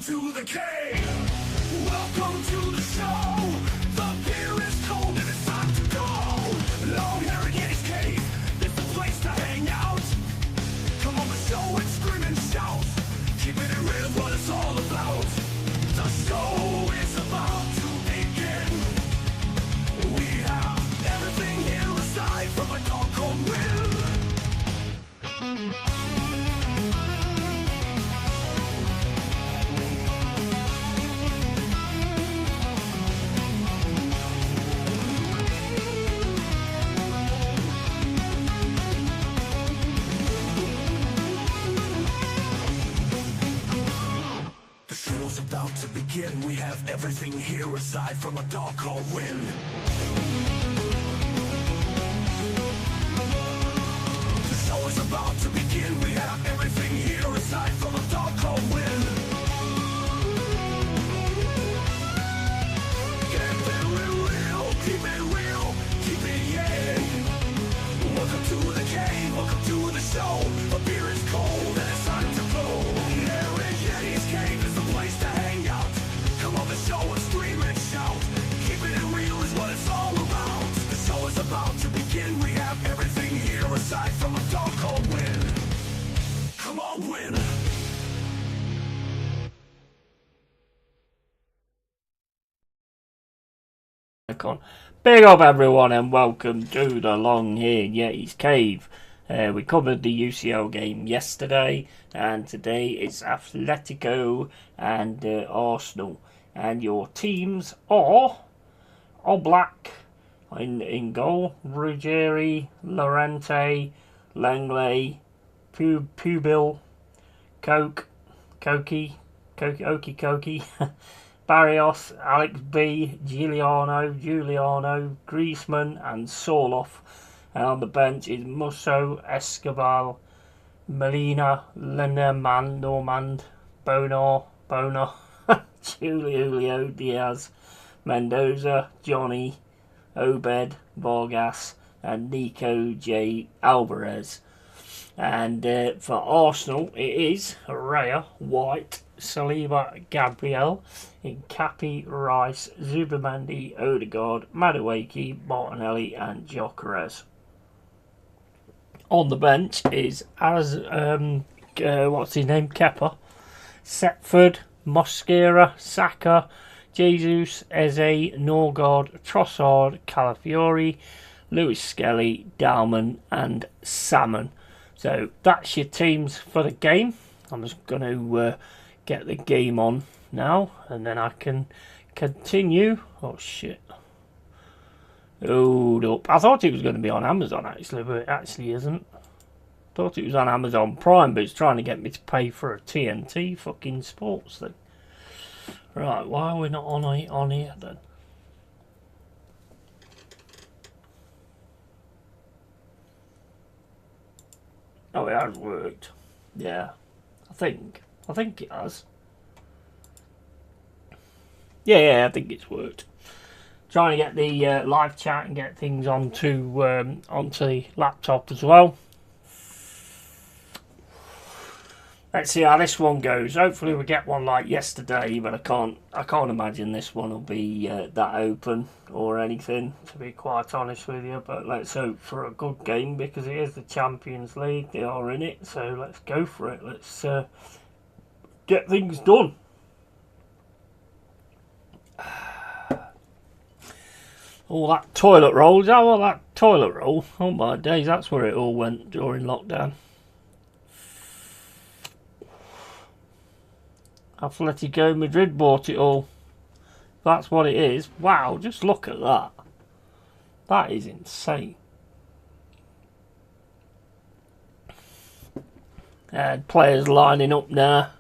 to the cave. Welcome to the show. The beer is cold and it's time to go. LongHairedYeti'sCave. It's the place to hang out. Come on the show and scream and shout. Keeping it real is what it's all about. The show is about to begin. We have everything here aside from a dog called Will. The show's about to begin. We have everything here aside from a dog called Will. The show is about to begin. We have everything here aside from a dog called Will. Get very real, keep it real, keep it yeah. Welcome to the cave, welcome to the show. A beer is cold and it's time to go. LongHairedYeti'sCave is the place to hang out. Come on the show and scream and shout. Keeping it real is what it's all about. The show is about to begin. We have everything here aside from a dog called Win. Come on, Win. Big up everyone and welcome to the LongHairedYeti'sCave. We covered the UCL game yesterday and today it's Athletico and Arsenal. And your teams are Oblak in goal, Ruggeri, Llorente, Langley, Pubil, Koki, Barrios, Alex B, Giuliano, Griezmann and Sorloth. And on the bench is Musso, Escobar, Molina, Normand, Bonar, Julio Diaz, Mendoza, Johnny, Obed, Vargas and Nico J. Alvarez. And for Arsenal it is Raya, White, Saliba, Gabriel, Nkapi, Rice, Zubimandi, Odegaard, Madueke, Martinelli and Gyökeres. On the bench is what's his name? Kepa, Setford, Mosquera, Saka, Jesus, Eze, Norgard, Trossard, Calafiori, Lewis Skelly, Dalman and Salmon. So that's your teams for the game. I'm just going to get the game on now and then I can continue. Oh shit. Hold up. I thought it was going to be on Amazon actually, but it actually isn't. Thought it was on Amazon Prime, but it's trying to get me to pay for a TNT fucking sports thing. Right, why are we not on here then? Oh, it has worked. Yeah, I think it has. Yeah, I think it's worked. Trying to get the live chat and get things onto the laptop as well. Let's see how this one goes. Hopefully we get one like yesterday, but I can't imagine this one will be that open or anything, to be quite honest with you. But let's hope for a good game because it is the Champions League. They are in it, so let's go for it. Let's get things done. All that toilet roll. Is that what that toilet roll? Oh my days, that's where it all went during lockdown. Athletico Madrid bought it all. That's what it is. Wow, just look at that. That is insane. And players lining up now.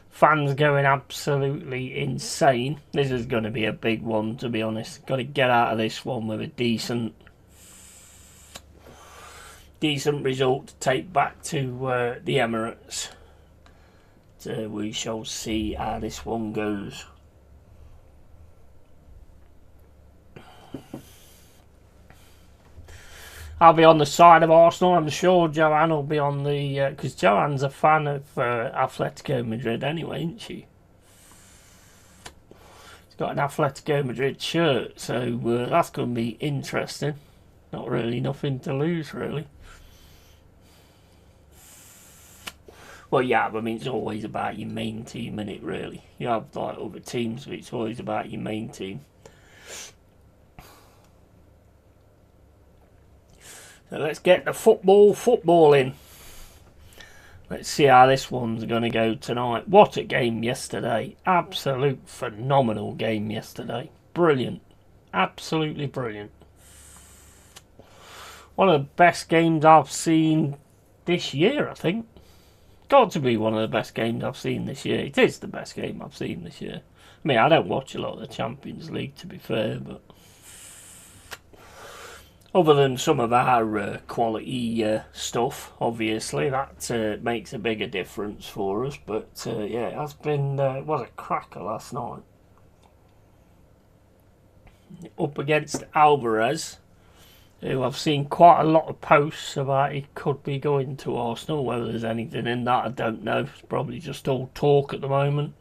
Fans going absolutely insane. This is going to be a big one, to be honest. Got to get out of this one with a decent result to take back to the Emirates. We shall see how this one goes. I'll be on the side of Arsenal. I'm sure Joanne will be on the... because Joanne's a fan of Atletico Madrid anyway, isn't she? got an Atletico Madrid shirt, so that's going to be interesting. Not really nothing to lose, really. Well, yeah, but I mean, it's always about your main team, isn't it, really? You have, like, other teams, but it's always about your main team. So let's get the football in. Let's see how this one's going to go tonight. What a game yesterday. Absolute phenomenal game yesterday. Brilliant. Absolutely brilliant. One of the best games I've seen this year, I think. Got to be one of the best games I've seen this year. It is the best game I've seen this year. I mean, I don't watch a lot of the Champions League, to be fair, but other than some of our quality stuff, obviously, that makes a bigger difference for us. But yeah, it has been, it was a cracker last night. Up against Alvarez, who I've seen quite a lot of posts about he could be going to Arsenal. Whether there's anything in that, I don't know. It's probably just all talk at the moment.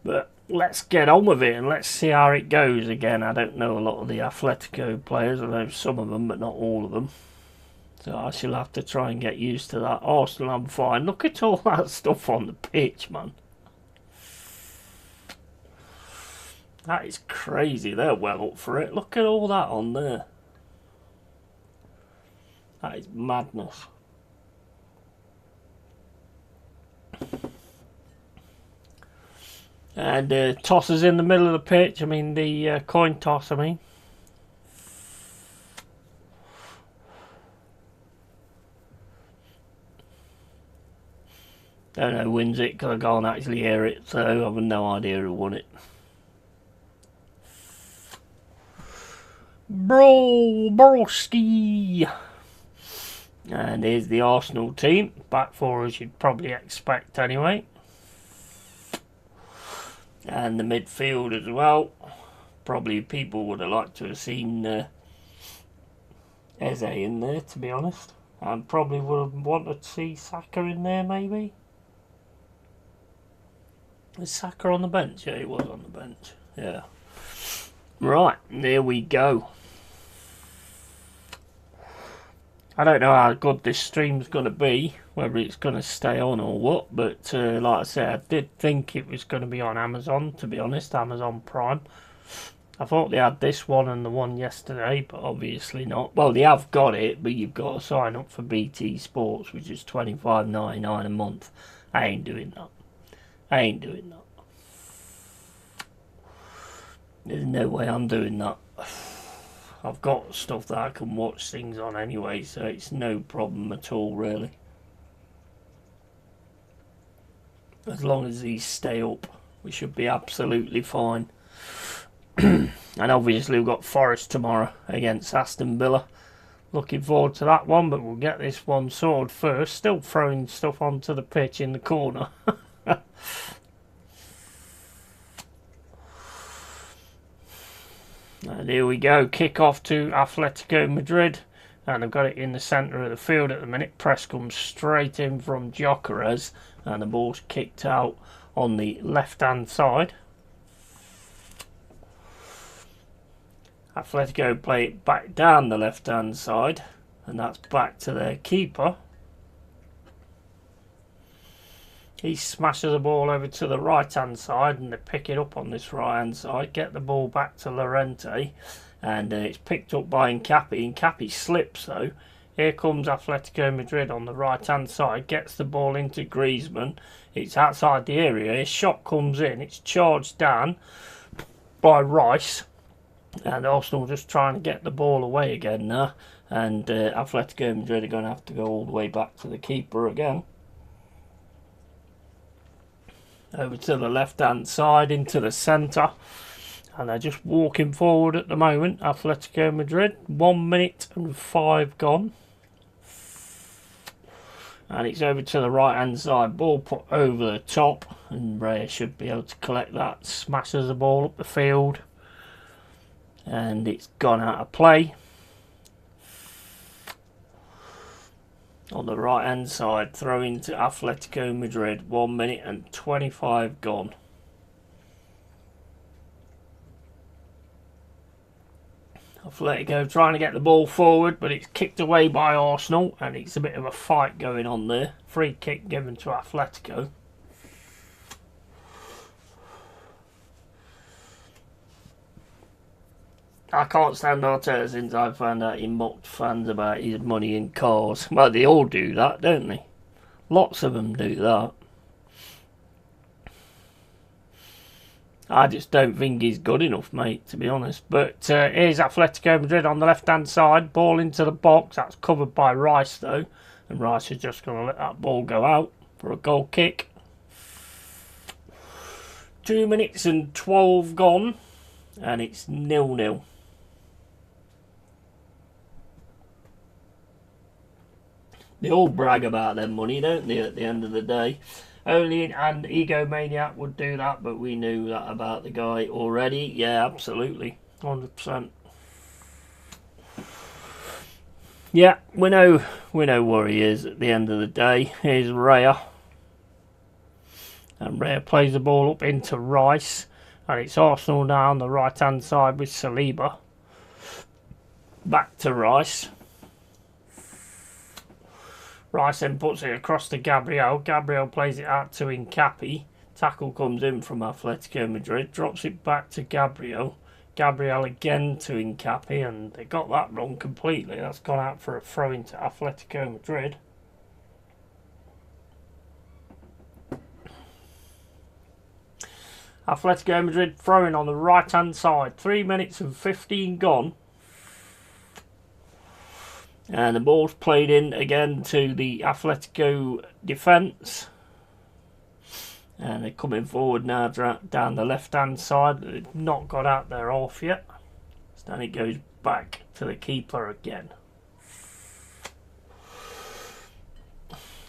But let's get on with it and let's see how it goes. Again, I don't know a lot of the Athletico players. I know some of them, but not all of them. So I shall have to try and get used to that. Arsenal, I'm fine. Look at all that stuff on the pitch, man. That is crazy. They're well up for it. Look at all that on there. That is madness. And tosses in the middle of the pitch. I mean, the coin toss, I mean. Don't know who wins it because I can't actually hear it. So I have no idea who won it. Broski. And here's the Arsenal team. Back four as you'd probably expect anyway. And the midfield as well. Probably people would have liked to have seen Eze in there, to be honest. And probably would have wanted to see Saka in there, maybe. Is Saka on the bench? Yeah, he was on the bench. Yeah. Right, there we go. I don't know how good this stream's going to be, whether it's going to stay on or what, but like I said, I did think it was going to be on Amazon, to be honest, Amazon Prime. I thought they had this one and the one yesterday, but obviously not. Well, they have got it, but you've got to sign up for BT Sports, which is $25.99 a month. I ain't doing that. I ain't doing that. There's no way I'm doing that. I've got stuff that I can watch things on anyway, so it's no problem at all, really. As long as these stay up, we should be absolutely fine. And obviously we've got Forest tomorrow against Aston Villa. Looking forward to that one, but we'll get this one sorted first. Still throwing stuff onto the pitch in the corner. And here we go, kick off to Atletico Madrid, and I've got it in the centre of the field at the minute. Press comes straight in from Gyökeres, and the ball's kicked out on the left hand side. Atletico play it back down the left hand side, and that's back to their keeper. He smashes the ball over to the right hand side, and they pick it up on this right hand side, get the ball back to Llorente, and it's picked up by Nkapi. Nkapi slips though. Here comes Atletico Madrid on the right hand side, gets the ball into Griezmann. It's outside the area, his shot comes in, it's charged down by Rice, and Arsenal just trying to get the ball away again now, and Atletico Madrid are going to have to go all the way back to the keeper again. Over to the left hand side into the centre, and they're just walking forward at the moment. Atletico Madrid, 1 minute and 5 gone, and it's over to the right hand side, ball put over the top, and Raya should be able to collect that. Smashes the ball up the field, and it's gone out of play. On the right hand side, throw into Atletico Madrid, 1 minute and 25 gone. Atletico trying to get the ball forward, but it's kicked away by Arsenal, and it's a bit of a fight going on there. Free kick given to Atletico. I can't stand Arteta since I found out he mocked fans about his money in cars. Well, they all do that, don't they? Lots of them do that. I just don't think he's good enough, mate, to be honest. But here's Atletico Madrid on the left-hand side. Ball into the box. That's covered by Rice, though. And Rice is just going to let that ball go out for a goal kick. 2 minutes and 12 gone. And it's 0-0. They all brag about their money, don't they, at the end of the day? Only an egomaniac would do that, but we knew that about the guy already. Yeah, absolutely. 100%. Yeah, we know where he is at the end of the day. Here's Raya. And Raya plays the ball up into Rice. And it's Arsenal now on the right-hand side with Saliba. Back to Rice. Rice then puts it across to Gabriel. Gabriel plays it out to Hincapié. Tackle comes in from Atletico Madrid. Drops it back to Gabriel. Gabriel again to Hincapié. And they got that wrong completely. That's gone out for a throw into Atletico Madrid. Atletico Madrid throwing on the right hand side. 3 minutes and 15 gone. And the ball's played in again to the Atletico defence. And they're coming forward now down the left hand side. They've not got out there off yet. So then it goes back to the keeper again.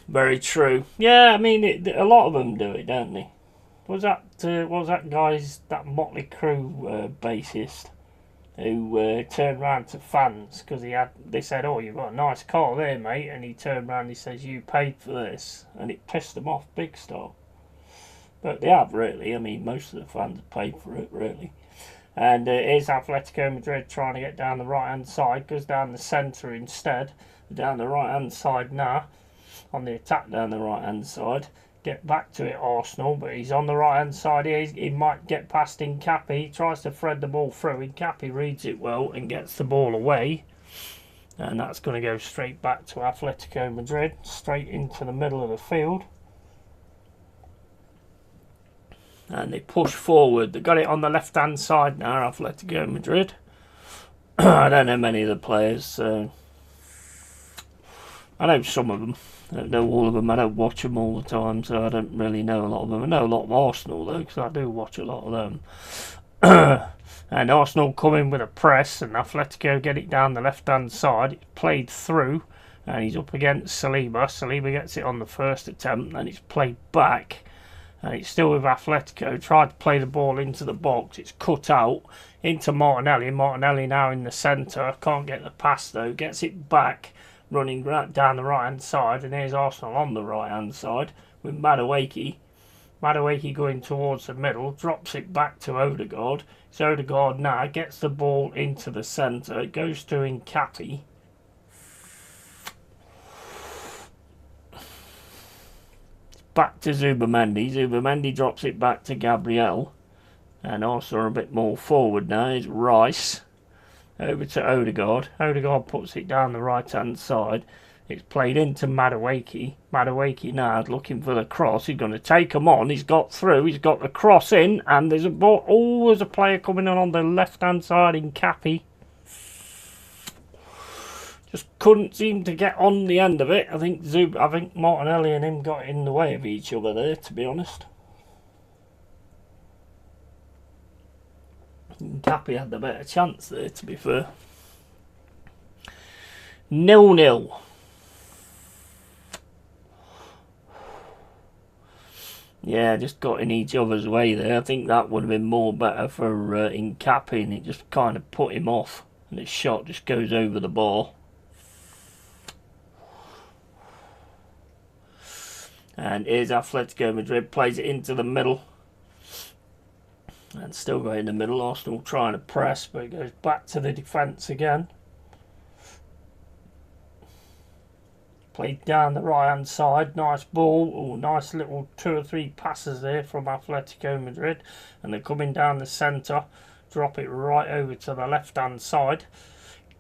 Very true. Yeah, I mean, a lot of them do it, don't they? Was that that Motley Crue bassist who turned round to fans because they said, "Oh, you've got a nice car there, mate," and he turned round and he says, "You paid for this," and it pissed them off big style. But they have really. I mean, most of the fans have paid for it really. And here's Atletico Madrid trying to get down the right hand side, goes down the centre instead. Down the right hand side now, on the attack down the right hand side. Get back to it, Arsenal, but he's on the right hand side here. He might get past Hincapié. He tries to thread the ball through. Hincapié reads it well and gets the ball away. And that's going to go straight back to Atletico Madrid, straight into the middle of the field. And they push forward. They've got it on the left hand side now, Atletico Madrid. I don't know many of the players, so I know some of them. I don't know all of them. I don't watch them all the time, so I don't really know a lot of them. I know a lot of Arsenal, though, because I do watch a lot of them. And Arsenal come in with a press, and Atletico get it down the left-hand side. It's played through, and he's up against Saliba. Saliba gets it on the first attempt, and it's played back. And it's still with Atletico. Tried to play the ball into the box. It's cut out into Martinelli. Martinelli now in the centre. Can't get the pass, though. Gets it back, running right down the right hand side, and here's Arsenal on the right hand side with Madueke. Madueke going towards the middle, drops it back to Odegaard. So Odegaard now gets the ball into the centre. It goes to Hincapié. Back to Zubamendi. Zubamendi drops it back to Gabriel. And Arsenal are a bit more forward now. It's Rice. Over to Odegaard. Odegaard puts it down the right hand side. It's played into Madueke. Madueke now looking for the cross. He's going to take him on. He's got through. He's got the cross in. And there's a ball. Oh, there's a player coming in on the left hand side in Hincapié. Just couldn't seem to get on the end of it. I think Martinelli and him got in the way of each other there, to be honest. Hincapié had the better chance there, to be fair. 0-0. Yeah, just got in each other's way there. I think that would have been more better for Hincapié, and it just kind of put him off. And his shot just goes over the bar. And here's Atletico Madrid, plays it into the middle. And still going in the middle. Arsenal trying to press, but it goes back to the defence again. Played down the right hand side. Nice ball. Oh, nice little 2 or 3 passes there from Atletico Madrid. And they're coming down the centre. Drop it right over to the left hand side.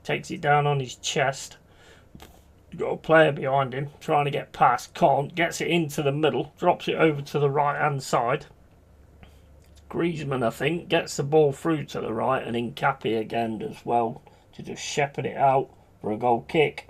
Takes it down on his chest. Got a player behind him trying to get past. Can't. Gets it into the middle. Drops it over to the right hand side. Griezmann, I think, gets the ball through to the right, and Hincapié again as well to just shepherd it out for a goal kick.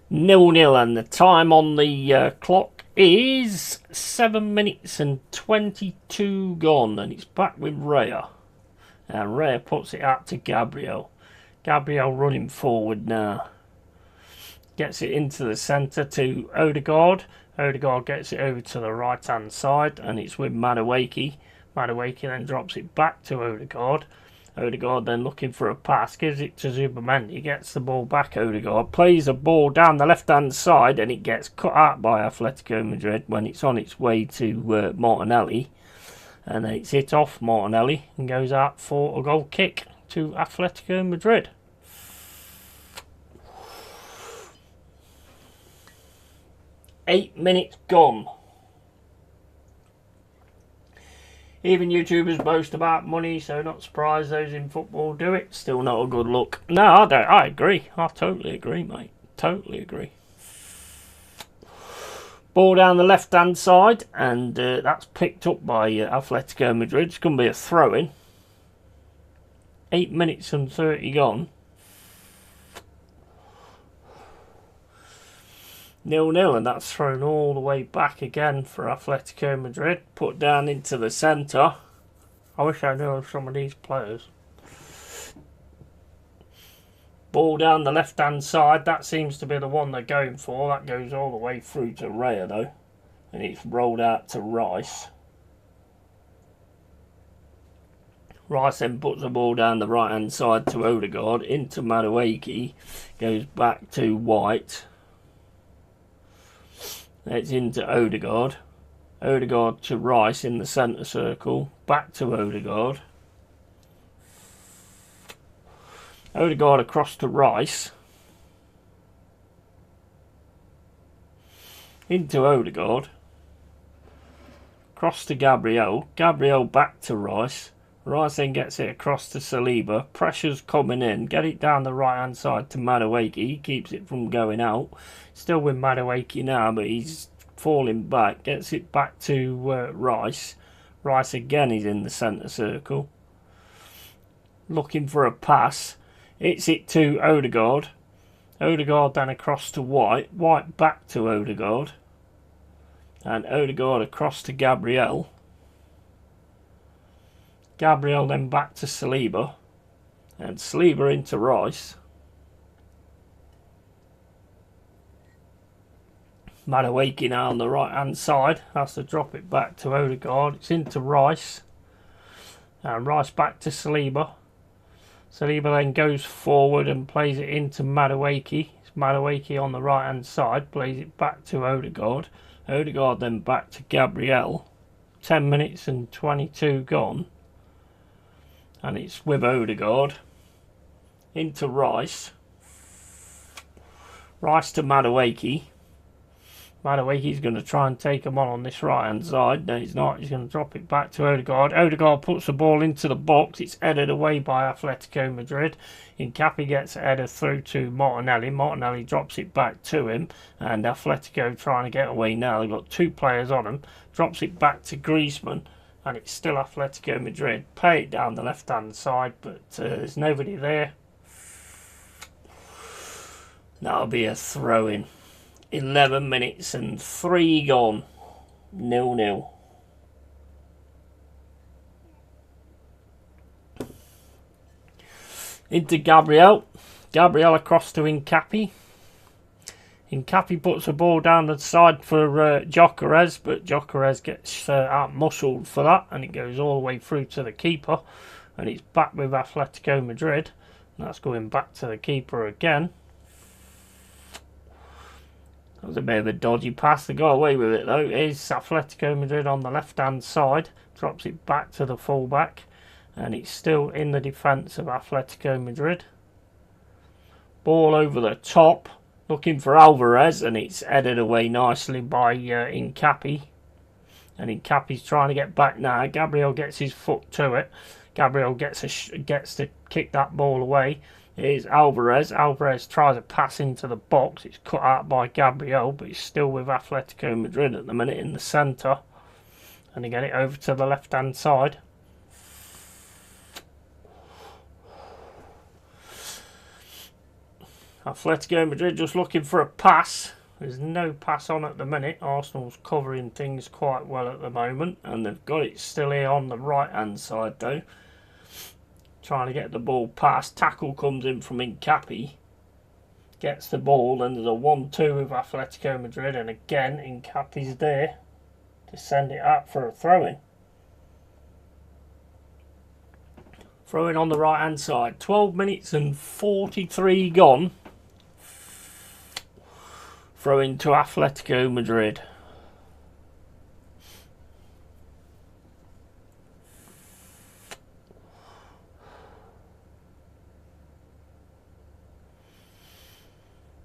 Nil-nil, and the time on the clock is 7 minutes and 22 gone, and it's back with Raya. And Raya puts it out to Gabriel. Gabriel running forward now. Gets it into the centre to Odegaard. Odegaard gets it over to the right hand side, and it's with Madueke. Madueke then drops it back to Odegaard. Odegaard then looking for a pass, gives it to Zubamendi, gets the ball back. Odegaard plays a ball down the left hand side, and it gets cut out by Atletico Madrid when it's on its way to Martinelli. And it's hit off Martinelli and goes out for a goal kick to Atletico Madrid. Eight minutes gone. Even YouTubers boast about money, so not surprised those in football do it. Still not a good look. No, I don't. I agree. I totally agree, mate. Totally agree. Ball down the left-hand side, and that's picked up by Atletico Madrid. It's going to be a throw-in. 8 minutes and 30 gone. 0-0, and that's thrown all the way back again for Atletico Madrid. Put down into the centre. I wish I knew some of these players. Ball down the left-hand side. That seems to be the one they're going for. That goes all the way through to Raya, though. And it's rolled out to Rice. Rice then puts the ball down the right-hand side to Odegaard. Into Madueke. Goes back to White. It's into Odegaard. Odegaard to Rice in the centre circle. Back to Odegaard. Odegaard across to Rice. Into Odegaard. Across to Gabriel. Gabriel back to Rice. Rice then gets it across to Saliba. Pressure's coming in. Get it down the right hand side to Madueke. He keeps it from going out. Still with Madueke now, but he's falling back. Gets it back to Rice. Rice again is in the centre circle. Looking for a pass. Hits it to Odegaard. Odegaard then across to White. White back to Odegaard. And Odegaard across to Gabriel. Gabriel then back to Saliba. And Saliba into Rice. Madueke now on the right hand side. Has to drop it back to Odegaard. It's into Rice. And Rice back to Saliba. Saliba then goes forward and plays it into Madueke. It's Madueke on the right hand side. Plays it back to Odegaard. Odegaard then back to Gabriel. 10 minutes and 22 gone. And it's with Odegaard. Into Rice. Rice to Madueke. Madueke's going to try and take him on this right hand side. No, he's not. He's going to drop it back to Odegaard. Odegaard puts the ball into the box. It's headed away by Atletico Madrid. Hincapié gets a header through to Martinelli. Martinelli drops it back to him. And Atletico trying to get away now. They've got 2 players on him. Drops it back to Griezmann. And it's still Atletico Madrid. Play it down the left hand side, but there's nobody there. That'll be a throw-in. 11 minutes and 3 gone. 0-0. Into Gabriel. Gabriel across to Hincapié. Hincapié puts the ball down the side for Gyökeres, but Gyökeres gets out-muscled for that, and it goes all the way through to the keeper. And it's back with Atletico Madrid. That's going back to the keeper again. That was a bit of a dodgy pass. They got away with it though. Here's Atletico Madrid on the left hand side. Drops it back to the fullback. And it's still in the defence of Atletico Madrid. Ball over the top. Looking for Alvarez. And it's headed away nicely by Incapi. And Incapi's trying to get back now. Gabriel gets his foot to it. Gabriel gets to kick that ball away. Here's Alvarez. Alvarez tries a pass into the box. It's cut out by Gabriel, but he's still with Atletico Madrid at the minute in the centre. And they get it over to the left-hand side. Atletico Madrid just looking for a pass. There's no pass on at the minute. Arsenal's covering things quite well at the moment. And they've got it still here on the right-hand side though. Trying to get the ball past. Tackle comes in from Incapi. Gets the ball and there's a 1-2 with Atletico Madrid. And again, Incapi's there to send it out for a throw-in. Throw-in on the right-hand side. 12 minutes and 43 gone. Throw-in to Atletico Madrid.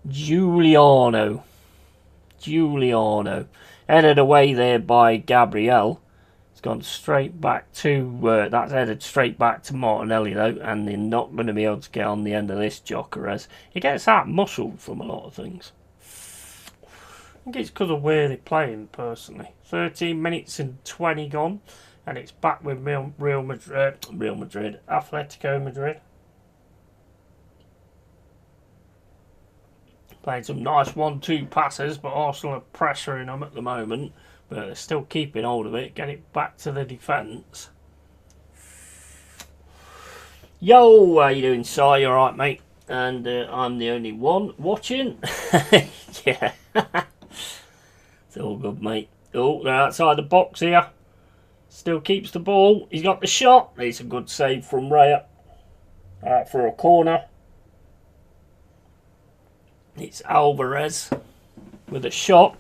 Giuliano. Headed away there by Gabriel. It's gone straight back to... that's headed straight back to Martinelli though. And they're not going to be able to get on the end of this Gyökeres. He gets that muscled from a lot of things. I think it's because of where they're playing personally. 13 minutes and 20 gone. And it's back with Real Madrid. Atletico Madrid. Playing some nice 1-2 passes, but Arsenal are pressuring them at the moment. But they're still keeping hold of it. Get it back to the defence. Yo, how you doing, Si? You alright, mate? And I'm the only one watching. Yeah. It's all good, mate. Oh, they're outside the box here. Still keeps the ball. He's got the shot. It's a good save from Raya. For a corner. It's Alvarez with a shot.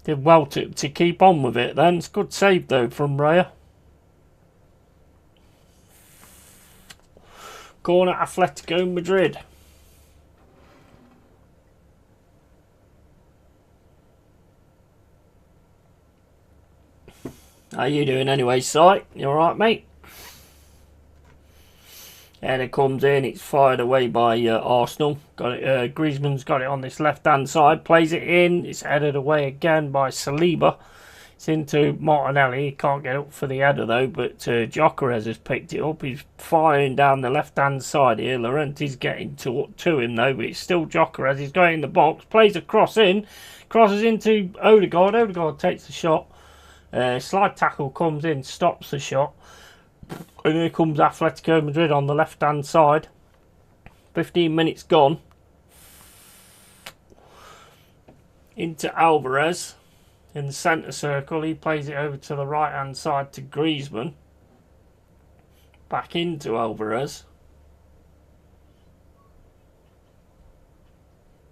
Did well to keep on with it then. It's a good save though from Raya. Corner Atletico Madrid. How you doing anyway, Si? You alright, mate? And it comes in, it's fired away by Arsenal. Got it. Griezmann's got it on this left-hand side. Plays it in. It's headed away again by Saliba. It's into Martinelli. He can't get up for the header though, but Gyökeres has picked it up. He's firing down the left-hand side here. Llorenti's getting to him though, but it's still Gyökeres. He's going in the box. Plays a cross in. Crosses into Odegaard. Odegaard takes the shot. Slide tackle comes in, stops the shot. And here comes Atletico Madrid on the left-hand side. 15 minutes gone. Into Alvarez in the centre circle. He plays it over to the right-hand side to Griezmann. Back into Alvarez.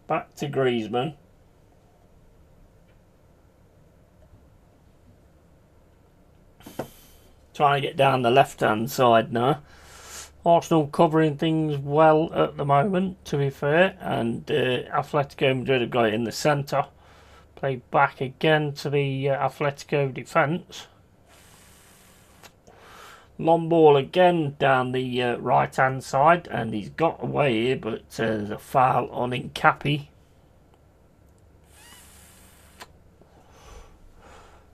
Back to Griezmann. Trying to get down the left-hand side now. Arsenal covering things well at the moment, to be fair. And Atletico Madrid have got it in the centre. Play back again to the Atletico defence. Long ball again down the right-hand side. And he's got away here, but there's a foul on Incapi.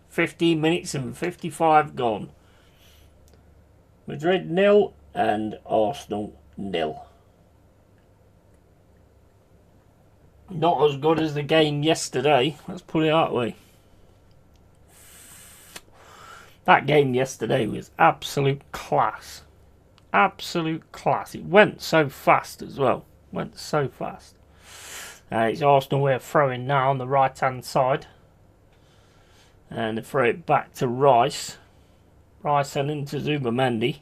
15 minutes and 55 gone. Madrid 0 and Arsenal 0. Not as good as the game yesterday. Let's put it that way. That game yesterday was absolute class. Absolute class. It went so fast as well. Went so fast. It's Arsenal we're throwing now on the right hand side. And they throw it back to Rice. Rice and into Zubamendi.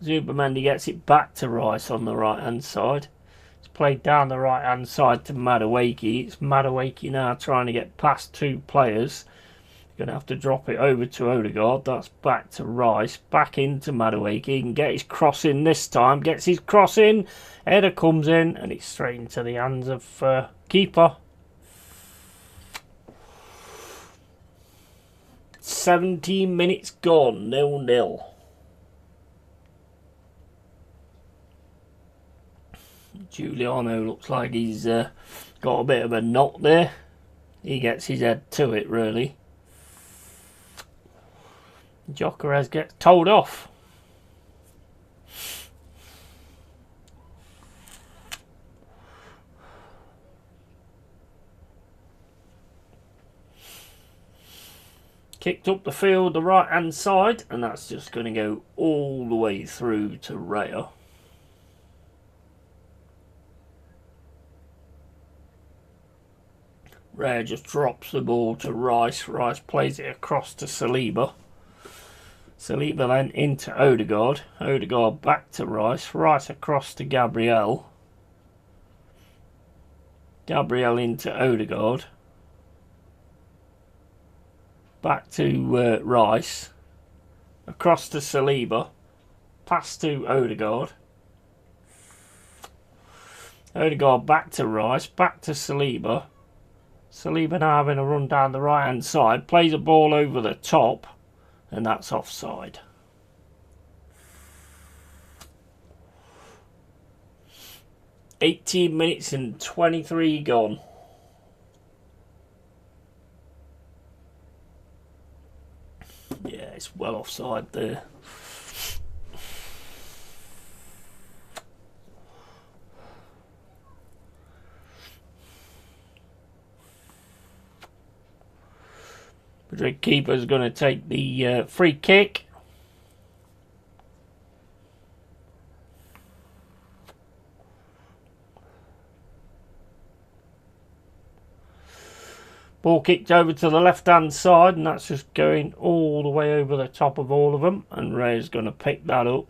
Zubamendi gets it back to Rice on the right hand side. It's played down the right hand side to Madueke. It's Madueke now trying to get past two players. Going to have to drop it over to Odegaard. That's back to Rice. Back into Madueke. He can get his cross in this time. Gets his cross in. Header comes in. And it's straight into the hands of keeper. 17 minutes gone. 0-0. Giuliano looks like he's got a bit of a knot there. He gets his head to it, really. Gyökeres gets told off. Kicked up the field, the right hand side, and that's just going to go all the way through to Raya. Raya just drops the ball to Rice. Rice plays it across to Saliba. Saliba then into Odegaard. Odegaard back to Rice. Rice across to Gabriel. Gabriel into Odegaard. Back to Rice. Across to Saliba. Pass to Odegaard. Odegaard back to Rice. Back to Saliba. Saliba now having a run down the right hand side. Plays a ball over the top. And that's offside. "18 minutes and 23 gone. Yeah, it's well offside there. Madrid keeper's going to take the free kick. Ball kicked over to the left hand side, and that's just going all the way over the top of all of them, and Ray's going to pick that up.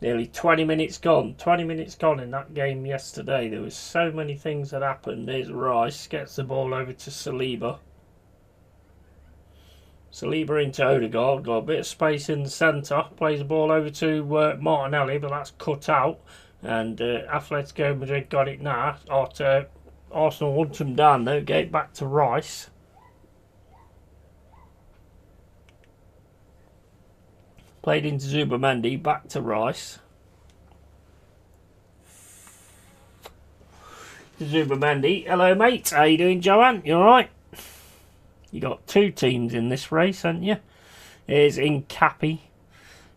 Nearly 20 minutes gone. 20 minutes gone in that game yesterday. There was so many things that happened. There's Rice. Gets the ball over to Saliba. Saliba into Odegaard. Got a bit of space in the centre. Plays the ball over to Martinelli, but that's cut out. And Atletico Madrid got it now. Arsenal want them down though. Get it back to Rice. Played into Zubamendi, back to Rice. Zubamendi, hello mate, how you doing Joanne? You alright? You got two teams in this race, haven't you? Here's Incapi,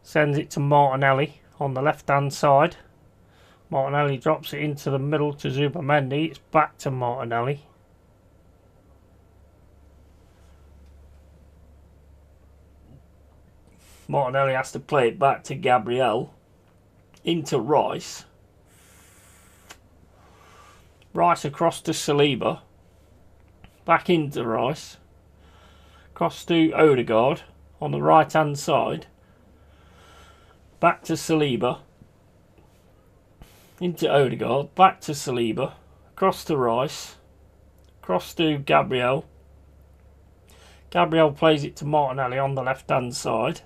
sends it to Martinelli on the left hand side. Martinelli drops it into the middle to Zubamendi, it's back to Martinelli. Martinelli has to play it back to Gabriel. Into Rice. Rice across to Saliba. Back into Rice. Across to Odegaard on the right hand side. Back to Saliba. Into Odegaard. Back to Saliba. Across to Rice. Across to Gabriel. Gabriel plays it to Martinelli on the left hand side.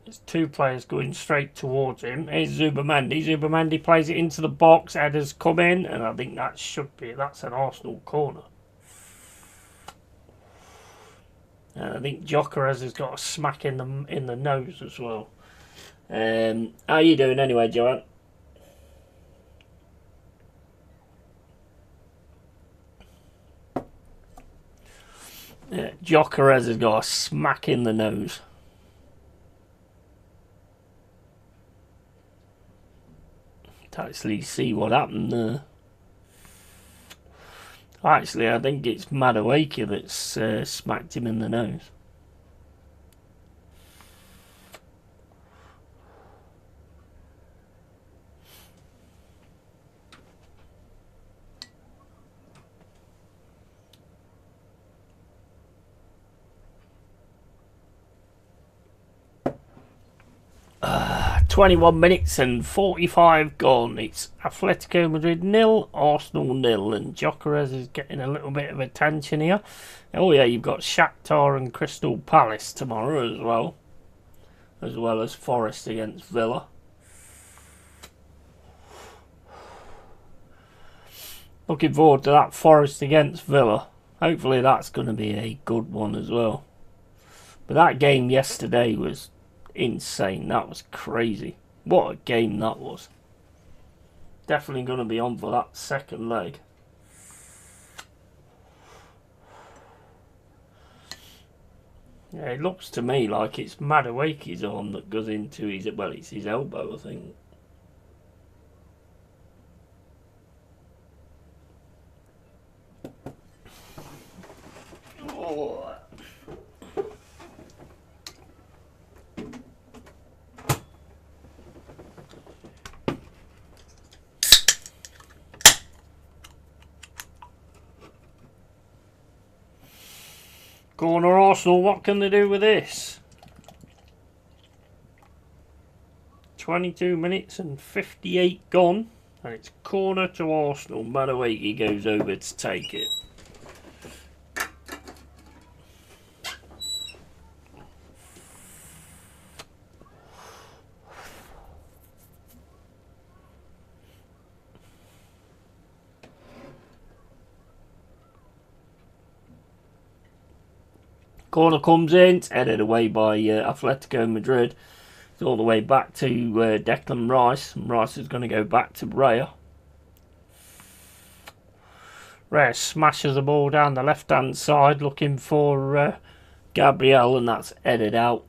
There's two players going straight towards him. Here's Zubamendi. Zubamendi plays it into the box. Headers come in, and I think that's an Arsenal corner. And I think Gyökeres has got a smack in the nose as well. How you doing anyway, Joanne? Yeah, Gyökeres has got a smack in the nose. To actually see what happened there. Actually, I think it's Madueke that's smacked him in the nose. 21 minutes and 45 gone. It's Atletico Madrid 0, Arsenal 0, and Gyökeres is getting a little bit of attention here. Oh yeah, you've got Shakhtar and Crystal Palace tomorrow as well as Forest against Villa. Looking forward to that Forest against Villa. Hopefully that's going to be a good one as well. But that game yesterday was insane. That was crazy. What a game that was. Definitely going to be on for that second leg. Yeah, it looks to me like it's Madueke's arm that goes into his... Well, it's his elbow, I think. Oh. Corner Arsenal, what can they do with this? 22 minutes and 58 gone. And it's corner to Arsenal. Madueke goes over to take it. Corner comes in, it's headed away by Atletico Madrid. It's all the way back to Declan Rice. And Rice is going to go back to Raya. Raya smashes the ball down the left hand side looking for Gabriel, and that's headed out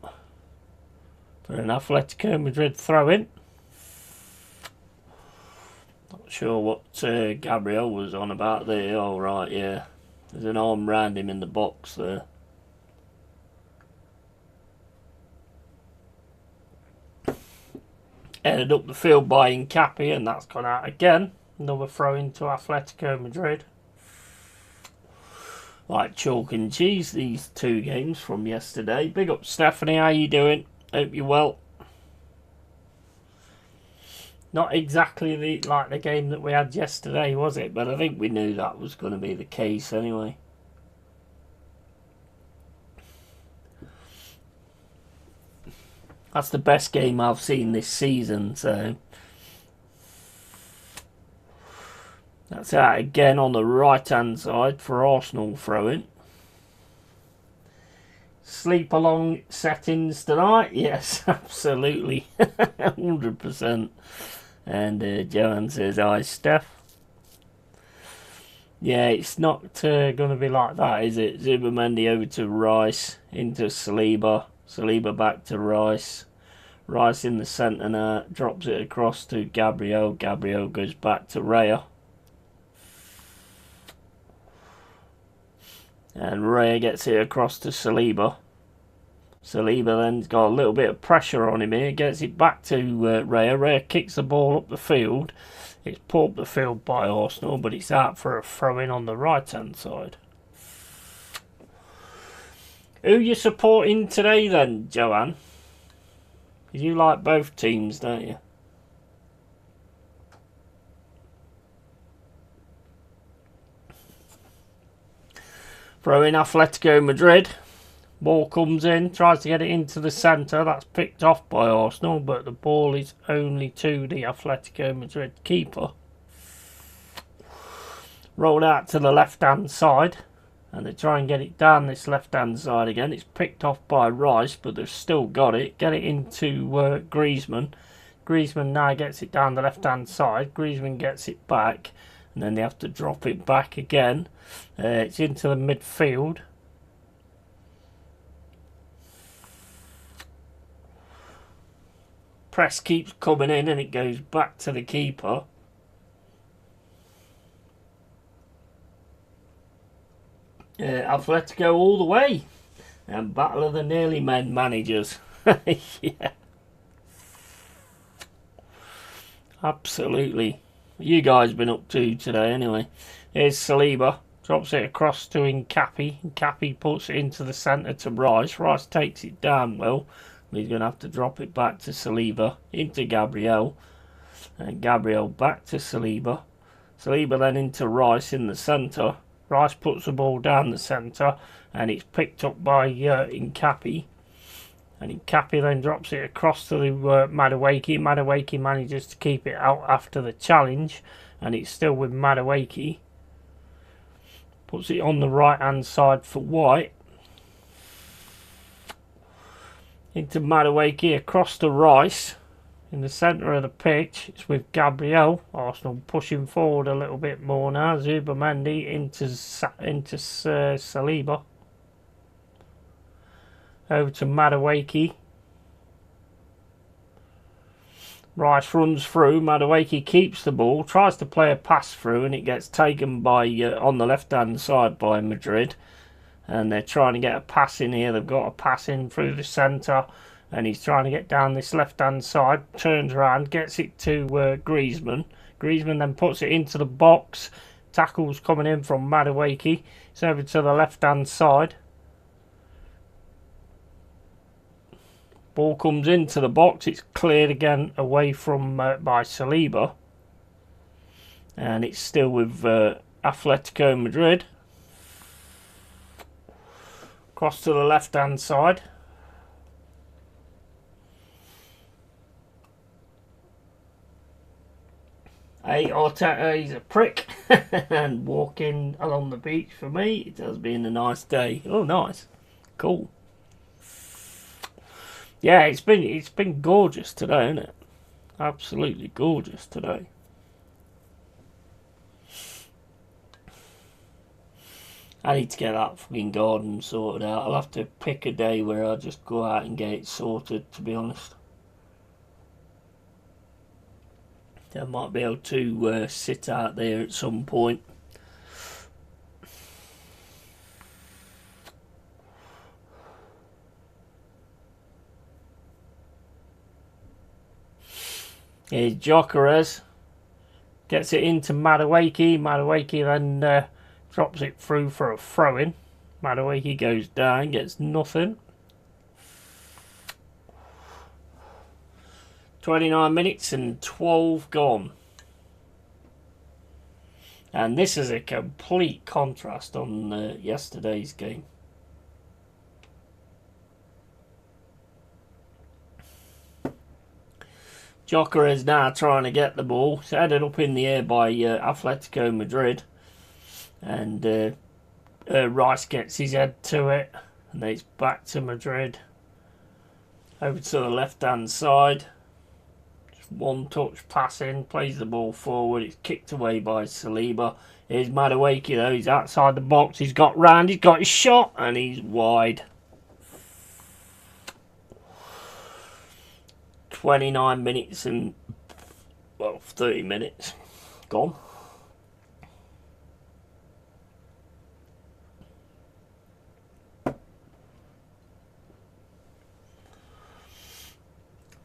for an Atletico Madrid throw in. Not sure what Gabriel was on about there. Oh right, yeah. There's an arm round him in the box there. Headed up the field by Incapi, and that's gone out again. Another throw into Atletico Madrid. Like chalk and cheese, these two games from yesterday. Big up Stephanie, how you doing? Hope you're well. Not exactly like the game that we had yesterday, was it? But I think we knew that was going to be the case anyway. That's the best game I've seen this season, so that's out again on the right hand side for Arsenal throwing. Sleep along settings tonight? Yes, absolutely. 100%. And Joanne says, hi Steph. Yeah, it's not going to be like that, is it? Zubimendi over to Rice, into Saliba. Saliba back to Rice. Rice in the centre now, drops it across to Gabriel. Gabriel goes back to Raya. And Raya gets it across to Saliba. Saliba then's got a little bit of pressure on him here. Gets it back to Raya. Raya kicks the ball up the field. It's put up the field by Arsenal, but it's out for a throw-in on the right-hand side. Who you supporting today then, Joanne? You like both teams, don't you? Throw in Atletico Madrid. Ball comes in, tries to get it into the centre. That's picked off by Arsenal, but the ball is only to the Atletico Madrid keeper. Rolled out to the left-hand side. And they try and get it down this left-hand side again. It's picked off by Rice, but they've still got it. Get it into Griezmann. Griezmann now gets it down the left-hand side. Griezmann gets it back. And then they have to drop it back again. It's into the midfield. Press keeps coming in and it goes back to the keeper. Atletico all the way. And battle of the nearly men managers. Yeah. Absolutely. What you guys been up to today anyway? Here's Saliba. Drops it across to Incapi. Incapi puts it into the centre to Rice. Rice takes it down well. He's going to have to drop it back to Saliba, into Gabriel, and Gabriel back to Saliba. Saliba then into Rice in the centre. Rice puts the ball down the centre, and it's picked up by Nkapi. And Nkapi then drops it across to the Madueke. Madueke manages to keep it out after the challenge, and it's still with Madueke. Puts it on the right hand side for White. Into Madueke, across to Rice. In the centre of the pitch, it's with Gabriel. Arsenal pushing forward a little bit more now. Zubamendi into Saliba. Over to Madueke. Rice runs through. Madueke keeps the ball, tries to play a pass through, and it gets taken by on the left hand side by Madrid. And they're trying to get a pass in here. They've got a pass in through the centre, and he's trying to get down this left hand side. Turns around, gets it to Griezmann. Griezmann then puts it into the box. Tackles coming in from Madueke. It's over to the left hand side. Ball comes into the box. It's cleared again away from by Saliba, and it's still with Athletico Madrid. Cross to the left hand side. Hey, Arteta, he's a prick. And walking along the beach for me, it has been a nice day. Oh, nice, cool. Yeah, it's been gorgeous today, isn't it? Absolutely gorgeous today. I need to get that fucking garden sorted out. I'll have to pick a day where I just go out and get it sorted, to be honest. I might be able to sit out there at some point. Here's Gyökeres. Gets it into Madueke. Madueke then drops it through for a throw-in. Madueke goes down, gets nothing. 29 minutes and 12 gone. And this is a complete contrast on yesterday's game. Gyökeres now trying to get the ball. It's headed up in the air by Atletico Madrid. And Rice gets his head to it. And then it's back to Madrid. Over to the left-hand side. Just one touch passing. Plays the ball forward. It's kicked away by Saliba. Here's Madueke though. He's outside the box. He's got round. He's got his shot. And he's wide. 29 minutes and, well, 30 minutes gone.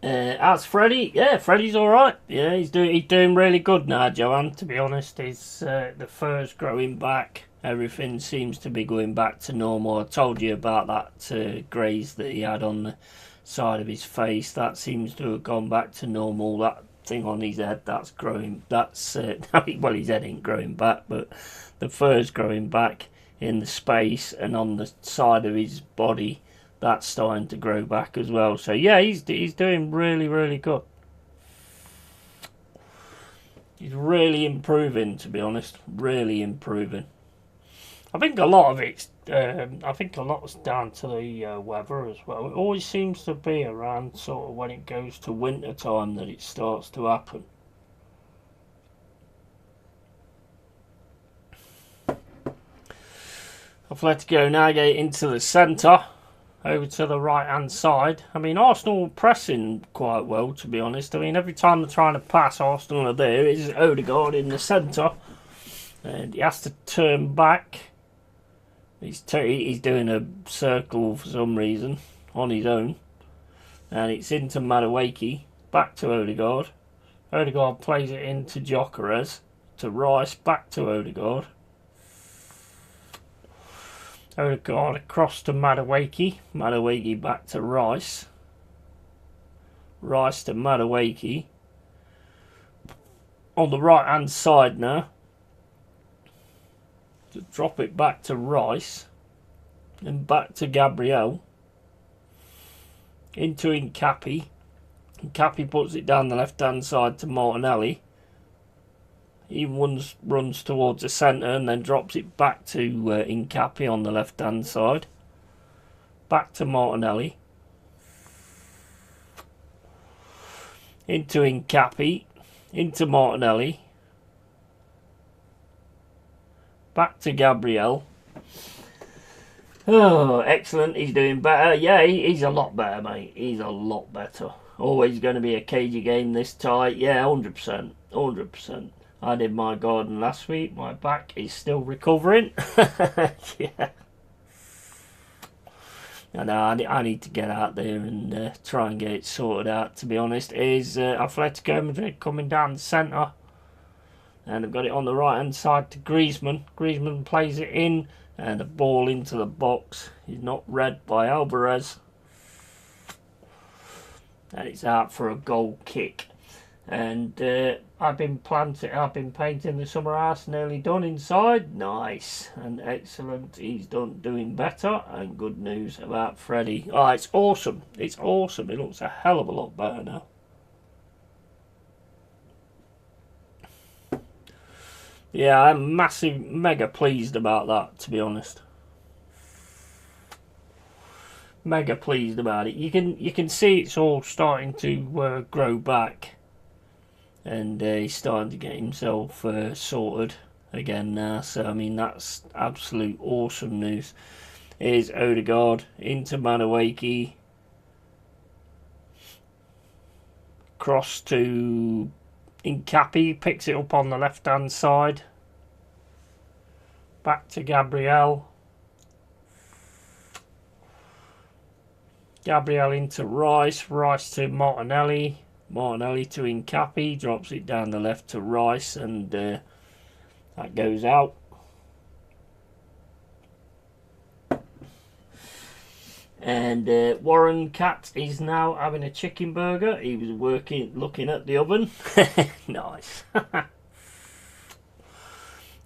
As Freddie, yeah, Freddie's all right. Yeah, he's doing really good now, Joanne. To be honest, he's the fur's growing back. Everything seems to be going back to normal. I told you about that graze that he had on the side of his face. That seems to have gone back to normal. That thing on his head, that's growing. That's well, his head ain't growing back, but the fur's growing back in the space, and on the side of his body, that's starting to grow back as well. So yeah, he's doing really, really good. He's really improving, to be honest. Really improving. I think a lot of it's down to the weather as well. It always seems to be around sort of when it goes to winter time that it starts to happen. Athletico now get into the centre, over to the right hand side. I mean, Arsenal pressing quite well, to be honest. I mean, every time they're trying to pass, Arsenal are there. It's Odegaard in the centre, and he has to turn back. He's doing a circle for some reason on his own, and it's into Madueke, back to Odegaard. Odegaard plays it into Gyökeres, to Rice, back to Odegaard. Odegaard across to Madueke. Madueke back to Rice. Rice to Madueke. On the right hand side now, to drop it back to Rice, and back to Gabriel, into Incapi. Incapi puts it down the left hand side to Martinelli. He runs towards the centre and then drops it back to Incapi on the left hand side. Back to Martinelli. Into Incapi. Into Martinelli. Back to Gabriel. Oh, excellent. He's doing better. Yeah, he's a lot better, mate. He's a lot better. Always going to be a cagey game this tight. Yeah, 100%. 100%. I did my garden last week. My back is still recovering. Yeah. I need to get out there and try and get it sorted out, to be honest. Is Atletico Madrid coming down the centre. And I've got it on the right hand side to Griezmann. Griezmann plays it in. And the ball into the box. He's not read by Alvarez. And it's out for a goal kick. And I've been painting the summer house, nearly done inside. Nice and excellent. He's doing better. And good news about Freddie. Oh, it's awesome. It's awesome. It looks a hell of a lot better now. Yeah, I'm mega pleased about that, to be honest. Mega pleased about it. You can see it's all starting to grow back. And he's starting to get himself sorted again now. So, I mean, that's absolute awesome news. Here's Odegaard into Madueke. Cross to Incapi. Picks it up on the left-hand side. Back to Gabriel. Gabriel into Rice. Rice to Martinelli. Martinelli to Incapi, drops it down the left to Rice, and that goes out. And Warren Cat is now having a chicken burger. He was looking at the oven. Nice.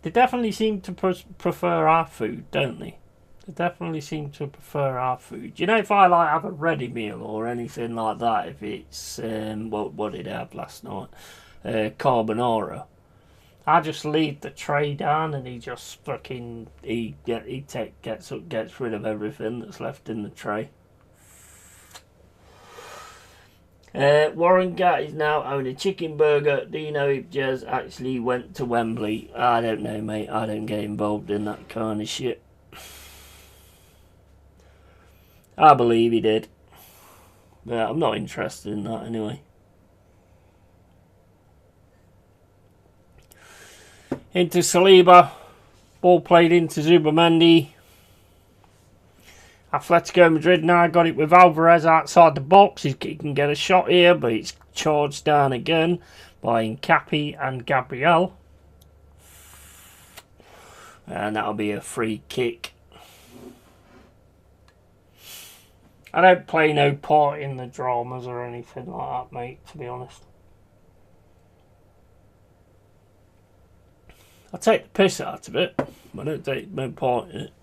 They definitely seem to prefer our food, don't they? They definitely seem to prefer our food. You know, if I like have a ready meal or anything like that, if it's what did I have last night? Carbonara. I just leave the tray down and he just fucking gets rid of everything that's left in the tray. Warren Gatt is now owning a chicken burger. Do you know if Jez actually went to Wembley? I don't know, mate. I don't get involved in that kind of shit. I believe he did. But I'm not interested in that anyway. Into Saliba. Ball played into Zubamendi. Atletico Madrid now got it with Alvarez outside the box. He can get a shot here, but it's charged down again by Incapi and Gabriel. And that'll be a free kick. I don't play no part in the dramas or anything like that, mate, to be honest. I take the piss out of it, but I don't take no part in it.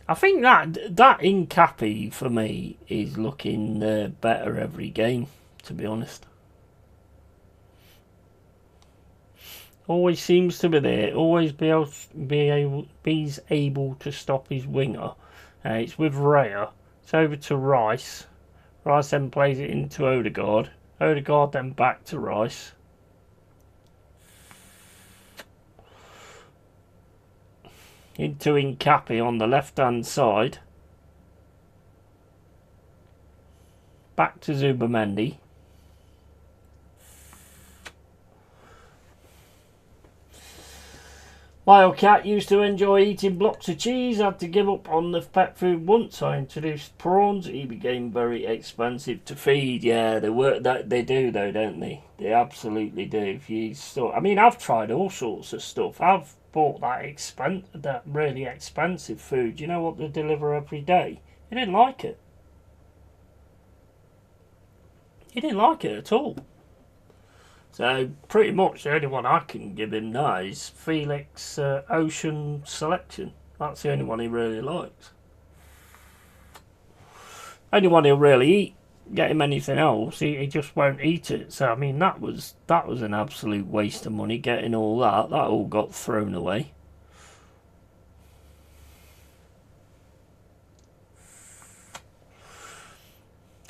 I think that Incapi for me is looking better every game, to be honest. Always seems to be there. Always be able to stop his winger. It's with Raya. It's over to Rice. Rice then plays it into Odegaard. Odegaard then back to Rice. Into Incapi on the left hand side. Back to Zubamendi. My old cat used to enjoy eating blocks of cheese. Had to give up on the pet food once I introduced prawns. He became very expensive to feed. Yeah, they work that they do though, don't they? They absolutely do. If you I mean, I've tried all sorts of stuff. I've bought that really expensive food. You know what they deliver every day? He didn't like it. He didn't like it at all. So pretty much the only one I can give him now is Felix Ocean Selection. That's the only one he really likes. Only one he'll really eat. Get him anything else, he just won't eat it. So I mean that was an absolute waste of money getting all that. That all got thrown away.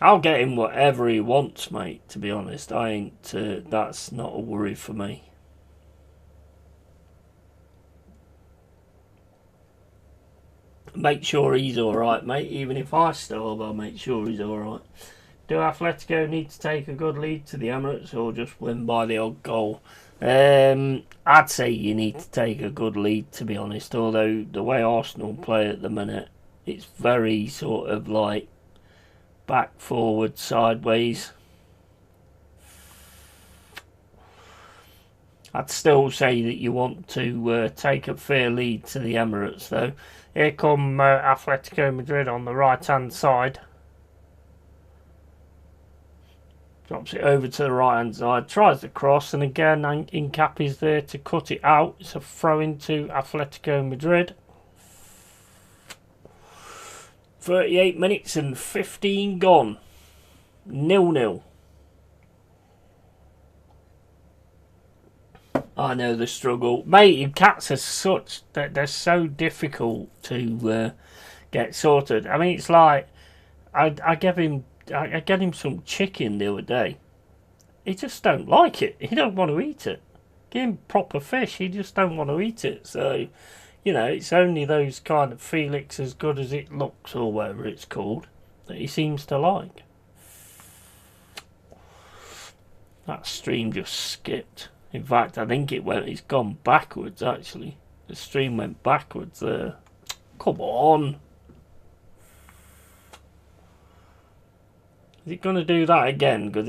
I'll get him whatever he wants, mate, to be honest. I ain't, that's not a worry for me. Make sure he's alright, mate. Even if I starve, I'll make sure he's alright. Do Athletico need to take a good lead to the Emirates or just win by the odd goal? I'd say you need to take a good lead, to be honest. Although the way Arsenal play at the minute, it's very sort of like back, forward, sideways. I'd still say that you want to take a fair lead to the Emirates, though. Here come Atletico Madrid on the right-hand side. Drops it over to the right-hand side. Tries the cross, and again, Incapié's there to cut it out. It's a throw into Atletico Madrid. 38 minutes and 15 gone. 0-0. I know the struggle. Mate, cats are such that they're so difficult to get sorted. I mean, it's like I get him some chicken the other day. He just don't like it. He don't want to eat it. Give him proper fish. He just don't want to eat it. So, you know, it's only those kind of Felix as good as it looks or whatever it's called that he seems to like. That stream just skipped. In fact, I think it's gone backwards actually. The stream went backwards there. Come on. Is it going to do that again? Because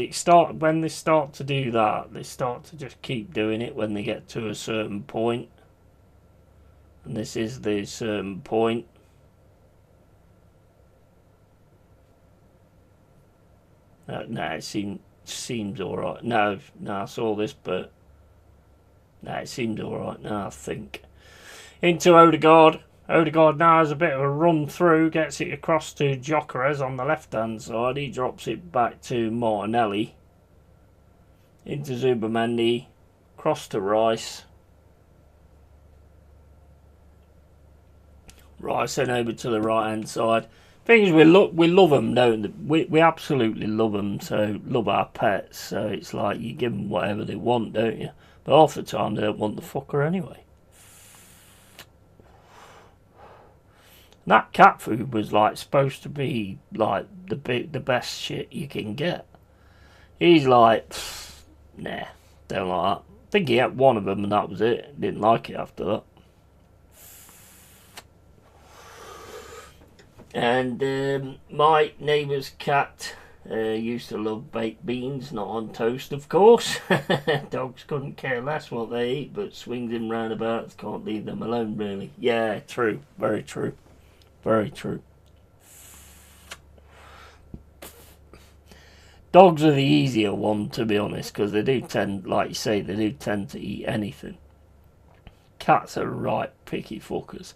when they start to do that, they start to just keep doing it when they get to a certain point. And this is the certain point. No, it seems alright. No, I saw this, but no, it seems alright now, I think. Into Odegaard. Odegaard now has a bit of a run through, gets it across to Gyökeres on the left hand side. He drops it back to Martinelli. Into Zubamendi. Cross to Rice. Rice then over to the right hand side. Thing is, we love them, don't we? We absolutely love them. So love our pets. So it's like you give them whatever they want, don't you? But half the time they don't want the fucker anyway. That cat food was like supposed to be like the best shit you can get. He's like, nah, don't like that. I think he had one of them and that was it. Didn't like it after that. And my neighbour's cat used to love baked beans, not on toast, of course. Dogs couldn't care less what they eat, but swings him roundabouts, can't leave them alone, really. Yeah, true, very true. Very true. Dogs are the easier one, to be honest, because they do tend, like you say, they do tend to eat anything. Cats are right picky fuckers.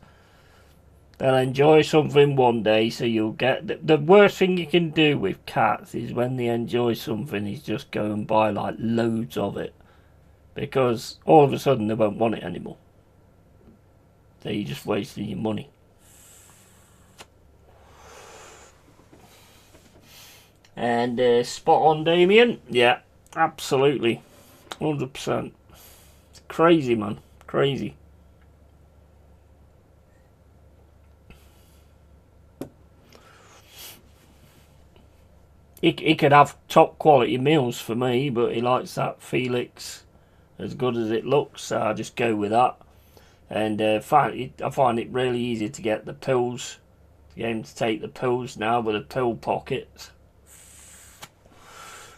They'll enjoy something one day, so you'll get... The worst thing you can do with cats is when they enjoy something is just go and buy like loads of it. Because all of a sudden they won't want it anymore. So you're just wasting your money. And spot on, Damien. Yeah, absolutely. 100%. It's crazy, man. Crazy. He could have top quality meals for me, but he likes that Felix as good as it looks, so I'll just go with that. And I find it really easy to get the pills, to get him to take the pills now with the pill pockets.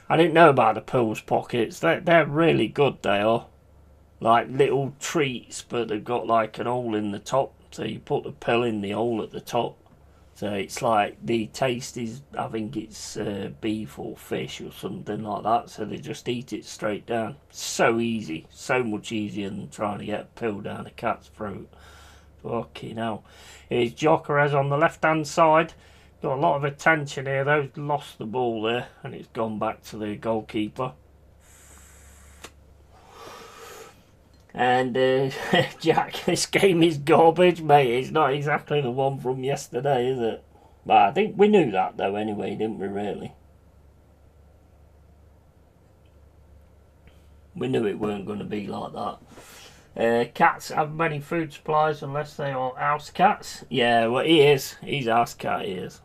I didn't know about the pills pockets. They're really good, they are. Like little treats, but they've got like an hole in the top. So you put the pill in the hole at the top. So it's like the taste is, I think it's beef or fish or something like that. So they just eat it straight down. So easy. So much easier than trying to get a pill down a cat's throat. Fucking hell. Here's Gyökeres on the left hand side. Got a lot of attention here though. Lost the ball there and it's gone back to the goalkeeper. And Jack, this game is garbage, mate. It's not exactly the one from yesterday, is it? But I think we knew that though anyway, didn't we, really? We knew it weren't going to be like that. Cats have many food supplies unless they are house cats. Yeah, well, he is. He's a house cat, he is.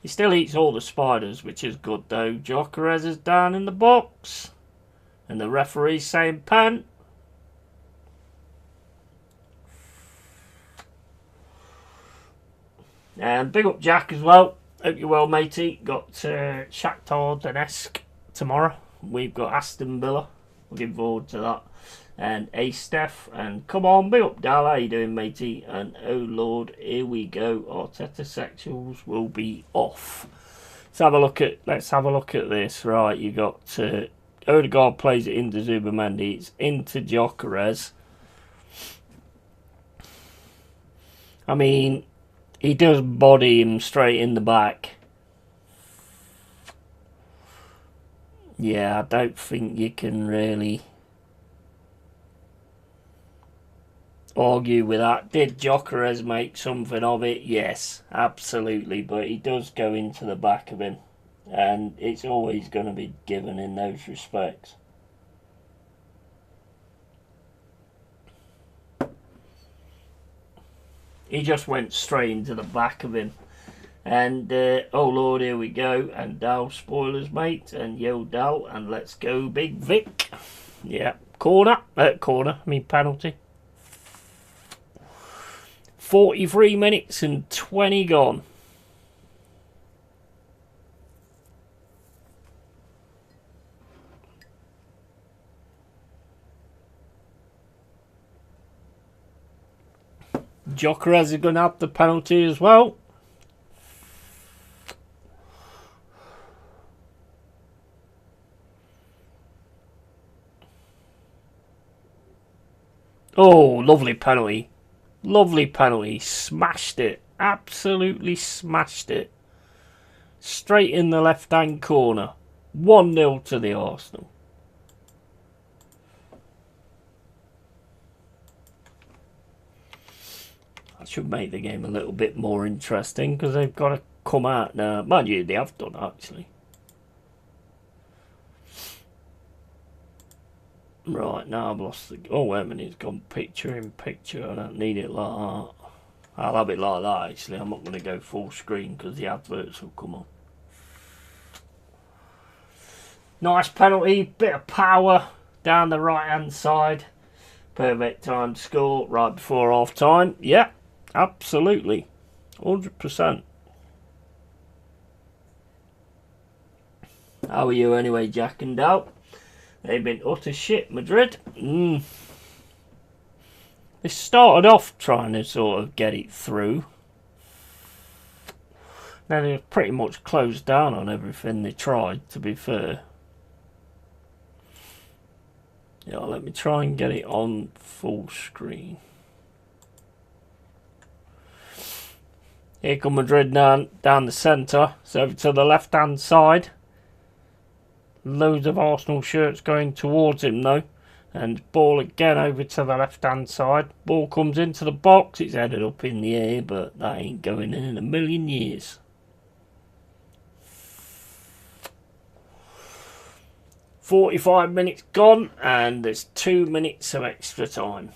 He still eats all the spiders, which is good though. Gyökeres is down in the box. And the referee's saying pen. And big up Jack as well. Hope you're well, matey. Got Shakhtar Donetsk tomorrow. We've got Aston Villa. Looking forward to that. And Steph. And come on, big up Dal. How you doing, matey? And oh Lord, here we go. Arteta sexuals will be off. Let's have a look at this. Right, you got Odegaard plays it into Zubimendi. It's into Gyökeres. I mean, he does body him straight in the back. Yeah, I don't think you can really argue with that. Did Gyökeres make something of it? Yes, absolutely. But he does go into the back of him. And it's always going to be given in those respects. He just went straight into the back of him. And, oh Lord, here we go. And Dal spoilers, mate. And yo, Dal. And let's go, Big Vic. Yeah, penalty. 43 minutes and 20 gone. Gyökeres is going to have the penalty as well. Oh, lovely penalty. Lovely penalty. Smashed it. Absolutely smashed it. Straight in the left-hand corner. 1-0 to the Arsenal. Should make the game a little bit more interesting because they've got to come out now. Mind you, they have done actually. Right, now I've lost the... Oh, wait a minute, it's gone picture in picture. I don't need it like that. I'll have it like that actually. I'm not going to go full screen because the adverts will come on. Nice penalty, bit of power down the right hand side. Perfect time to score right before half time. Yeah. Absolutely. 100%. How are you anyway, Jack and Dal? They've been utter shit, Madrid. They started off trying to sort of get it through. Now they've pretty much closed down on everything they tried, to be fair. Yeah, let me try and get it on full screen. Here come Madrid down the centre. So over to the left hand side. Loads of Arsenal shirts going towards him though. And ball again over to the left hand side. Ball comes into the box. It's headed up in the air, but that ain't going in a million years. "45 minutes gone and there's 2 minutes of extra time.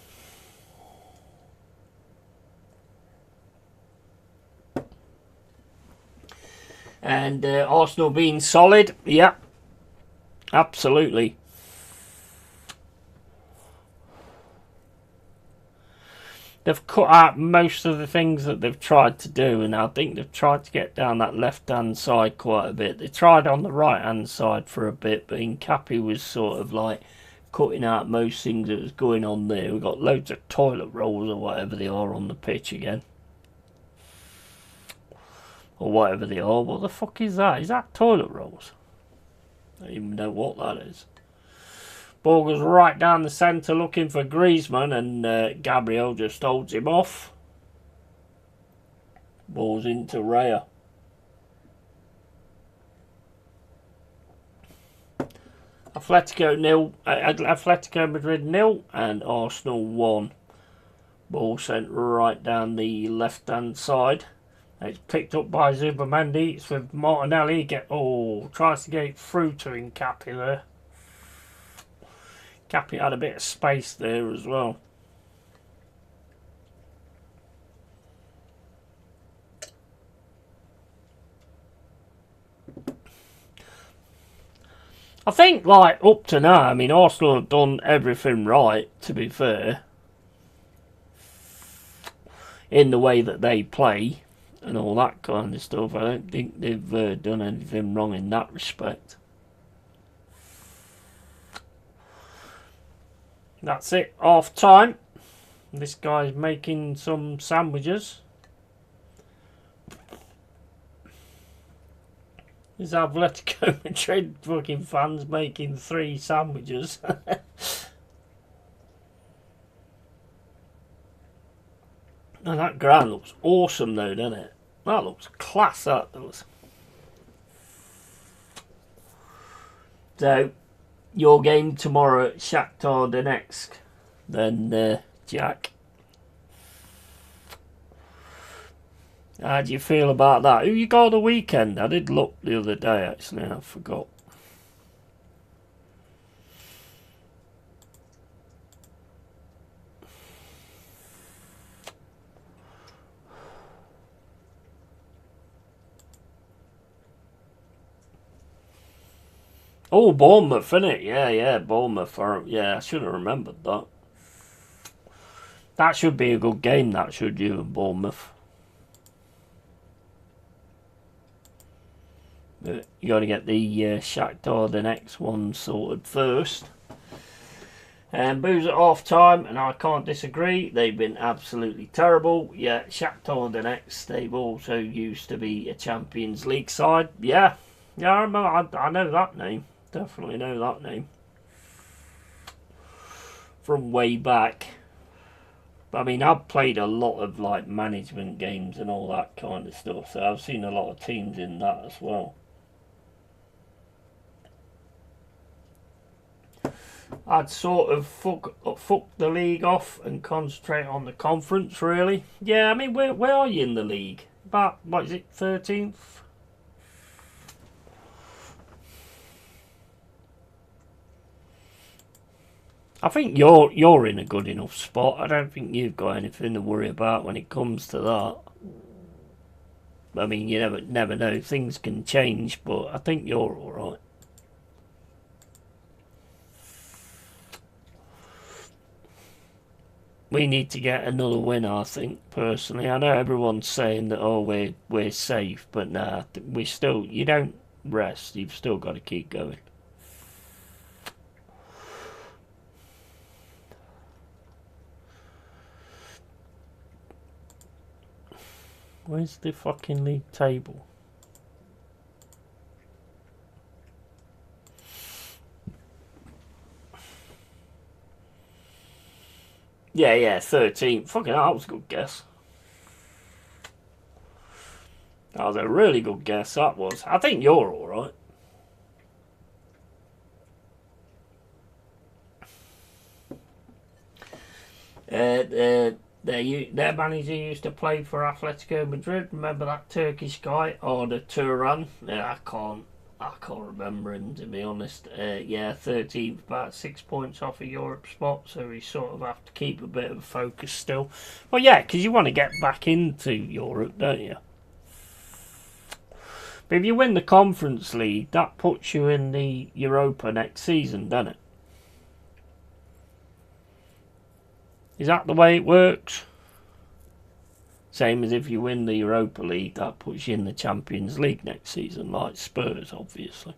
And Arsenal being solid, yeah, absolutely. they've cut out most of the things that they've tried to do, and I think they've tried to get down that left-hand side quite a bit. They tried on the right-hand side for a bit, but Incapi was sort of like cutting out most things that was going on there. We've got loads of toilet rolls or whatever they are on the pitch again. Or whatever they are. What the fuck is that? Is that toilet rolls? I don't even know what that is. Ball goes right down the centre looking for Griezmann, and Gabriel just holds him off. Ball's into Raya. Atletico Madrid 0 and Arsenal 1. Ball sent right down the left hand side. It's picked up by Zubamendi. It's with Martinelli. Tries to get it through to Incapi there. Cappy had a bit of space there as well. I think, like, up to now, I mean, Arsenal have done everything right, to be fair, in the way that they play and all that kind of stuff. I don't think they've done anything wrong in that respect. That's it, half time. This guy's making some sandwiches. This Atletico Madrid fucking fans making 3 sandwiches. And that ground looks awesome though, doesn't it? That looks class, that does. So, your game tomorrow at Shakhtar Donetsk, then, Jack. How do you feel about that? Who you got the weekend? I did look the other day, actually. I forgot. Oh, Bournemouth, innit? Yeah, Bournemouth. Yeah, I should have remembered that. That should be a good game, that should you, and Bournemouth. But you got to get the Shakhtar the next one sorted first. And Booze at half time, and I can't disagree. They've been absolutely terrible. Yeah, Shakhtar Donetsk, they've also used to be a Champions League side. Yeah, I remember. I know that name. Definitely know that name from way back. I mean, I've played a lot of like management games and all that kind of stuff, so I've seen a lot of teams in that as well. I'd sort of fuck the league off and concentrate on the conference, really. Yeah, I mean, where are you in the league? About, what is it, 13th? I think you're in a good enough spot. I don't think you've got anything to worry about when it comes to that. I mean, you never know. Things can change, but I think you're all right. We need to get another win, I think, personally. I know everyone's saying that, oh, we're safe, but nah, you don't rest. You've still got to keep going. Where's the fucking league table? Yeah, 13th. Fucking hell, that was a good guess. That was a really good guess, that was. I think you're alright. Their manager used to play for Atletico Madrid. Remember that Turkish guy, Arda Turan? Yeah, I can't remember him, to be honest. 13th, about 6 points off a Europe spot, so we sort of have to keep a bit of focus still. Well, yeah, because you want to get back into Europe, don't you? But if you win the Conference League, that puts you in the Europa next season, doesn't it? Is that the way it works? Same as if you win the Europa League, that puts you in the Champions League next season, like Spurs, obviously.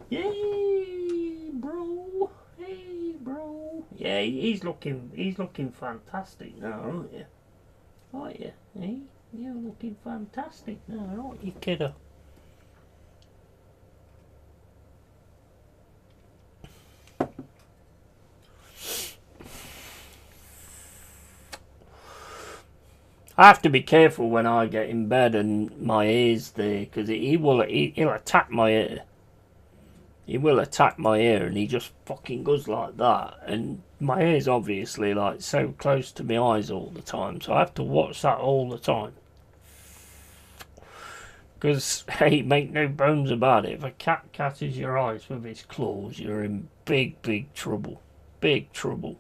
Yay, bro! Hey, bro! Yeah, he's looking fantastic now, aren't you? Aren't you? Hey, you're looking fantastic now, aren't you, kiddo? I have to be careful when I get in bed and my ear's there, because he'll attack my ear. He will attack my ear, and he just fucking goes like that. And my ear's obviously like so close to my eyes all the time, so I have to watch that all the time. Because, hey, make no bones about it, if a cat catches your eyes with his claws, you're in big, big trouble. Big trouble.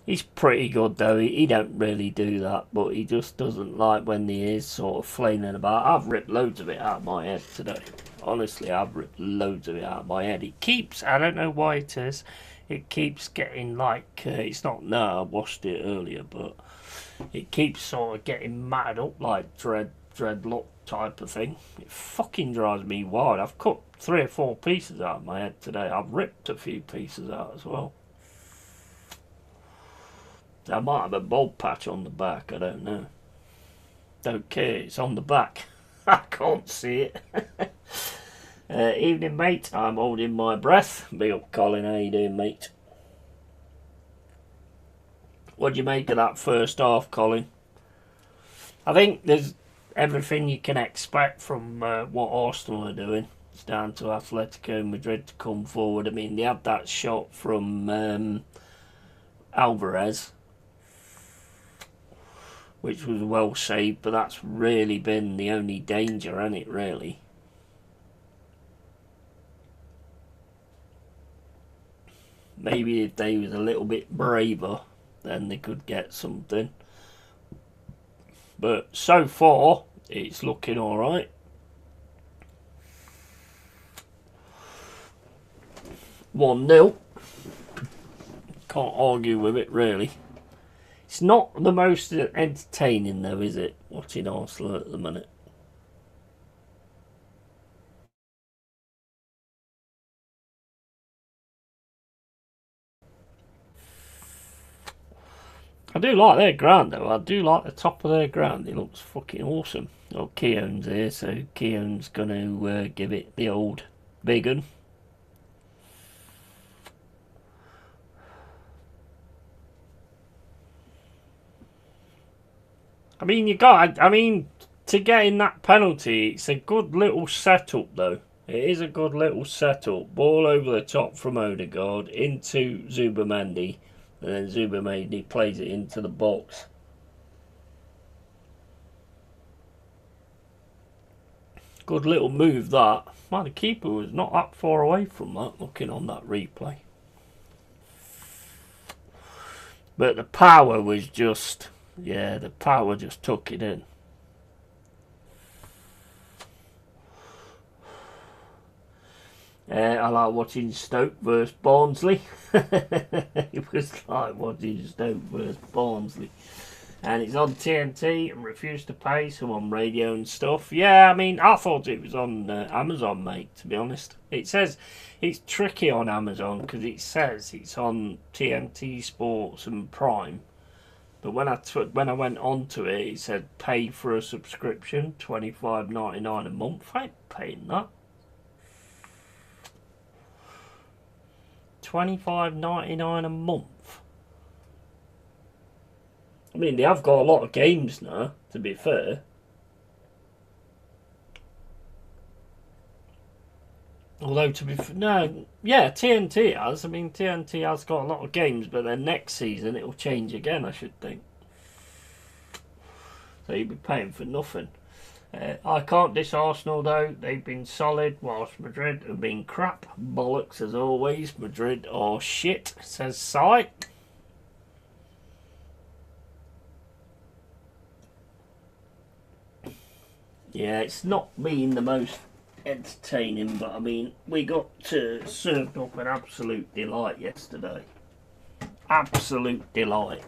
He's pretty good though, he don't really do that, but he just doesn't like when the ears sort of flailing about. I've ripped loads of it out of my head today. Honestly, I've ripped loads of it out of my head. It keeps, I don't know why it is, it keeps getting like, it's not, no, I washed it earlier, but it keeps sort of getting matted up like dreadlock type of thing. It fucking drives me wild. I've cut 3 or 4 pieces out of my head today. I've ripped a few pieces out as well. I might have a bald patch on the back, I don't know. Don't care, it's on the back. I can't see it. Evening, mate. I'm holding my breath. Big up, Colin. How you doing, mate? What do you make of that first half, Colin? I think there's everything you can expect from what Arsenal are doing. It's down to Atletico Madrid to come forward. I mean, they had that shot from Alvarez, which was well saved, but that's really been the only danger, hasn't it, really? Maybe if they was a little bit braver, then they could get something. But so far, it's looking alright. 1-0. Can't argue with it, really. It's not the most entertaining, though, is it? Watching Arsenal at the minute. I do like their ground, though. I do like the top of their ground. It looks fucking awesome. Oh, Keown's here, so Keown's going to give it the old big un. I mean, to get in that penalty, it's a good little setup, though. It is a good little setup. Ball over the top from Odegaard into Zubamendi, and then Zubamendi plays it into the box. Good little move, that. Man, the keeper was not that far away from that, looking on that replay. But the power was just... yeah, the power just took it in. I like watching Stoke versus Barnsley. It was like watching Stoke versus Barnsley. And it's on TNT and refused to pay, so on radio and stuff. Yeah, I mean, I thought it was on Amazon, mate, to be honest. It says it's tricky on Amazon because it says it's on TNT Sports and Prime. But when I went onto it, it said pay for a subscription, $25.99 a month. I ain't paying that. $25.99 a month. I mean, they have got a lot of games now, to be fair. Although, to be fair, no, yeah, TNT has. I mean, TNT has got a lot of games, but then next season it'll change again, I should think. So you'll be paying for nothing. I can't diss Arsenal, though. They've been solid, whilst Madrid have been crap. Bollocks, as always. Madrid are shit, says Si. Yeah, it's not been the most entertaining, but I mean, we got served up an absolute delight yesterday. Absolute delight.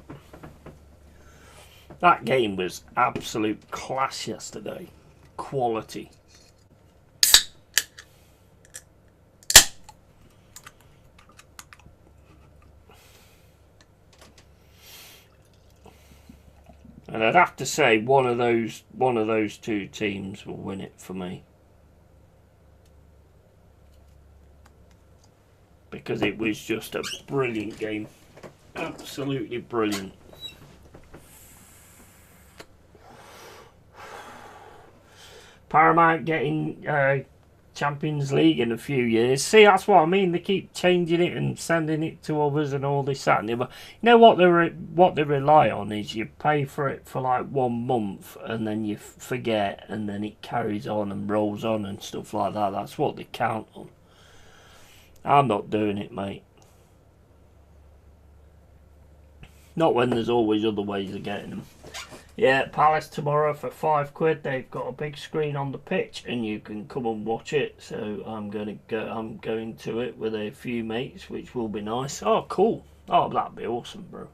That game was absolute class yesterday. Quality. And I'd have to say one of those two teams will win it for me. Because it was just a brilliant game. Absolutely brilliant. Paramount getting Champions League in a few years. See, that's what I mean. They keep changing it and sending it to others and all this, that, and the other. You know what they rely on is you pay for it for like 1 month and then you forget, and then it carries on and rolls on and stuff like that. That's what they count on. I'm not doing it, mate. Not when there's always other ways of getting them. Yeah, Palace tomorrow for £5. They've got a big screen on the pitch, and you can come and watch it. So I'm going to it with a few mates, which will be nice. Oh, cool! Oh, that'd be awesome, bro.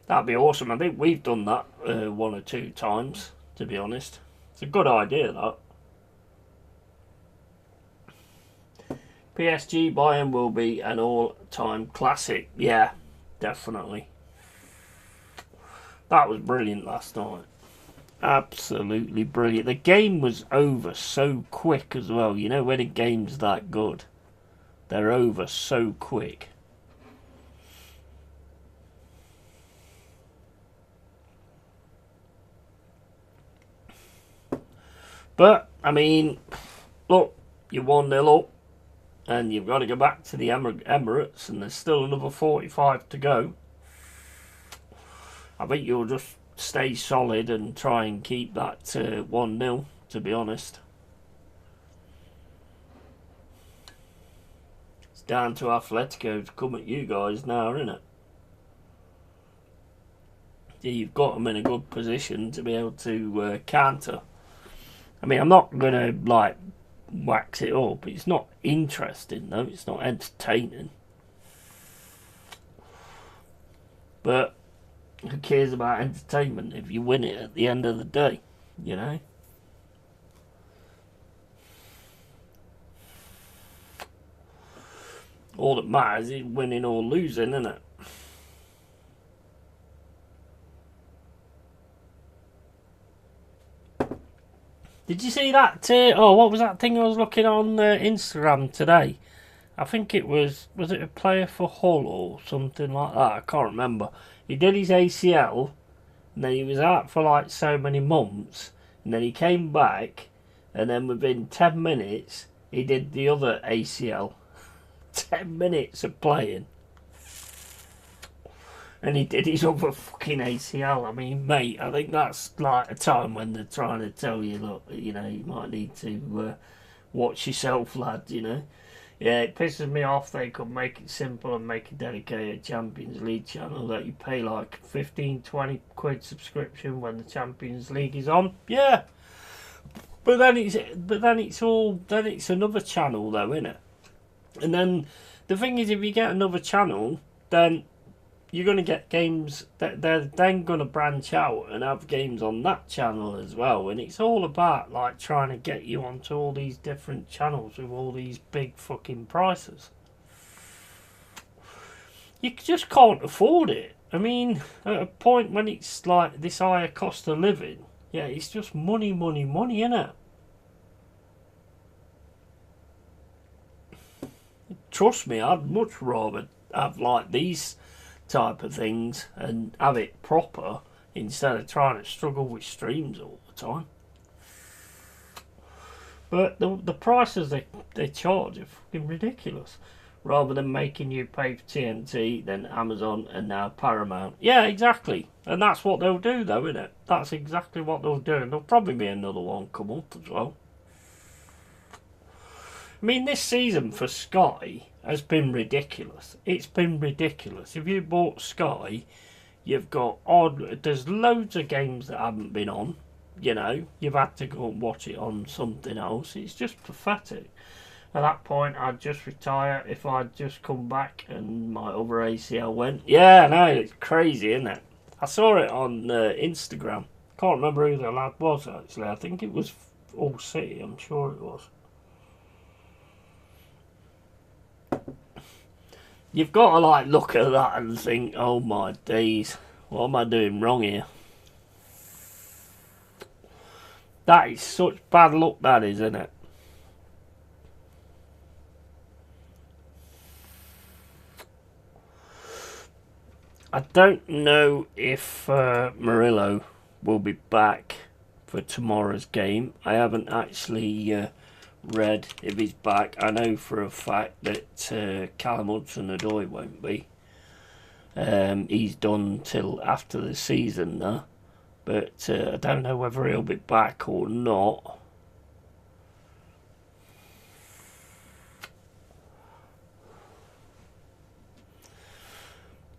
That'd be awesome. I think we've done that 1 or 2 times. To be honest, it's a good idea. That PSG Bayern will be an all-time classic. Yeah, definitely. That was brilliant last night. Absolutely brilliant. The game was over so quick as well. You know, when a game's that good, they're over so quick. But, I mean, look, you're 1-0 up, and you've got to go back to the Emirates, and there's still another 45 to go. I think you'll just stay solid and try and keep that 1-0, to be honest. It's down to Athletico to come at you guys now, isn't it? You've got them in a good position to be able to counter. I mean, I'm not going to, like, wax it up. It's not interesting, though. It's not entertaining. But who cares about entertainment if you win it at the end of the day, you know? All that matters is winning or losing, isn't it? Did you see that? What was that thing I was looking on Instagram today? I think it was it a player for Hull or something like that? I can't remember. He did his ACL, and then he was out for like so many months, and then he came back, and then within 10 minutes, he did the other ACL. 10 minutes of playing. And he did his other fucking ACL. I mean, mate, I think that's like a time when they're trying to tell you, look, you know, you might need to watch yourself, lad, you know. Yeah, it pisses me off. They could make it simple and make a dedicated Champions League channel that you pay like 15-20 quid subscription when the Champions League is on. Yeah, but then it's another channel though, isn't it? And then the thing is, if you get another channel, then you're going to get games that they're then going to branch out and have games on that channel as well. And it's all about like trying to get you onto all these different channels with all these big fucking prices. You just can't afford it. I mean, at a point when it's like this higher cost of living, yeah, it's just money, innit? Trust me, I'd much rather have like these type of things and have it proper instead of trying to struggle with streams all the time. But the prices they charge are fucking ridiculous. Rather than making you pay for TNT, then Amazon, and now Paramount. Yeah, exactly. And that's what they'll do though, isn't it? That's exactly what they'll do. And there'll probably be another one come up as well. I mean, this season for Sky has been ridiculous. It's been ridiculous. If you bought Sky, you've got there's loads of games that haven't been on, you know, you've had to go and watch it on something else. It's just pathetic. At that point, I'd just retire if I'd just come back and my other ACL went. Yeah, no, it's crazy, isn't it? I saw it on Instagram. Can't remember who the lad was, actually. I think it was All City, I'm sure it was. You've got to, like, look at that and think, oh my days, what am I doing wrong here? That is such bad luck, that is, isn't it? I don't know if Murillo will be back for tomorrow's game. I haven't actually read if he's back. I know for a fact that Callum Hudson-Odoi won't be. He's done till after the season now. But I don't know whether he'll be back or not.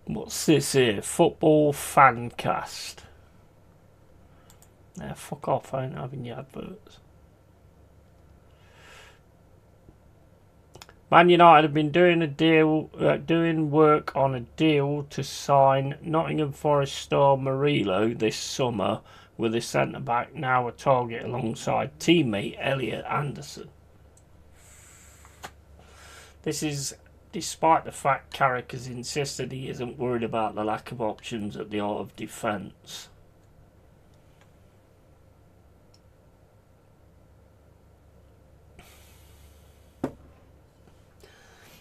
What's this here? Football Fancast. Nah, fuck off, I ain't having your adverts. Man United have been doing doing work on a deal to sign Nottingham Forest star Murillo this summer, with the centre-back now a target alongside teammate Elliot Anderson. This is despite the fact Carrick has insisted he isn't worried about the lack of options at the Art of Defence.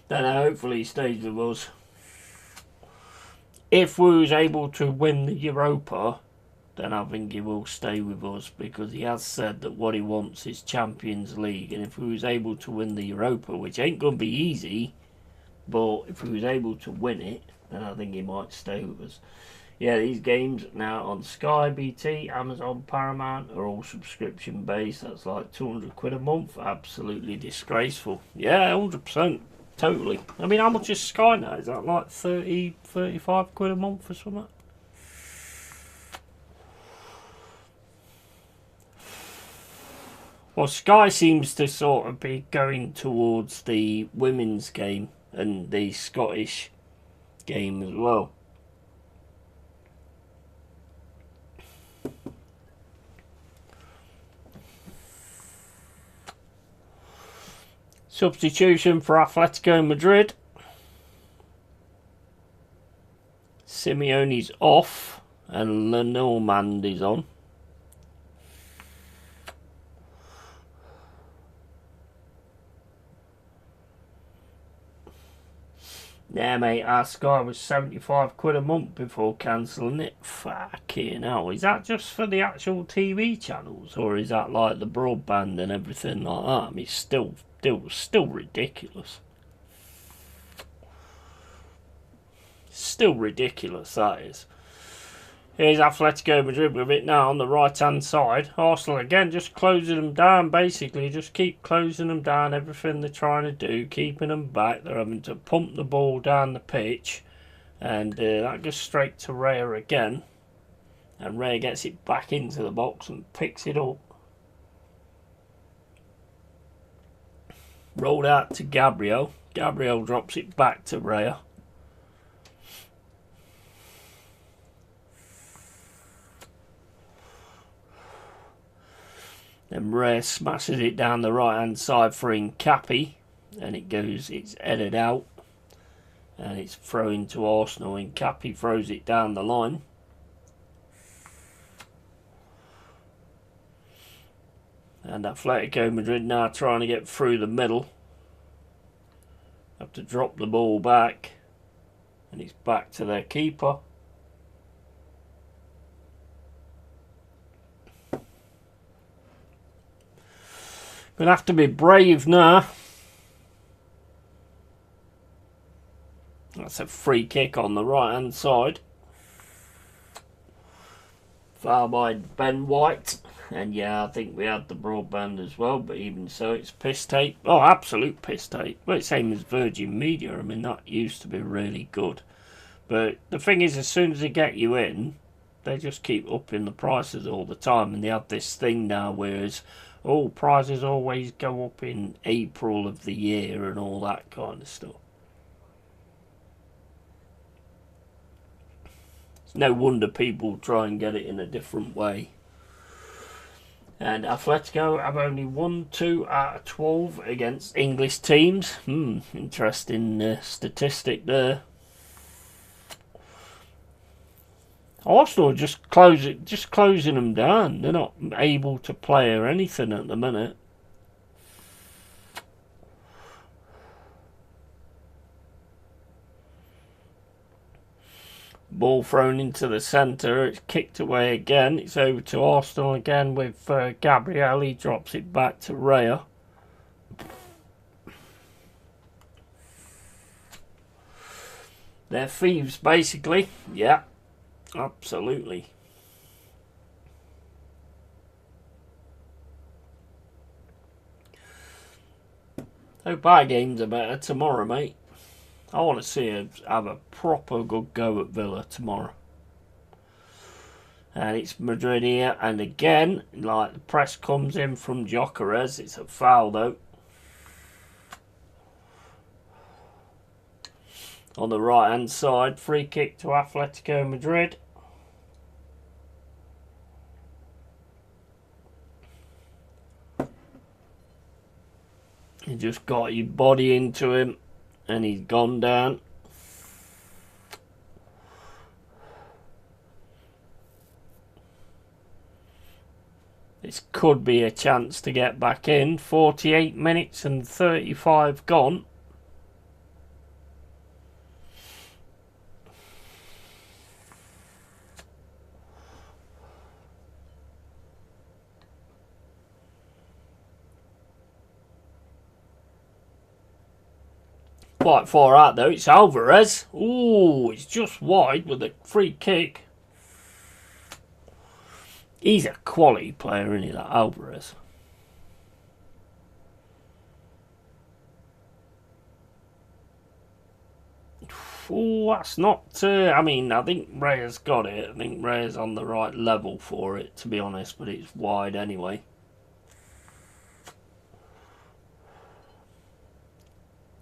Then hopefully he stays with us. If we was able to win the Europa, then I think he will stay with us, because he has said that what he wants is Champions League, and if we was able to win the Europa, which ain't going to be easy, but if he was able to win it, then I think he might stay with us. Yeah, these games now on Sky, BT, Amazon, Paramount are all subscription based. That's like 200 quid a month. Absolutely disgraceful. Yeah, 100%. Totally. I mean, how much is Sky now? Is that like 30, 35 quid a month or something? Well, Sky seems to sort of be going towards the women's game and the Scottish game as well. Substitution for Athletico Madrid. Simeone's off and Lenormand is on. Yeah, mate, our Sky was 75 quid a month before cancelling it. Fucking hell. Is that just for the actual TV channels, or is that like the broadband and everything like that? I mean, it's still ridiculous. Still ridiculous, that is. Here's Atletico Madrid with it now on the right-hand side. Arsenal again just closing them down, basically. Just keep closing them down, everything they're trying to do, keeping them back. They're having to pump the ball down the pitch. And that goes straight to Raya again. And Raya gets it back into the box and picks it up. Rolled out to Gabriel. Gabriel drops it back to Raya. Then Raya smashes it down the right hand side for Incapi, and it's headed out, and it's thrown to Arsenal. Incapi throws it down the line. And Atletico Madrid now trying to get through the middle. Have to drop the ball back, and it's back to their keeper. Gonna have to be brave now. That's a free kick on the right hand side. Foul by Ben White. And yeah, I think we had the broadband as well, but even so, it's piss tape. Oh, absolute piss tape. Well, it's same as Virgin Media. I mean, that used to be really good. But the thing is, as soon as they get you in, they just keep upping the prices all the time, and they have this thing now whereas prices always go up in April of the year and all that kind of stuff. It's no wonder people try and get it in a different way. And Atletico have only won 2 out of 12 against English teams. Interesting statistic there. Arsenal are just closing them down. They're not able to play or anything at the minute. Ball thrown into the centre. It's kicked away again. It's over to Arsenal again with Gabriel. He drops it back to Raya. They're thieves, basically. Yeah, absolutely. Hope our games are better tomorrow, mate. I want to see us have a proper good go at Villa tomorrow. And it's Madrid here. And again, like the press comes in from Gyökeres. It's a foul though. On the right hand side, free kick to Athletico Madrid. You just got your body into him. And he's gone down. This could be a chance to get back in. 48 minutes and 35 gone. Quite far out though. It's Alvarez. Ooh, it's just wide with a free kick. He's a quality player, isn't he, that Alvarez? Oh, that's not... I mean, I think Raya's got it. I think Raya's on the right level for it, to be honest. But it's wide anyway.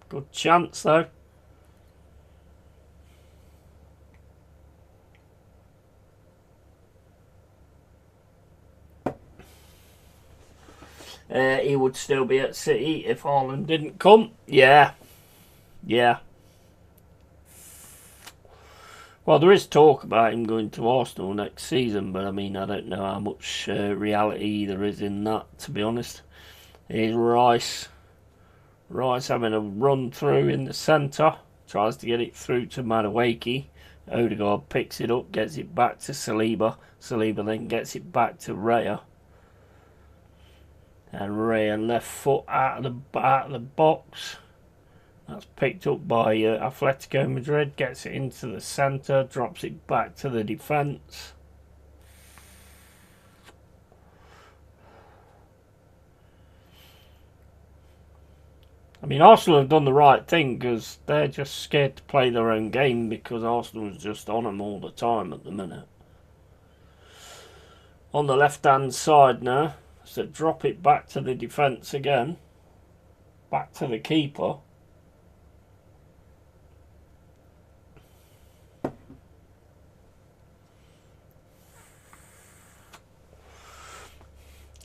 Good chance, though. He would still be at City if Haaland didn't come. Yeah. Yeah. Well, there is talk about him going to Arsenal next season, but I mean, I don't know how much reality there is in that, to be honest. Here's Rice. Rice having a run through in the centre. Tries to get it through to Madueke. Odegaard picks it up, gets it back to Saliba. Saliba then gets it back to Raya. And Raya left foot out of the box. That's picked up by Atletico Madrid. Gets it into the centre. Drops it back to the defence. I mean, Arsenal have done the right thing because they're just scared to play their own game because Arsenal's just on them all the time at the minute. On the left-hand side now, so drop it back to the defence again. Back to the keeper.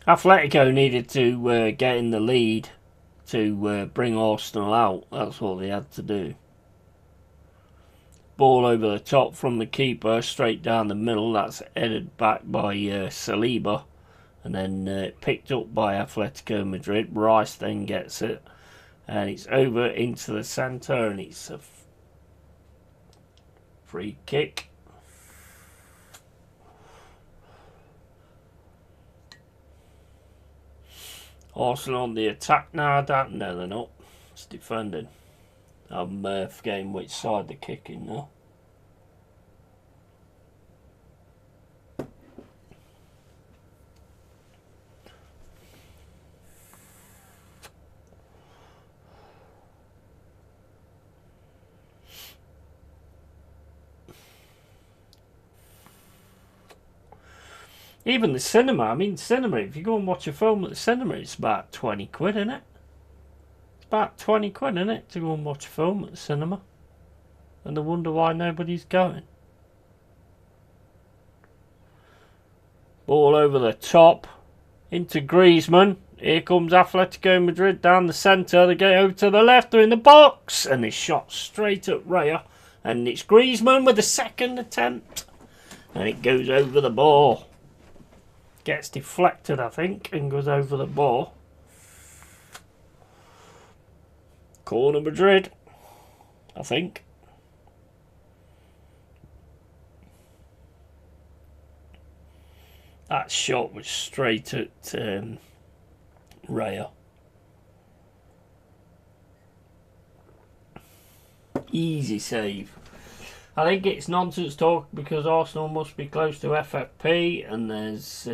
Atletico needed to get in the lead to bring Arsenal out. That's what they had to do. Ball over the top from the keeper, straight down the middle. That's headed back by Saliba. And then picked up by Atletico Madrid. Rice then gets it. And it's over into the centre. And it's a free kick. Arsenal on the attack now. I don't know, they're not. It's defending. I'm forgetting which side they're kicking now. Even the cinema, I mean, cinema, if you go and watch a film at the cinema, it's about 20 quid, isn't it? It's about 20 quid, isn't it, to go and watch a film at the cinema? And I wonder why nobody's going. Ball over the top. Into Griezmann. Here comes Atletico Madrid down the centre. They get over to the left. They're in the box. And it's shot straight at Raya. And it's Griezmann with the second attempt. And it goes over the bar. Gets deflected, I think, and goes over the bar. Corner Madrid, I think. That shot was straight at Raya. Easy save. I think it's nonsense talk because Arsenal must be close to FFP, and there's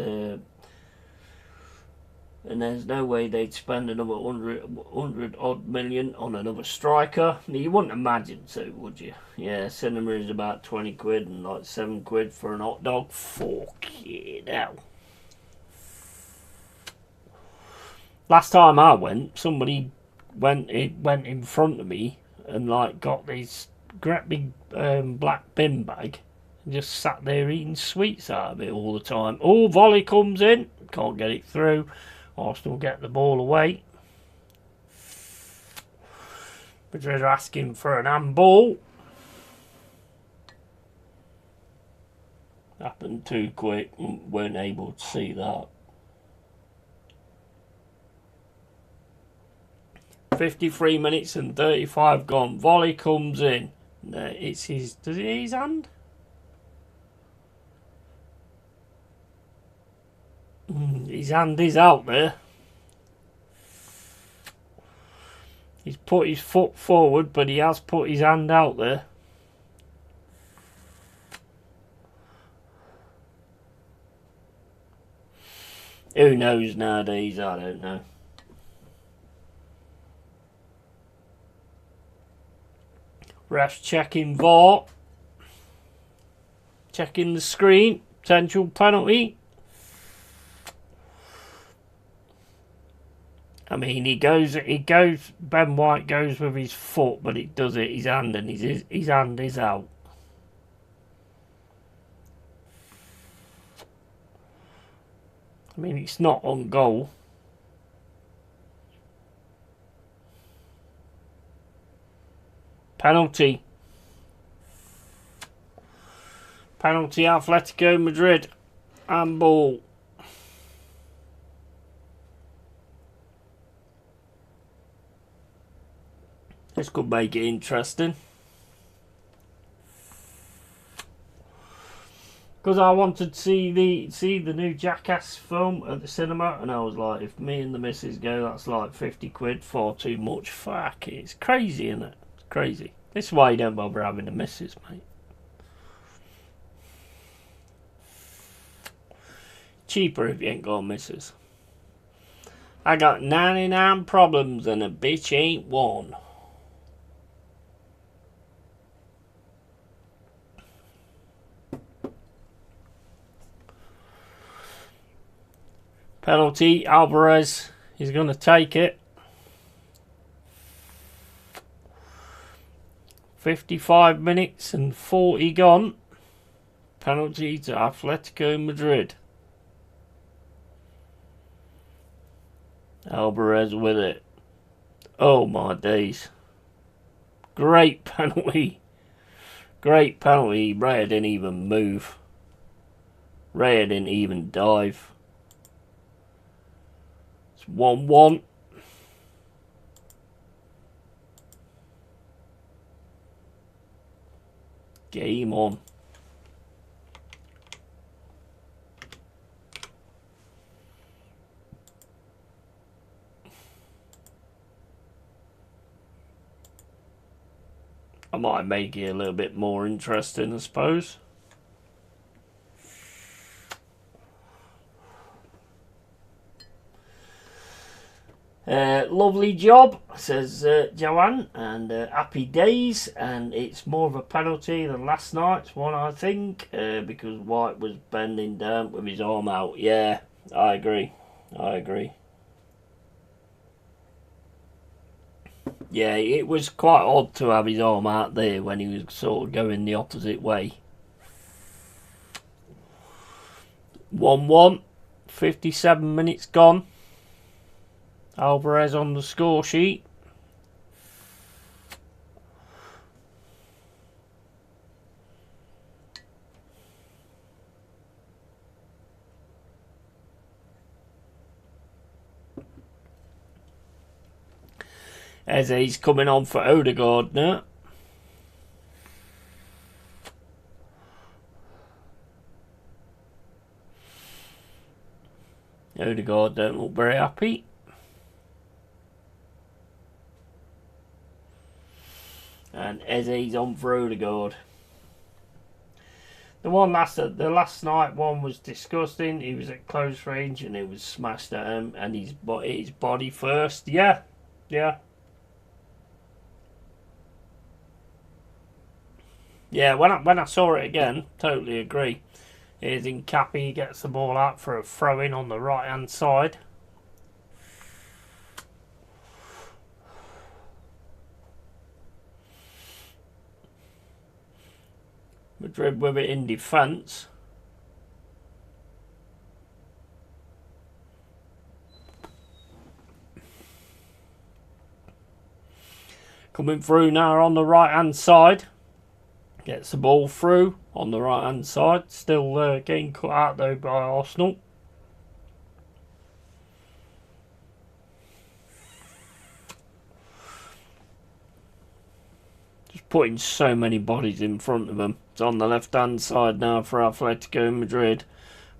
no way they'd spend another 100 odd million on another striker. You wouldn't imagine so, would you? Yeah, cinema is about 20 quid and like 7 quid for an hot dog. Fucking hell. Last time I went, somebody went in front of me and like got these great big black bin bag and just sat there eating sweets out of it all the time. Oh, volley comes in, can't get it through. Arsenal get the ball away. Madrid are asking for an handball. Happened too quick, weren't able to see that. 53 minutes and 35 gone. Volley comes in. It's his. Does it hit his hand? His hand is out there. He's put his foot forward, but he has put his hand out there. Who knows nowadays? I don't know. Refs checking VAR. Checking the screen. Potential penalty. I mean, he goes, Ben White goes with his foot, but it does it, his hand, and his hand is out. I mean, it's not on goal. Penalty. Penalty, Atletico Madrid. Handball. This could make it interesting. Because I wanted to see the new Jackass film at the cinema, and I was like, if me and the missus go, that's like 50 quid, far too much. Fuck, it's crazy, isn't it? It's crazy. This is why you don't bother having a missus, mate. Cheaper if you ain't got a missus. I got 99 problems and a bitch ain't one. Penalty, Alvarez is going to take it. 55 minutes and 40 gone. Penalty to Atletico Madrid. Alvarez with it. Oh my days. Great penalty. Great penalty. Raya didn't even move. Raya didn't even dive. 1-1. Game on. I might make it a little bit more interesting, I suppose. Lovely job, says Joanne, and happy days. And it's more of a penalty than last night's one, I think, because White was bending down with his arm out. Yeah, I agree. Yeah, it was quite odd to have his arm out there when he was sort of going the opposite way. 1-1, 57 minutes gone. Alvarez on the score sheet. Eze's coming on for Odegaard now. Odegaard don't look very happy. And Eze's on for Odegaard. The last night one was disgusting. He was at close range and it was smashed at him, and his body first. Yeah. Yeah, when I saw it again, totally agree. Here's Incapi, gets the ball out for a throw-in on the right-hand side. Madrid with it in defence. Coming through now on the right-hand side. Gets the ball through on the right hand side. Still getting cut out though by Arsenal. Just putting so many bodies in front of them. It's on the left hand side now for Atletico Madrid.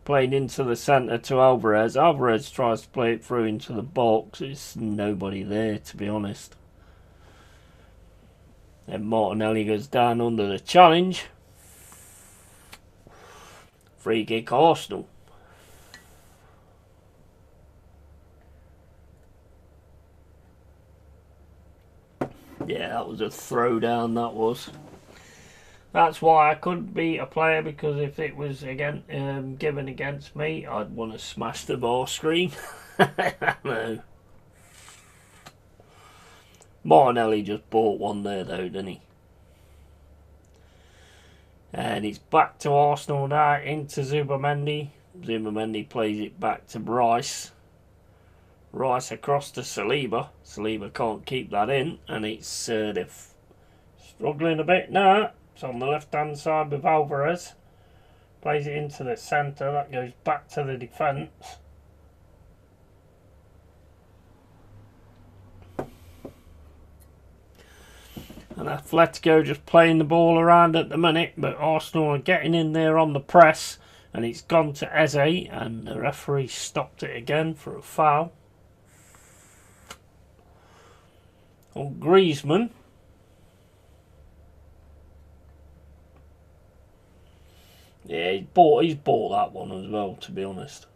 Played into the centre to Alvarez. Alvarez tries to play it through into the box. There's nobody there, to be honest. Then Martinelli goes down under the challenge. Free kick Arsenal. Yeah, that was a throwdown, that was. That's why I couldn't beat a player, because if it was given against me, I'd want to smash the bar screen. No. Martinelli just bought one there though, didn't he? And it's back to Arsenal now, into Zubamendi. Zubamendi plays it back to Rice. Rice across to Saliba. Saliba can't keep that in, and it's they're struggling a bit now. It's on the left hand side with Alvarez. Plays it into the centre, that goes back to the defence. And Athletico just playing the ball around at the minute, but Arsenal are getting in there on the press, and it's gone to Eze, and the referee stopped it again for a foul on Griezmann. Yeah, he's bought that one as well, to be honest.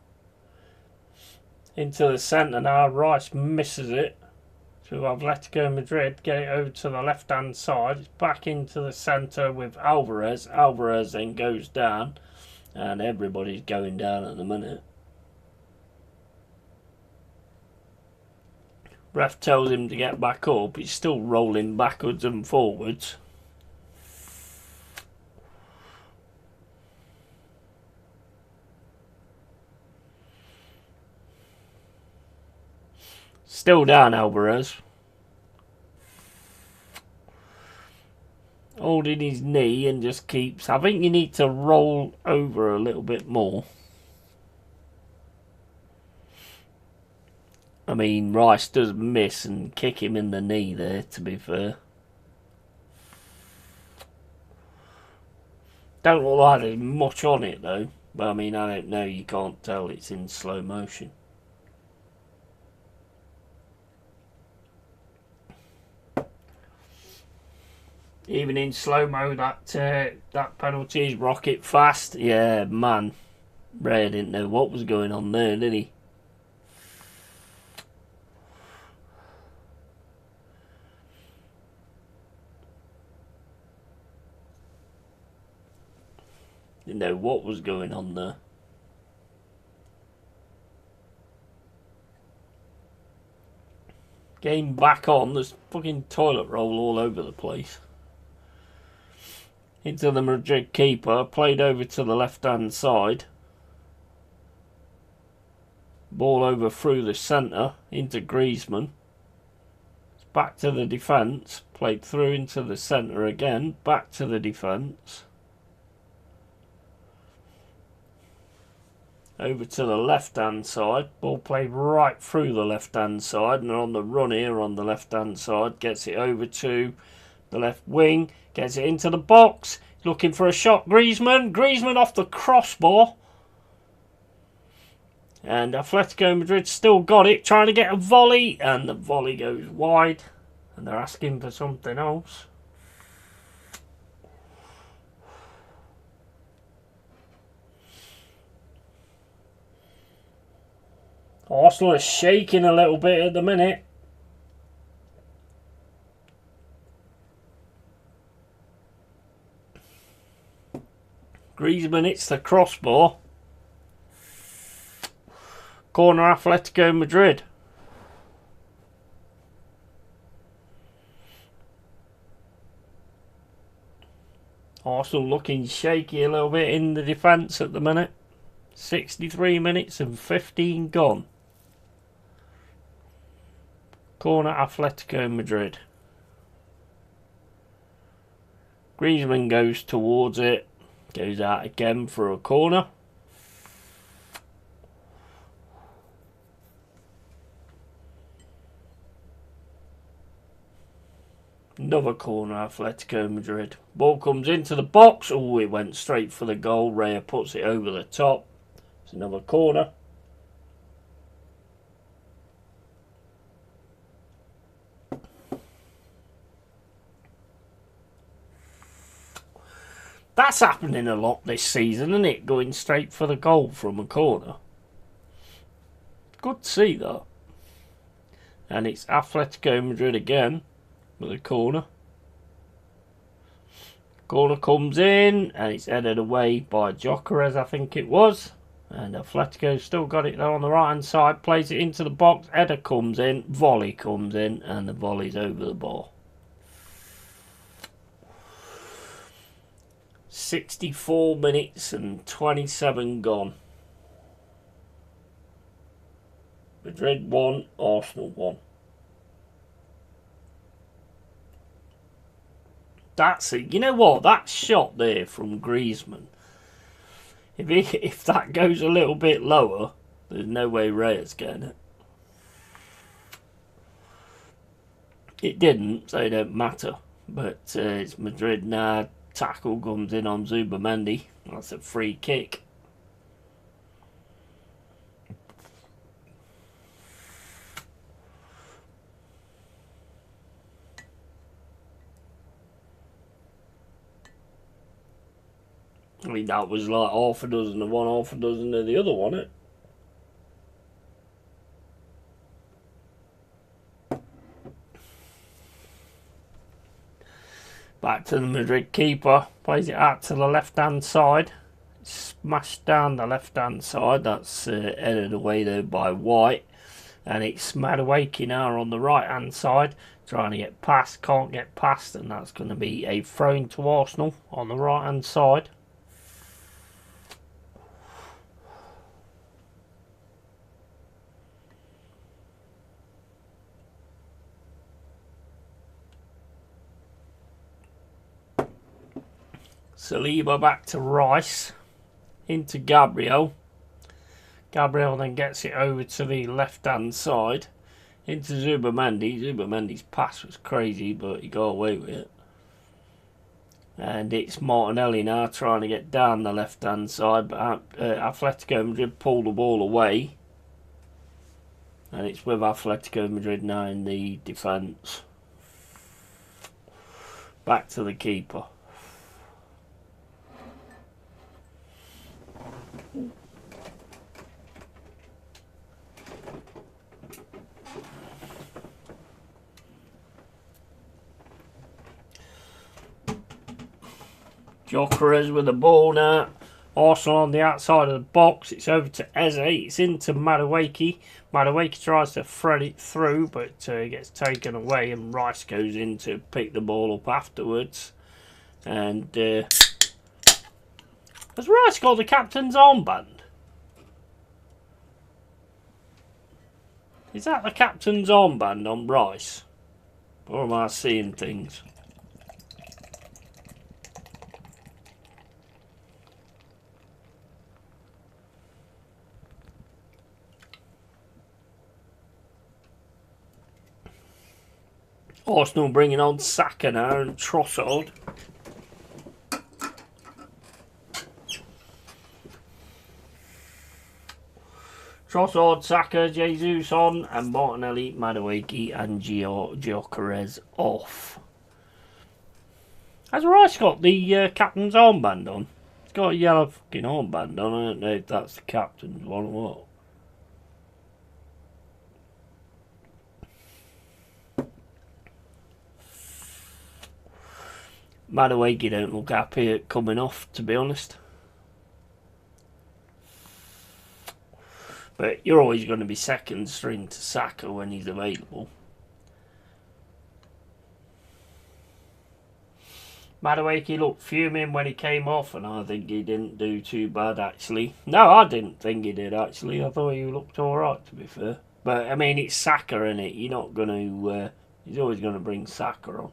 Into the centre now, Rice misses it. To Atletico Madrid, get it over to the left hand side. It's back into the centre with Alvarez. Alvarez then goes down, and everybody's going down at the minute. Ref tells him to get back up. He's still rolling backwards and forwards. Still down, Alvarez. Holding his knee and just keeps... I think you need to roll over a little bit more. I mean, Rice does miss and kick him in the knee there, to be fair. Don't look like there's much on it, though. But, I mean, I don't know. You can't tell it's in slow motion. Even in slow-mo, that penalty is rocket fast. Yeah, man. Ray didn't know what was going on there, did he? Didn't know what was going on there. Game back on. There's fucking toilet roll all over the place. Into the Madrid keeper. Played over to the left-hand side. Ball over through the centre. Into Griezmann. It's back to the defence. Played through into the centre again. Back to the defence. Over to the left-hand side. Ball played right through the left-hand side. And they're on the run here on the left-hand side. Gets it over to the left wing. Gets it into the box. Looking for a shot. Griezmann. Griezmann off the crossbar. And Atletico Madrid still got it. Trying to get a volley. And the volley goes wide. And they're asking for something else. Arsenal is shaking a little bit at the minute. Griezmann hits the crossbar. Corner Atletico Madrid. Arsenal looking shaky a little bit in the defence at the minute. 63 minutes and 15 gone. Corner Atletico Madrid. Griezmann goes towards it. Goes out again for a corner. Another corner Atletico Madrid. Ball comes into the box. Oh, it went straight for the goal. Raya puts it over the top. It's another corner. That's happening a lot this season, isn't it? Going straight for the goal from a corner. Good to see that. And it's Atletico Madrid again with a corner. Corner comes in and it's headed away by Gyökeres, I think it was. And Atletico still got it there on the right hand side. Plays it into the box. Header comes in. Volley comes in. And the volley's over the bar. 64 minutes and 27 gone. Madrid 1, Arsenal 1. That's it. You know what? That shot there from Griezmann. If that goes a little bit lower, there's no way Raya's getting it. It didn't, so it don't matter. But it's Madrid now. Tackle comes in on Zubamendi. That's a free kick. I mean, that was like half a dozen of one, half a dozen of the other, wasn't it? Back to the Madrid keeper. Plays it out to the left-hand side. Smashed down the left-hand side. That's headed away there by White. And it's Madueke now on the right-hand side. Trying to get past. Can't get past. And that's going to be a throw-in to Arsenal on the right-hand side. Saliba back to Rice. Into Gabriel. Gabriel then gets it over to the left-hand side. Into Zubamendi. Zubamendi's pass was crazy, but he got away with it. And it's Martinelli now trying to get down the left-hand side. But Atletico Madrid pull the ball away. And it's with Atletico Madrid now in the defence. Back to the keeper. Gyökeres with the ball now. Arsenal on the outside of the box. It's over to Eze. It's into Madueke. Madueke tries to thread it through, but it gets taken away, and Rice goes in to pick the ball up afterwards. And has Rice got the captain's armband? Is that the captain's armband on Rice? Or am I seeing things? Arsenal bringing on Saka now and Trossard. Trossard, Saka, Jesus on, and Martinelli, Madueke, and Gyökeres off. Has Rice got the captain's armband on? It's got a yellow fucking armband on. I don't know if that's the captain's one or what. Madueke don't look happy at coming off, to be honest. But you're always going to be second string to Saka when he's available. Madueke looked fuming when he came off, and I think he didn't do too bad, actually. No, I didn't think he did, actually. I thought he looked alright, to be fair. But, I mean, it's Saka, innit? You're not going to... he's always going to bring Saka on.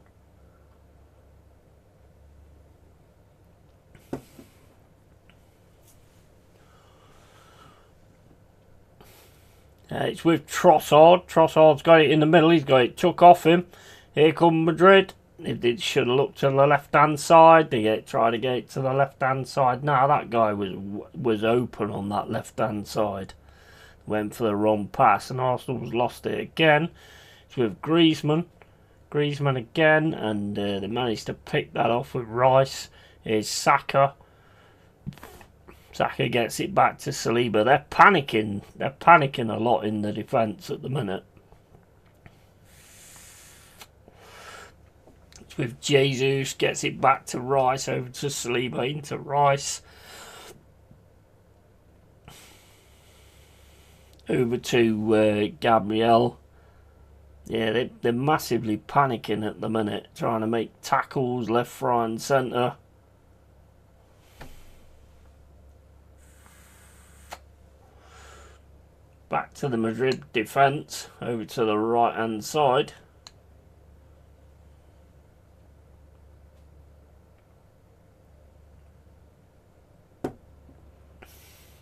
It's with Trossard. Trossard's got it in the middle. He's got it took off him. Here come Madrid. It should have looked to the left-hand side. They try to get it to the left-hand side. Now that guy was open on that left-hand side. Went for the wrong pass, and Arsenal's lost it again. It's with Griezmann. Griezmann again, and they managed to pick that off with Rice. Here's Saka. Saka gets it back to Saliba. They're panicking. They're panicking a lot in the defence at the minute. It's with Jesus. Gets it back to Rice. Over to Saliba. Into Rice. Over to Gabriel. Yeah, they're massively panicking at the minute. Trying to make tackles left, right and centre. Back to the Madrid defence, over to the right hand side.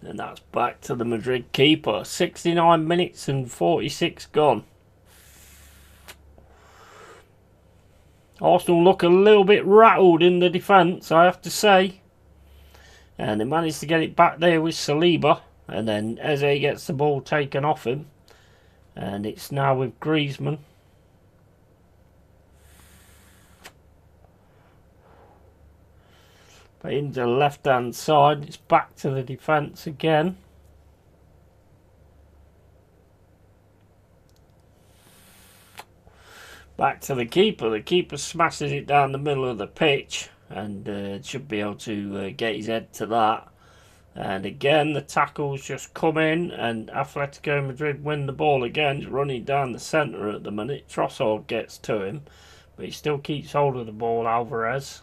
And that's back to the Madrid keeper. 69 minutes and 46 gone. Arsenal look a little bit rattled in the defence, I have to say. And they managed to get it back there with Saliba. And then Eze gets the ball taken off him. And it's now with Griezmann. But into the left-hand side, it's back to the defence again. Back to the keeper. The keeper smashes it down the middle of the pitch. And should be able to get his head to that. And again, the tackles just come in, and Atletico Madrid win the ball again. He's running down the centre at the minute. Trossard gets to him, but he still keeps hold of the ball, Alvarez.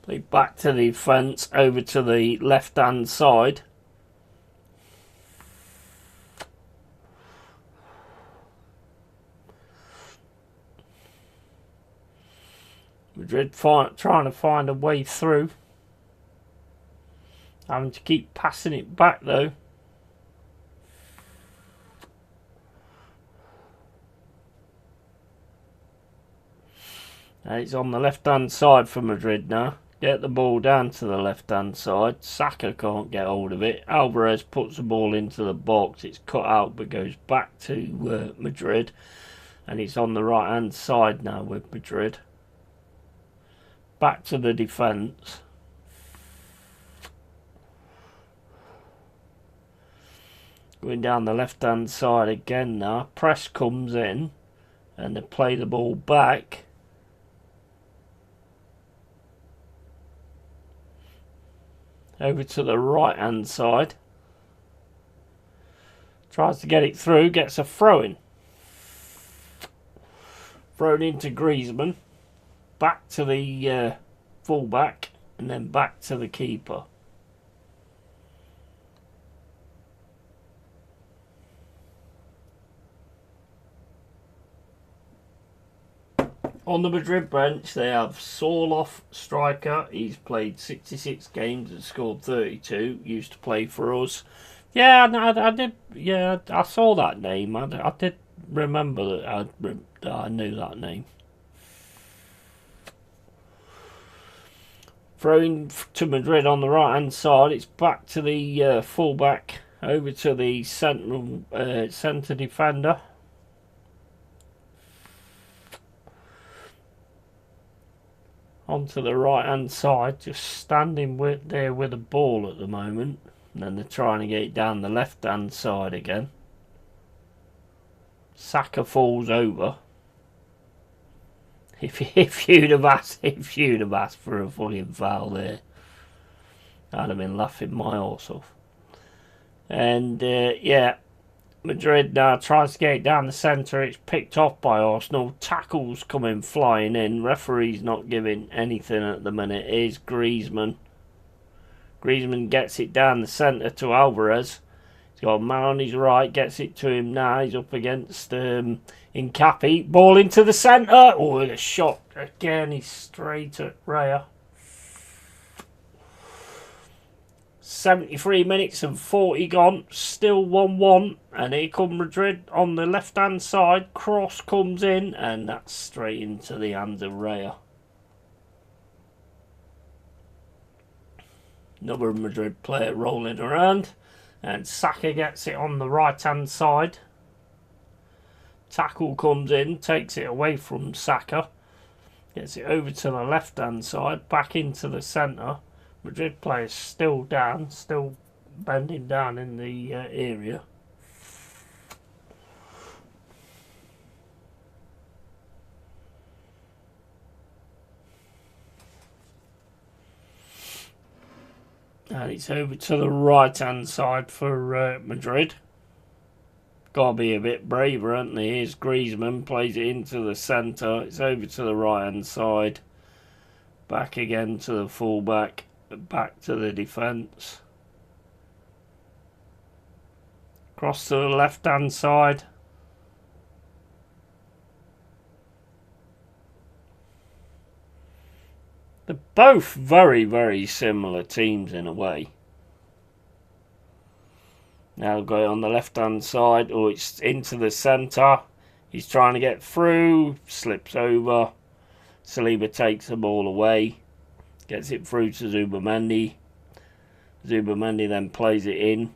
Play back to the defence, over to the left-hand side. Madrid trying to find a way through. Having to keep passing it back though. And it's on the left hand side for Madrid now. Get the ball down to the left hand side. Saka can't get hold of it. Alvarez puts the ball into the box. It's cut out but goes back to Madrid. And it's on the right hand side now with Madrid. Back to the defence. Going down the left hand side again now. Press comes in and they play the ball back. Over to the right hand side. Tries to get it through, gets a throw in. Thrown into Griezmann. Back to the fullback and then back to the keeper. On the Madrid bench, they have Sorloth, striker. He's played 66 games and scored 32. Used to play for us. Yeah, I did. Yeah, I saw that name. I did remember that. I knew that name. Throwing to Madrid on the right hand side. It's back to the fullback. Over to the centre defender. Onto the right hand side, just standing there with the ball at the moment, and then they're trying to get it down the left hand side again. Saka falls over. If you'd have asked for a fucking foul there, I'd have been laughing my arse off. And yeah, Madrid now tries to get it down the centre. It's picked off by Arsenal. Tackles coming flying in. Referee's not giving anything at the minute. Here's Griezmann. Griezmann gets it down the centre to Alvarez. He's got a man on his right. Gets it to him now. He's up against Incapi. Ball into the centre. Oh, a shot again. He's straight at Raya. 73 minutes and 40 gone, still 1-1, and here come Madrid on the left hand side. Cross comes in and that's straight into the hands of Raya. Another Madrid player rolling around, and Saka gets it on the right hand side. Tackle comes in, takes it away from Saka, gets it over to the left hand side, back into the centre. Madrid players still down, still bending down in the area. And it's over to the right hand side for Madrid. Gotta be a bit braver, haven't they? Here's Griezmann, plays it into the centre. It's over to the right hand side. Back again to the fullback. Back to the defence. Cross to the left hand side. They're both very, very similar teams in a way. Now we'll go on the left hand side. Oh, it's into the centre. He's trying to get through. Slips over. Saliba takes the ball away. Gets it through to Zubamendi. Zubamendi then plays it in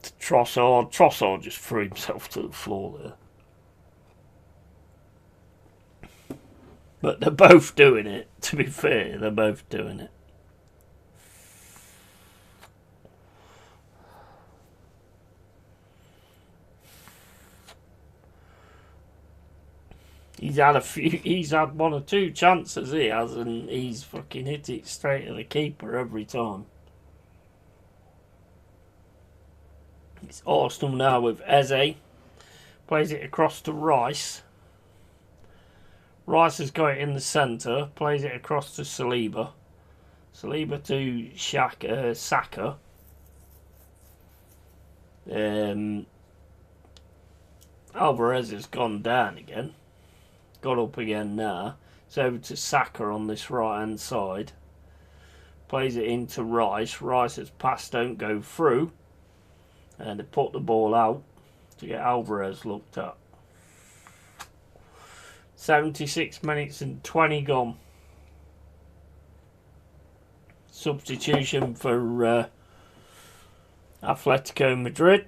to Trossard. Trossard just threw himself to the floor there. But they're both doing it, to be fair. They're both doing it. He's had one or two chances he has, and he's fucking hit it straight at the keeper every time. It's Arsenal now with Eze. Plays it across to Rice. Rice has got it in the centre. Plays it across to Saliba. Saliba to Saka. Alvarez has gone down again. Got up again now. It's over to Saka on this right hand side. Plays it into Rice. Rice's pass don't go through. And they put the ball out to get Alvarez looked at. 76 minutes and 20 gone. Substitution for Athletico Madrid.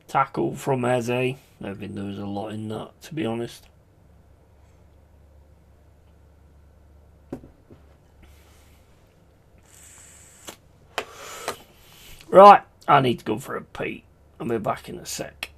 Tackle from Eze. I think there was a lot in that, to be honest. Right, I need to go for a pee. I'll be back in a sec.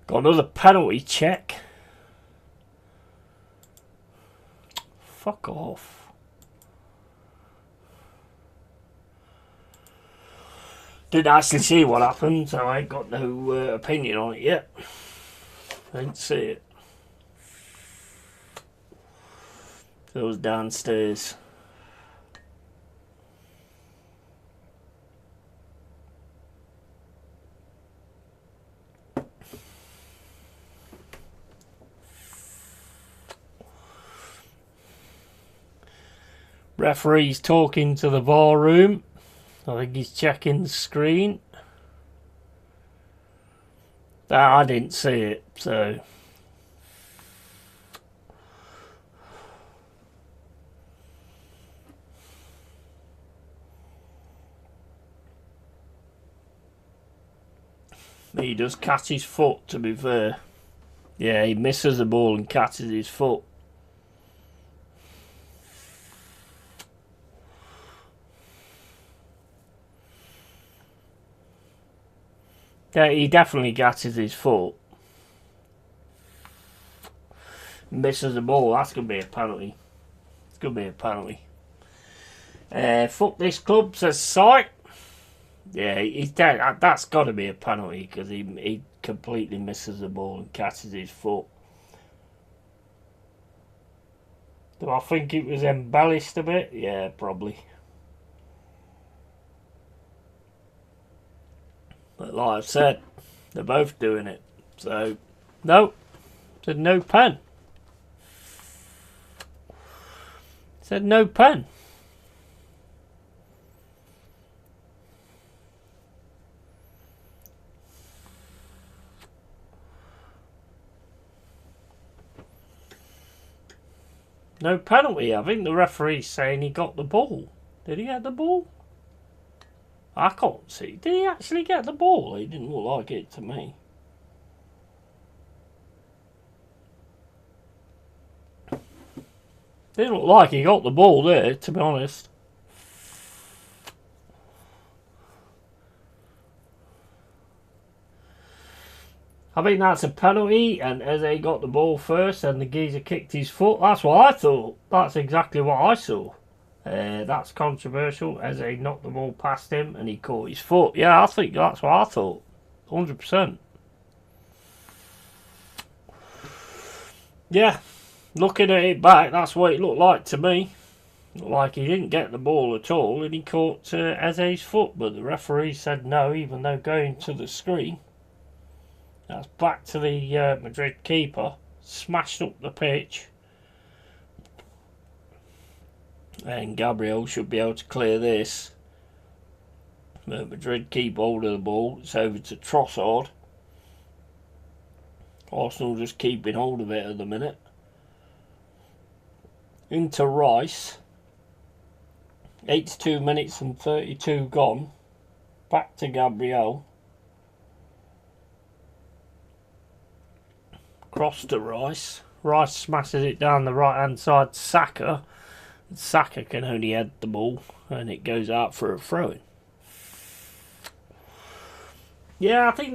Got another penalty check. Fuck off. Didn't actually see what happened, so I ain't got no opinion on it yet. I didn't see it. It was downstairs. Referee's talking to the VAR room. I think he's checking the screen. I didn't see it, so... He does catch his foot, to be fair. Yeah, he misses the ball and catches his foot. Yeah, he definitely catches his foot. Misses the ball. That's going to be a penalty. It's going to be a penalty. Fuck this club, says Sight. Yeah, he's dead. That's got to be a penalty because he completely misses the ball and catches his foot. Do I think it was embellished a bit? Yeah, probably. But like I've said, they're both doing it. So, no. Said no pen. Said no pen. No penalty. I think the referee's saying he got the ball. Did he get the ball? I can't see. Did he actually get the ball? It didn't look like it to me. Didn't look like he got the ball there, to be honest. I think that's a penalty, and Eze got the ball first, and the geezer kicked his foot. That's what I thought. That's exactly what I saw. That's controversial. Eze knocked the ball past him and he caught his foot. Yeah, I think that's what I thought. 100%. Yeah, looking at it back, that's what it looked like to me. Looked like he didn't get the ball at all and he caught Eze's foot, but the referee said no, even though going to the screen. That's back to the Madrid keeper, smashed up the pitch. And Gabriel should be able to clear this. But Madrid keep hold of the ball. It's over to Trossard. Arsenal just keeping hold of it at the minute. Into Rice. 82 minutes and 32 gone. Back to Gabriel. Cross to Rice. Rice smashes it down the right hand side to Saka. Saka can only head the ball and it goes out for a throw-in. Yeah, I think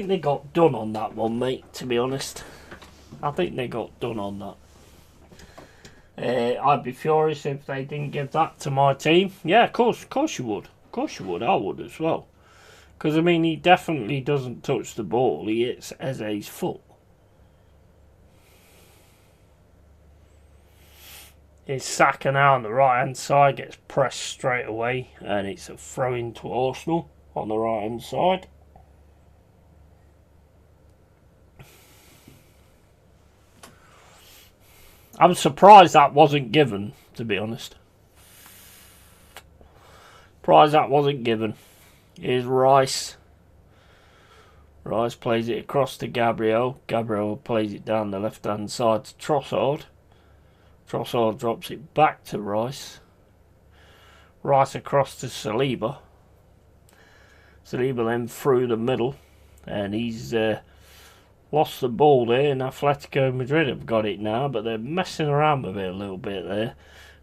they got done on that one, mate, to be honest. I think they got done on that. I'd be furious if they didn't give that to my team. Yeah, of course you would. Of course you would. I would as well. Because, I mean, he definitely doesn't touch the ball. He hits Eze's foot. It's Saka now on the right hand side, gets pressed straight away, and it's a throw in to Arsenal on the right hand side. I'm surprised that wasn't given, to be honest. Surprised that wasn't given. Here's Rice. Rice plays it across to Gabriel. Gabriel plays it down the left hand side to Trossard. Trossard drops it back to Rice. Rice across to Saliba. Saliba then through the middle. And he's lost the ball there. And Atletico Madrid have got it now. But they're messing around with it a little bit there.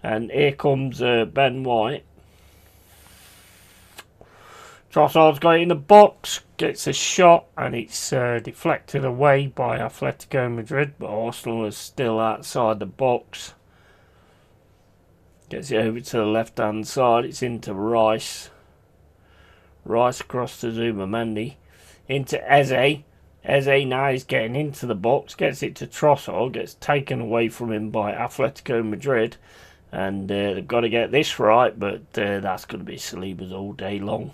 And here comes Ben White. Trossard's got it in the box. Gets a shot. And it's deflected away by Atletico Madrid. But Arsenal is still outside the box. Gets it over to the left hand side. It's into Rice. Rice across to Zubamendi. Into Eze. Eze now is getting into the box. Gets it to Trossard. Gets taken away from him by Atletico Madrid. And they've got to get this right. But that's going to be Saliba's all day long.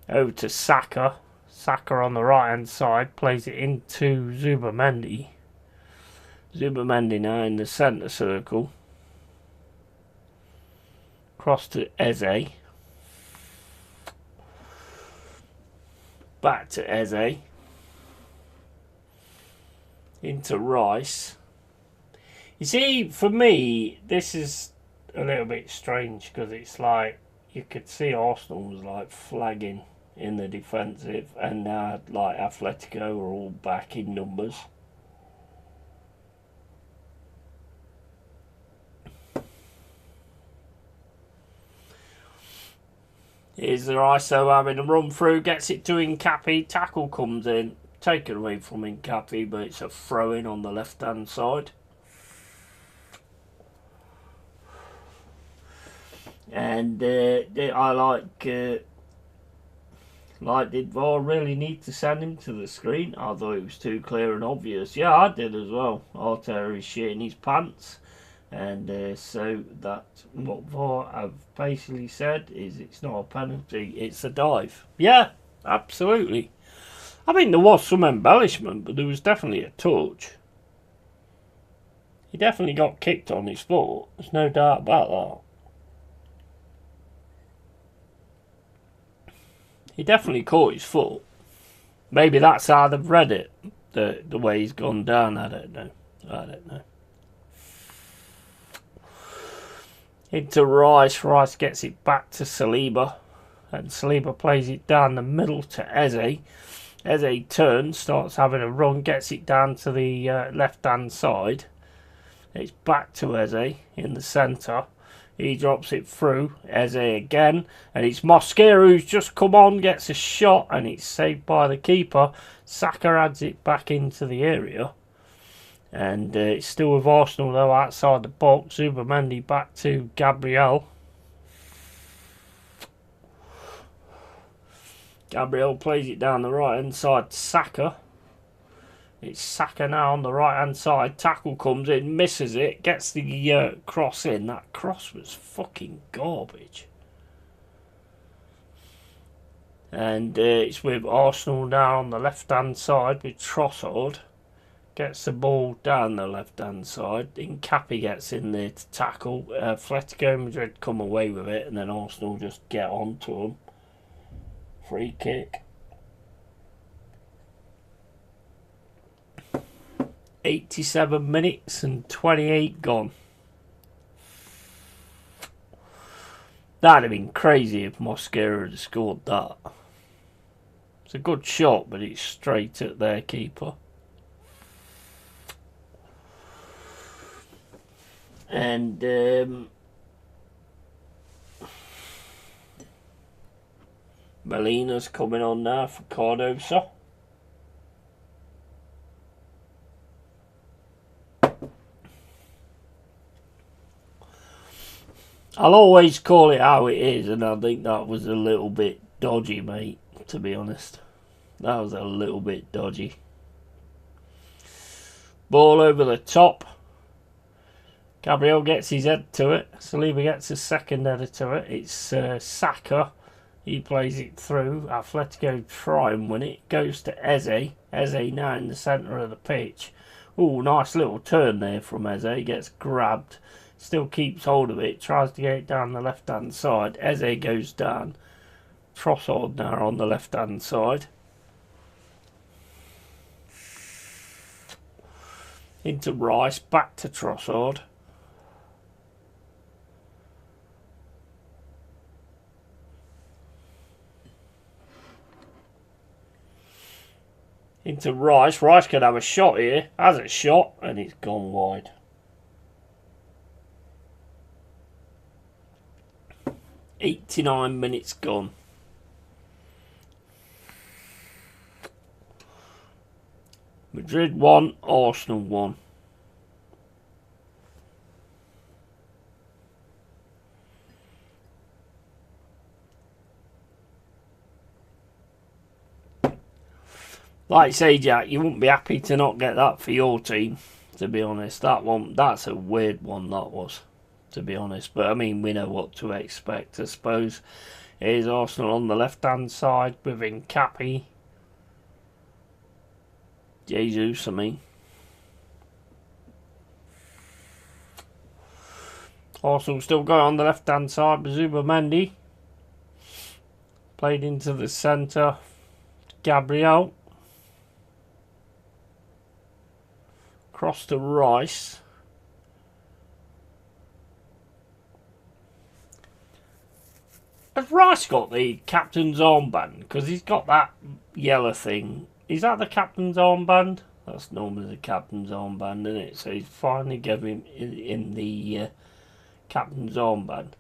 Over to Saka. Saka on the right hand side. Plays it into Zubamendi. Zubamendi now in the centre circle. Cross to Eze. Back to Eze. Into Rice. You see, for me, this is a little bit strange because it's like you could see Arsenal was like flagging in the defensive, and now like Atletico are all back in numbers. Here's the ISO having a run through, gets it to Nkapi, tackle comes in, taken away from Nkapi, but it's a throw in on the left hand side. And I did VAR really need to send him to the screen? I thought it was too clear and obvious. Yeah, I did as well. Arteta is shitting his pants. And so that's what VAR have basically said is it's not a penalty, it's a dive. Yeah, absolutely. I mean, there was some embellishment, but there was definitely a touch. He definitely got kicked on his foot. There's no doubt about that. He definitely caught his foot. Maybe that's how they've read it, the way he's gone down. I don't know. Into Rice. Rice gets it back to Saliba. And Saliba plays it down the middle to Eze. Eze turns, starts having a run, gets it down to the left-hand side. It's back to Eze in the centre. He drops it through. Eze again. And it's Mosquera who's just come on, gets a shot, and it's saved by the keeper. Saka adds it back into the area. And it's still with Arsenal though outside the box. Zubimendi back to Gabriel. Gabriel plays it down the right hand side to Saka. It's Saka now on the right hand side. Tackle comes in, misses it, gets the cross in. That cross was fucking garbage. And it's with Arsenal now on the left hand side with Trossard. Gets the ball down the left hand side. Incapi gets in there to tackle. Atletico Madrid come away with it, and then Arsenal just get on to them. Free kick. 87 minutes and 28 gone. That'd have been crazy if Mosquera had scored that. It's a good shot, but it's straight at their keeper. And Molina's coming on now for Cardoso. I'll always call it how it is, and I think that was a little bit dodgy, mate, to be honest. That was a little bit dodgy. Ball over the top. Gabriel gets his head to it. Saliba gets his second header to it. It's Saka. He plays it through. Atletico try and win it. Goes to Eze. Eze now in the centre of the pitch. Ooh, nice little turn there from Eze. Gets grabbed. Still keeps hold of it. Tries to get it down the left hand side. Eze goes down. Trossard now on the left hand side. Into Rice. Back to Trossard. Into Rice. Rice could have a shot here. Has a shot and it's gone wide. "89 minutes gone. Madrid 1, Arsenal 1. Like I say, Jack, you wouldn't be happy to not get that for your team, to be honest. That's a weird one, that was, to be honest. But, I mean, we know what to expect, I suppose. Here's Arsenal on the left-hand side with Incapi. Jesus, I mean. Arsenal still going on the left-hand side with Zubimendi. Played into the centre. Gabriel. Cross to Rice. Has Rice got the captain's armband? Because he's got that yellow thing. Is that the captain's armband? That's normally the captain's armband, isn't it? So he's finally given him in the captain's armband.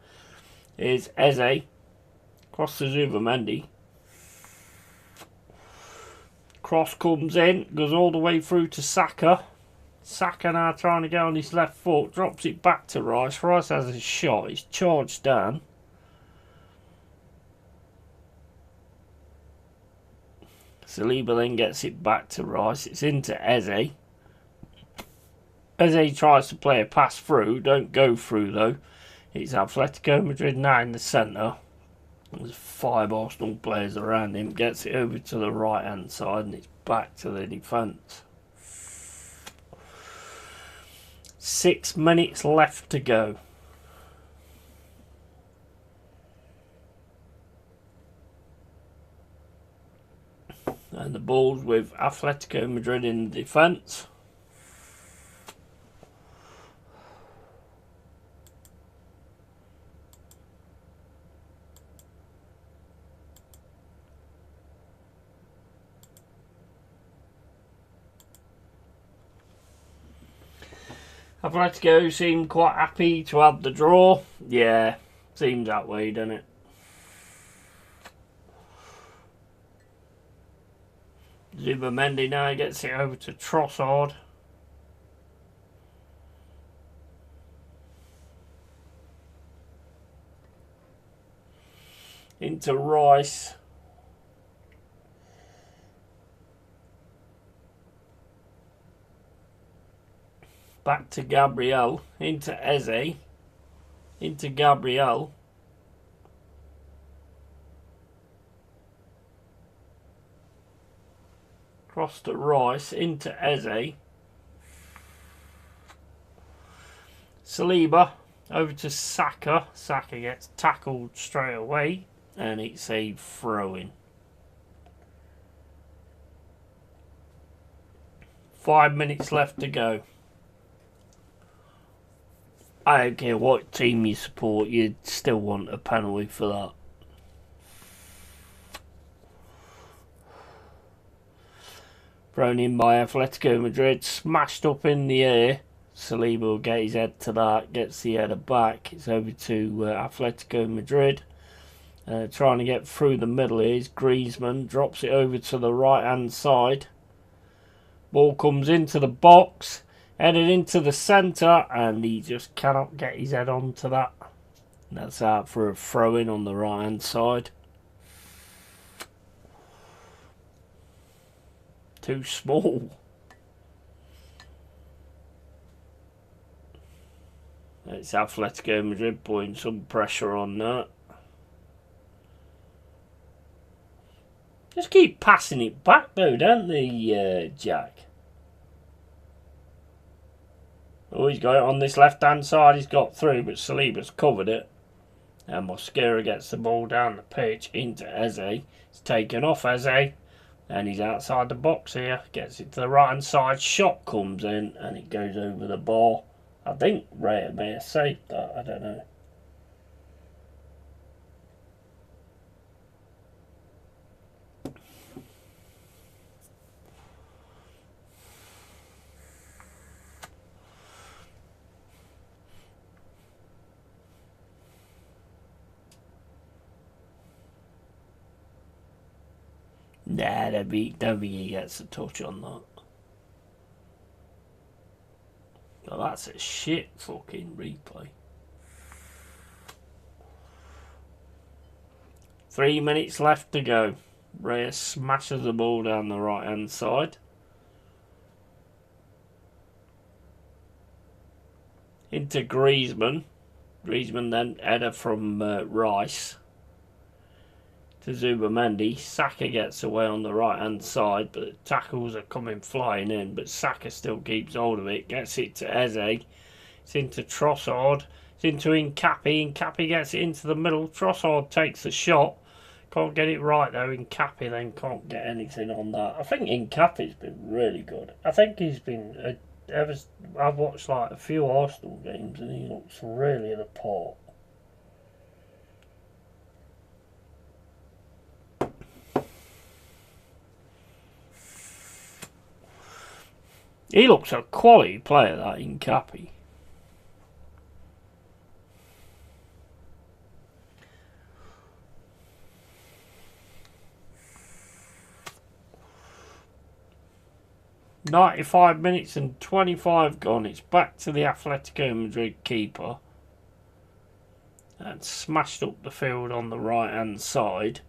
Here's Eze. Cross to Zubimendi. Cross comes in. Goes all the way through to Saka. Saka now trying to get on his left foot. Drops it back to Rice. Rice has a shot. He's charged down. Saliba then gets it back to Rice. It's into Eze. Eze tries to play a pass through. Don't go through though. It's Atletico Madrid now in the centre. There's 5 Arsenal players around him. Gets it over to the right hand side and it's back to the defence. 6 minutes left to go. And the ball's with Atletico Madrid in the defence. Atletico seemed quite happy to have the draw. Yeah, seems that way, doesn't it? Zubimendi now gets it over to Trossard. into Rice. Back to Gabriel, into Eze, into Gabriel. Cross to Rice, into Eze. Saliba, over to Saka. Saka gets tackled straight away, and it's a throw-in. 5 minutes left to go. I don't care what team you support, you'd still want a penalty for that. Thrown in by Atletico Madrid, smashed up in the air. Saliba will get his head to that, gets the header back. It's over to Atletico Madrid. Trying to get through the middle here is Griezmann, drops it over to the right hand side. Ball comes into the box. Headed into the centre, and he just cannot get his head onto that. And that's out for a throw-in on the right-hand side. Too small. It's Atletico Madrid putting some pressure on that. Just keep passing it back though, don't they, Jack? Oh, he's got it on this left-hand side. He's got through, but Saliba's covered it. And Mosquera gets the ball down the pitch into Eze. It's taken off Eze. And he's outside the box here. Gets it to the right-hand side. Shot comes in, and it goes over the bar. I think Raya may have saved that. I don't know. Nah, don't think he gets a touch on that. Oh, that's a shit fucking replay. 3 minutes left to go. Reyes smashes the ball down the right hand side. Into Griezmann. Griezmann then header from Rice. To Zubamendi. Saka gets away on the right hand side, but the tackles are coming flying in, but Saka still keeps hold of it, gets it to Eze. It's into Trossard. It's into Incapi. Incapi gets it into the middle. Trossard takes the shot. Can't get it right though. Incapi then can't get anything on that. I think Incapi's been really good. I think he's been I've watched like a few Arsenal games and he looks really the part. He looks a quality player, that Incapi. "95 minutes and 25 gone. It's back to the Atletico Madrid keeper. And smashed up the field on the right hand side.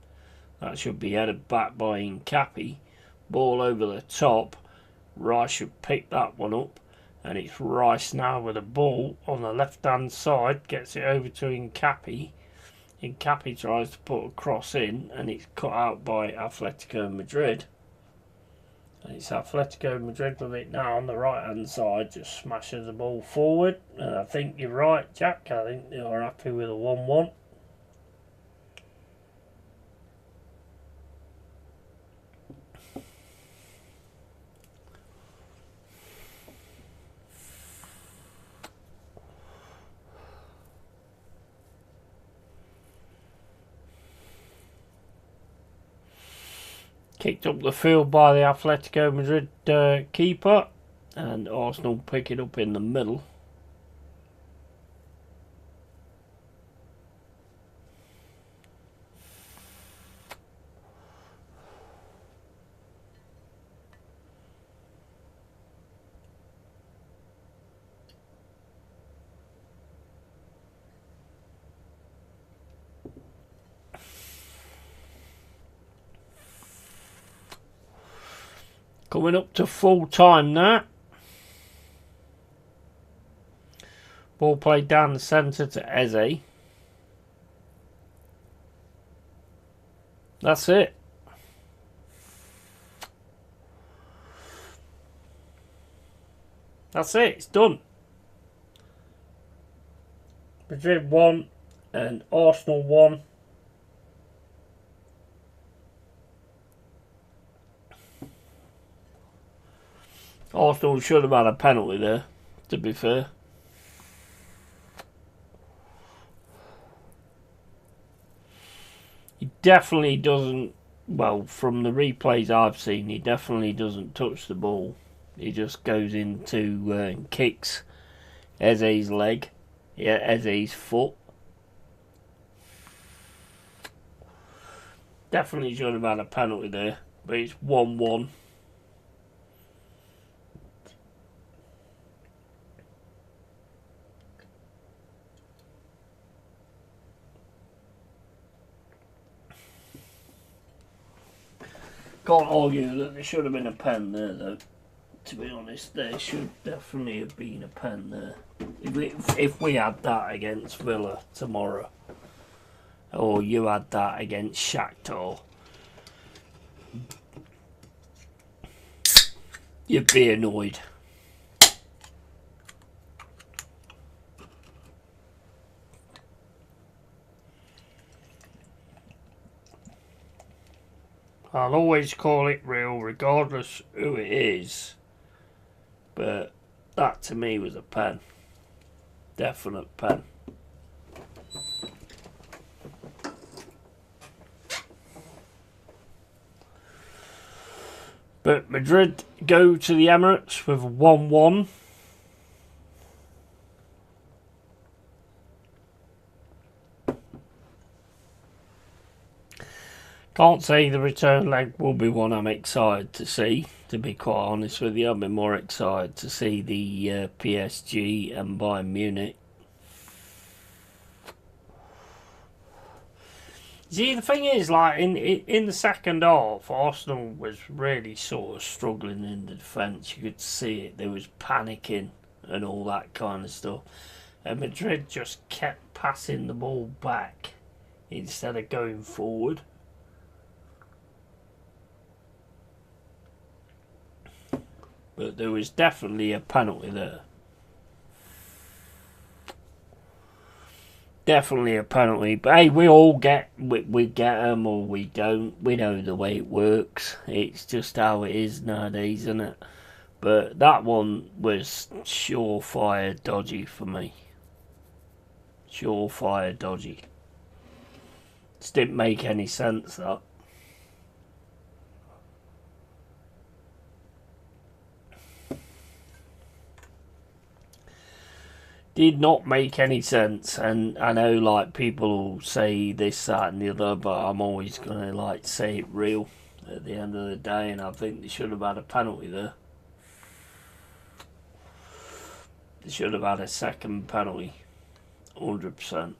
That should be headed back by Incapi. Ball over the top. Rice should pick that one up, and it's Rice now with a ball on the left hand side, gets it over to Incapi. Incapi tries to put a cross in, and it's cut out by Atletico Madrid. And it's Atletico Madrid with it now on the right hand side, just smashes the ball forward. And I think you're right, Jack. I think they are happy with a 1-1. Kicked up the field by the Atletico Madrid keeper, and Arsenal pick it up in the middle. Coming up to full time now. Ball played down the centre to Eze. That's it. That's it. It's done. Madrid won and Arsenal won. Arsenal should have had a penalty there, to be fair. He definitely doesn't, well, from the replays I've seen, he definitely doesn't touch the ball. He just goes into and kicks Eze's leg. Yeah, Eze's foot. Definitely should have had a penalty there, but it's 1-1. Can't argue that there should have been a pen there, though. To be honest, there should definitely have been a pen there. If we had that against Villa tomorrow, or you had that against Shakhtar, you'd be annoyed. I'll always call it real, regardless who it is. But that to me was a pen. Definite pen. But Madrid go to the Emirates with 1-1. Can't say the return leg will be one I'm excited to see, to be quite honest with you. I've been more excited to see the PSG and Bayern Munich. See, the thing is, like, in the second half, Arsenal was really sort of struggling in the defence. You could see it. There was panicking and all that kind of stuff. And Madrid just kept passing the ball back instead of going forward. But there was definitely a penalty there. Definitely a penalty. But hey, we all get, we get them or we don't. We know the way it works. It's just how it is nowadays, isn't it? But that one was surefire dodgy for me. Surefire dodgy. Just didn't make any sense, that. Did not make any sense, and I know like people will say this, that and the other, but I'm always gonna like say it real at the end of the day, and I think they should have had a penalty there. They should have had a second penalty, 100%.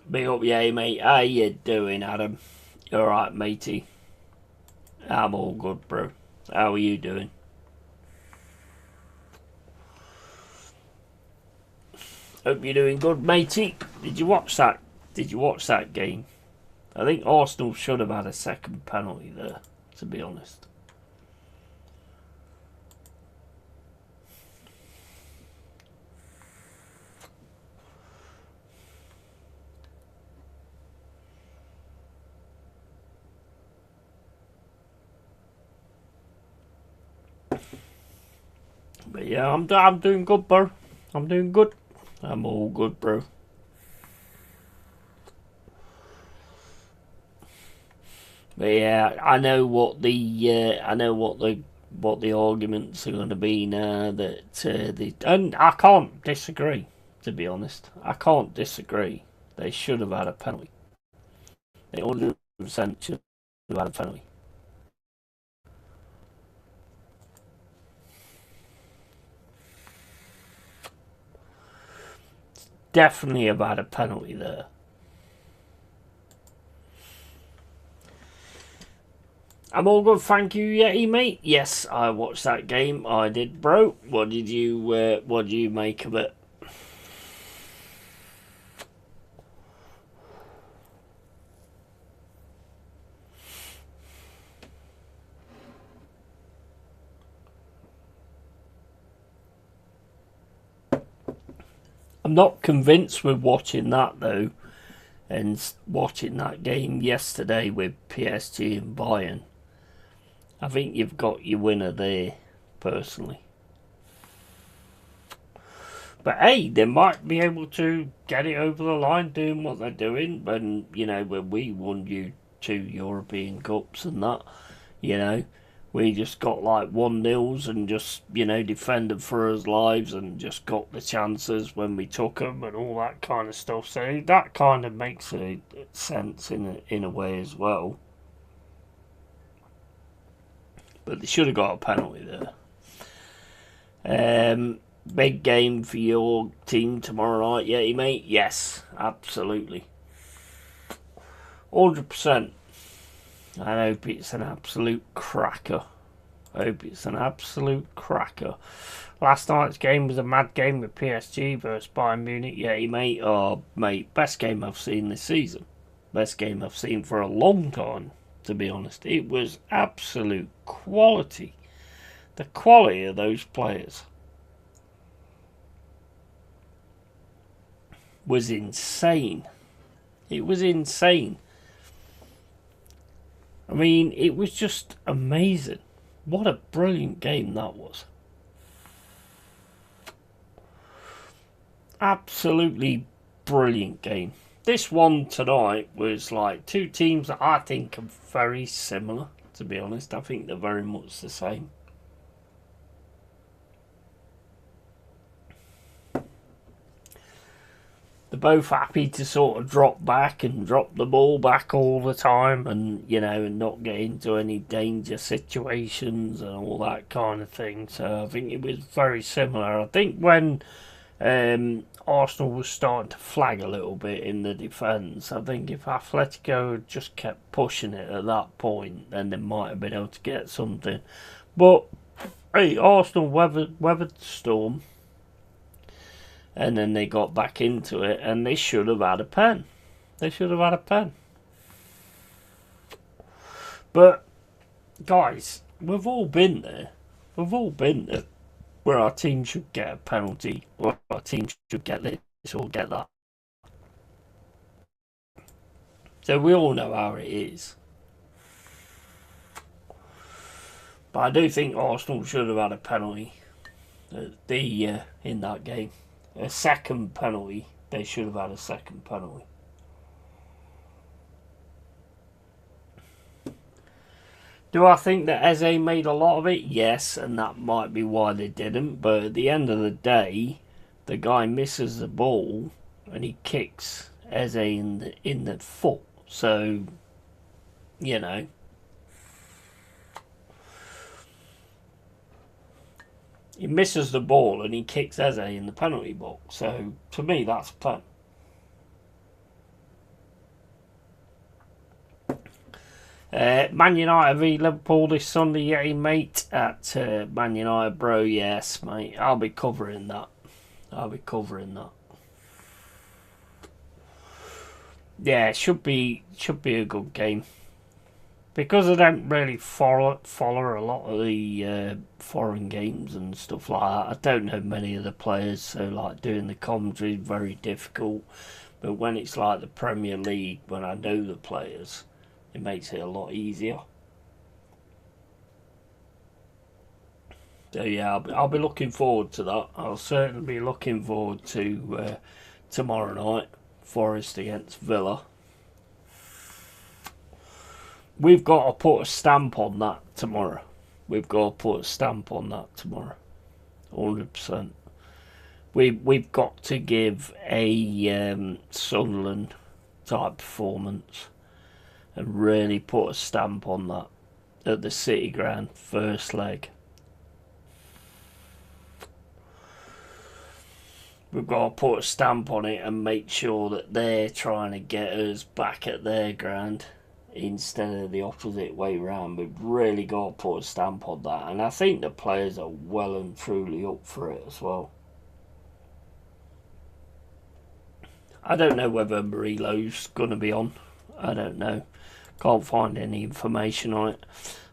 Big up, yeah, mate. How you doing, Adam? You alright, matey? I'm all good, bro. How are you doing? Hope you're doing good, matey. Did you watch that? Did you watch that game? I think Arsenal should have had a second penalty there, to be honest. But yeah, I'm doing good, bro. I'm doing good. I'm all good, bro. But yeah, I know what the what the arguments are going to be now that and I can't disagree, to be honest. I can't disagree. They should have had a penalty. They 100% should have had a penalty. Definitely have had a penalty there. I'm all good, thank you, Yeti, mate. Yes, I watched that game. I did, bro. What did you make of it? I'm not convinced with watching that though, and watching that game yesterday with PSG and Bayern. I think you've got your winner there, personally. But hey, they might be able to get it over the line doing what they're doing. When, when we won you 2 European Cups and that, we just got like 1-0s and just, defended for our lives and just got the chances when we took them and all that kind of stuff. So that kind of makes a sense in a way as well. But they should have got a penalty there. Big game for your team tomorrow night, Yeti, mate? Yes, absolutely. 100%. I hope it's an absolute cracker. Last night's game was a mad game with PSG versus Bayern Munich, Yeti, mate. Oh, mate, best game I've seen this season. Best game I've seen for a long time, to be honest. It was absolute quality. The quality of those players was insane. It was insane. I mean, it was just amazing. What a brilliant game that was. Absolutely brilliant game. This one tonight was like 2 teams that I think are very similar, to be honest. I think they're very much the same. They're both happy to sort of drop back and drop the ball back all the time and, and not get into any danger situations and all that kind of thing. So I think it was very similar. I think when Arsenal was starting to flag a little bit in the defence, I think if Athletico had just kept pushing it at that point, then they might have been able to get something. But, hey, Arsenal weathered the storm. And then they got back into it, and they should have had a pen. But, guys, we've all been there. Where our team should get a penalty, or our team should get this or get that. So we all know how it is. But I do think Arsenal should have had a penalty in that game. A second penalty. They should have had a second penalty. Do I think that Eze made a lot of it? Yes, and that might be why they didn't. But at the end of the day, the guy misses the ball and he kicks Eze in the foot. So, he misses the ball and he kicks Eze in the penalty box. So, to me, that's a pen. Man United v Liverpool this Sunday, Yeti, mate, at Man United, bro. Yes, mate. I'll be covering that. Yeah, it should be a good game. Because I don't really follow a lot of the foreign games and stuff like that. I don't know many of the players, so like doing the commentary is very difficult. But when it's like the Premier League, when I know the players, it makes it a lot easier. So yeah, I'll be looking forward to that. I'll certainly be looking forward to tomorrow night, Forest against Villa. We've got to put a stamp on that tomorrow. We've got to put a stamp on that tomorrow. 100%. We've got to give a Sunderland type performance and really put a stamp on that at the City Ground first leg. We've got to put a stamp on it and make sure that they're trying to get us back at their ground instead of the opposite way round. We've really got to put a stamp on that, and I think the players are well and truly up for it as well. I don't know whether Marilo's going to be on. I don't know. Can't find any information on it.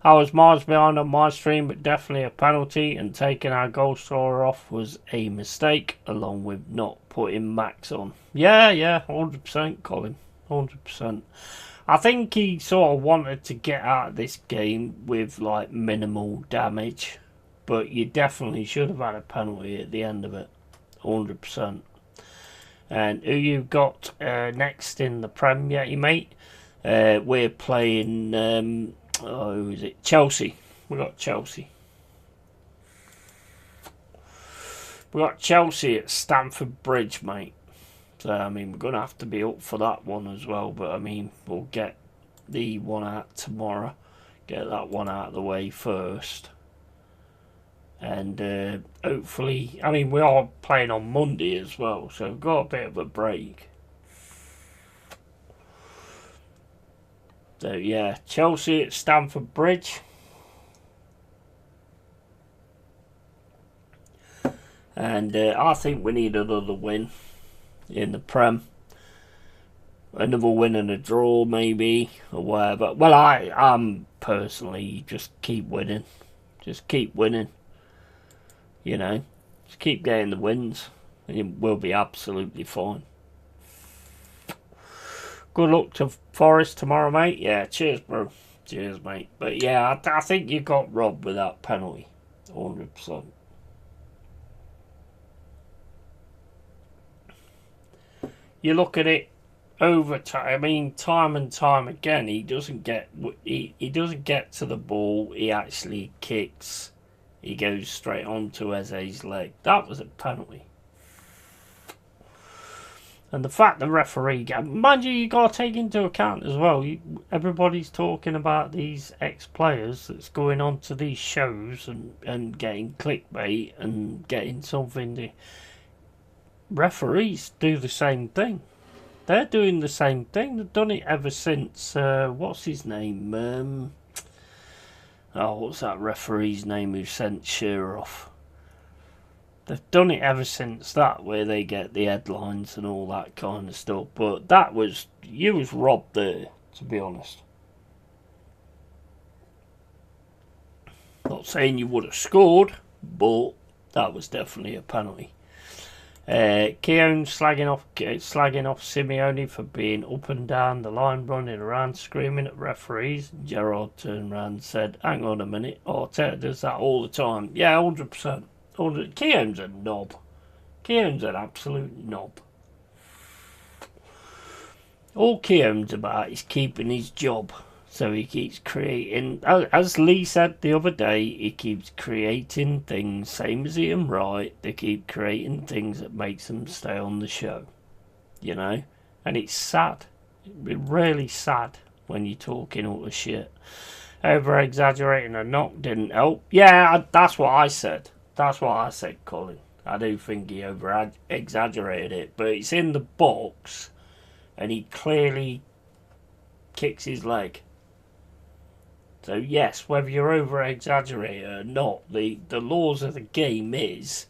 I was miles behind on my stream, but definitely a penalty, and taking our goal scorer off was a mistake, along with not putting Max on. Yeah, 100%, Colin. 100%. I think he sort of wanted to get out of this game with like minimal damage, but you definitely should have had a penalty at the end of it. 100%. And who you've got next in the Prem, Yeti mate? We're playing, who is it? Chelsea. We got Chelsea. We got Chelsea at Stamford Bridge, mate. So, I mean, we're going to have to be up for that one as well. But, I mean, we'll get the one out tomorrow. Get that one out of the way first. And hopefully, I mean, we are playing on Monday as well, so we've got a bit of a break. So, yeah, Chelsea at Stamford Bridge. And I think we need another win in the Prem. Another win and a draw, maybe, or whatever. Well, I'm personally just keep winning. Just keep winning. You know, just keep getting the wins, and we'll be absolutely fine. Good luck to Forest tomorrow, mate. Yeah, cheers, bro. Cheers, mate. But yeah, I think you got robbed with that penalty. 100%. You look at it over time. I mean, time and time again, he doesn't get to the ball. He actually kicks. He goes straight onto Eze's leg. That was a penalty. And the fact the referee, mind you got to take into account as well. Everybody's talking about these ex-players that's going on to these shows and getting clickbait and getting something. Referees do the same thing. They're doing the same thing. They've done it ever since. What's his name? What's that referee's name who sent Shearer off? They've done it ever since that, where they get the headlines and all that kind of stuff. But you was robbed there, to be honest. Not saying you would have scored, but that was definitely a penalty. Keown slagging off Simeone for being up and down the line, running around, screaming at referees. Gerrard turned around and said, "Hang on a minute, Arteta does that all the time." Yeah, 100%. Keown's a knob. Keown's an absolute knob. All Keown's about is keeping his job. So he keeps creating, as Lee said the other day, he keeps creating things, same as Ian Wright, they keep creating things that makes them stay on the show, you know? And it's sad, it's really sad when you're talking all the shit. Over-exaggerating a knock didn't help. Yeah, that's what I said. That's what I said, Colin. I do think he over-exaggerated it, but it's in the box, and he clearly kicks his leg. So yes, whether you're over-exaggerating or not, the laws of the game is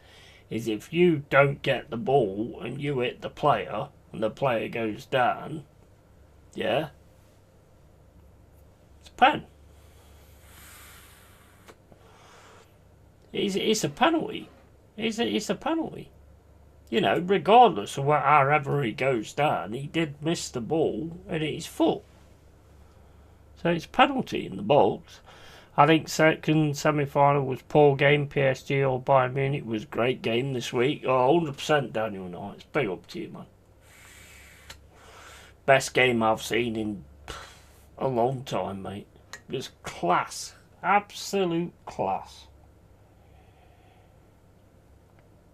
if you don't get the ball and you hit the player and the player goes down, yeah, it's a pen. It's a penalty. It's a penalty. You know, regardless of however he goes down, he did miss the ball and hit his foot. So it's penalty in the box. I think second semi-final was poor game. PSG or Bayern Munich was great game this week. 100% Daniel Knights. Big up to you, man. Best game I've seen in a long time, mate. It was class. Absolute class.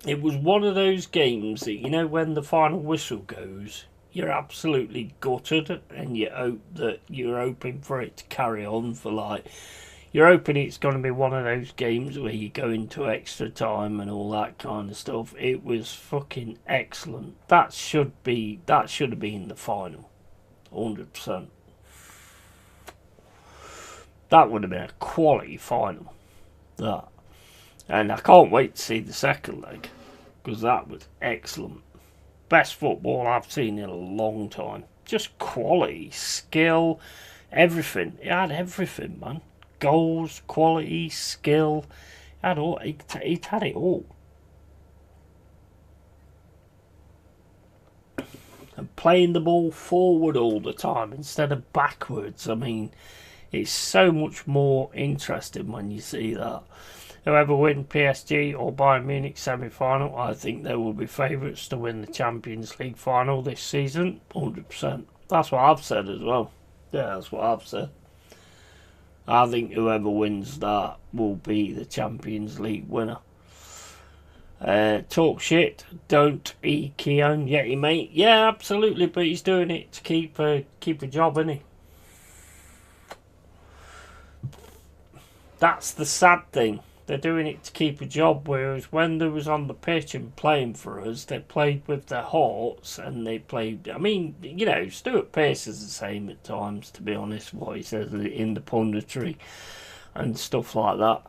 It was one of those games that, you know, when the final whistle goes, you're absolutely gutted, and you hope that you're hoping for it to carry on for like. You're hoping it's going to be one of those games where you go into extra time and all that kind of stuff. It was fucking excellent. That should have been the final, 100%. That would have been a quality final. That, and I can't wait to see the second leg, because that was excellent. Best football I've seen in a long time. Just quality, skill, everything. It had everything, man. Goals, quality, skill. It had it all. And playing the ball forward all the time instead of backwards. I mean, it's so much more interesting when you see that. Whoever wins PSG or Bayern Munich semi-final, I think they will be favourites to win the Champions League final this season, 100%. That's what I've said as well. Yeah, that's what I've said. I think whoever wins that will be the Champions League winner. Talk shit, don't eat Keown Yeti, mate. Yeah, absolutely, but he's doing it to keep a job, isn't he? That's the sad thing. They're doing it to keep a job, whereas when they was on the pitch and playing for us, they played with their hearts, and they played. I mean, you know, Stuart Pearce is the same at times, to be honest, what he says in the punditry and stuff like that.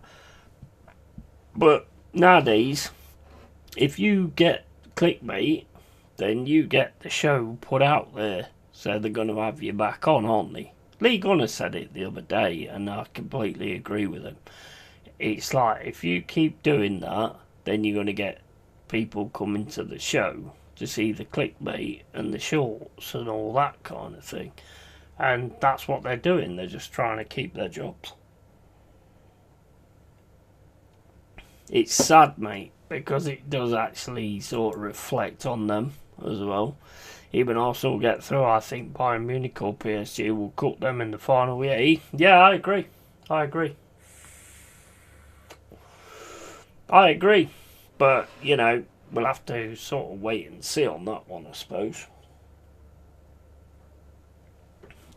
But nowadays, if you get clickbait, then you get the show put out there, so they're going to have you back on, aren't they? Lee Gunner said it the other day, and I completely agree with him. It's like, if you keep doing that, then you're going to get people coming to the show to see the clickbait and the shorts and all that kind of thing. And that's what they're doing. They're just trying to keep their jobs. It's sad, mate, because it does actually sort of reflect on them as well. Even Arsenal get through, I think Bayern Munich or PSG will cut them in the final. Yeah, I agree. I agree, but, you know, we'll have to sort of wait and see on that one, I suppose.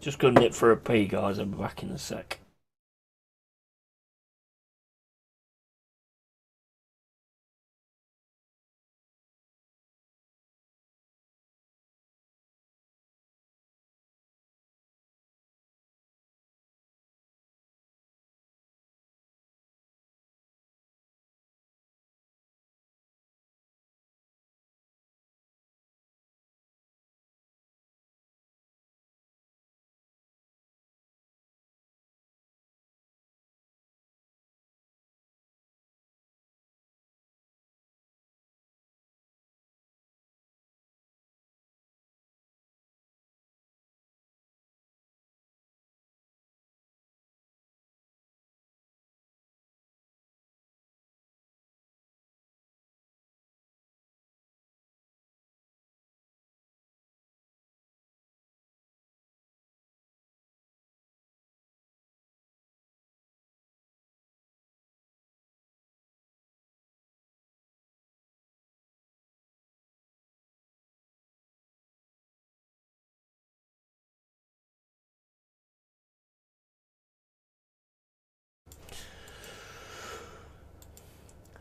Just gonna nip for a pee, guys. I'll be back in a sec.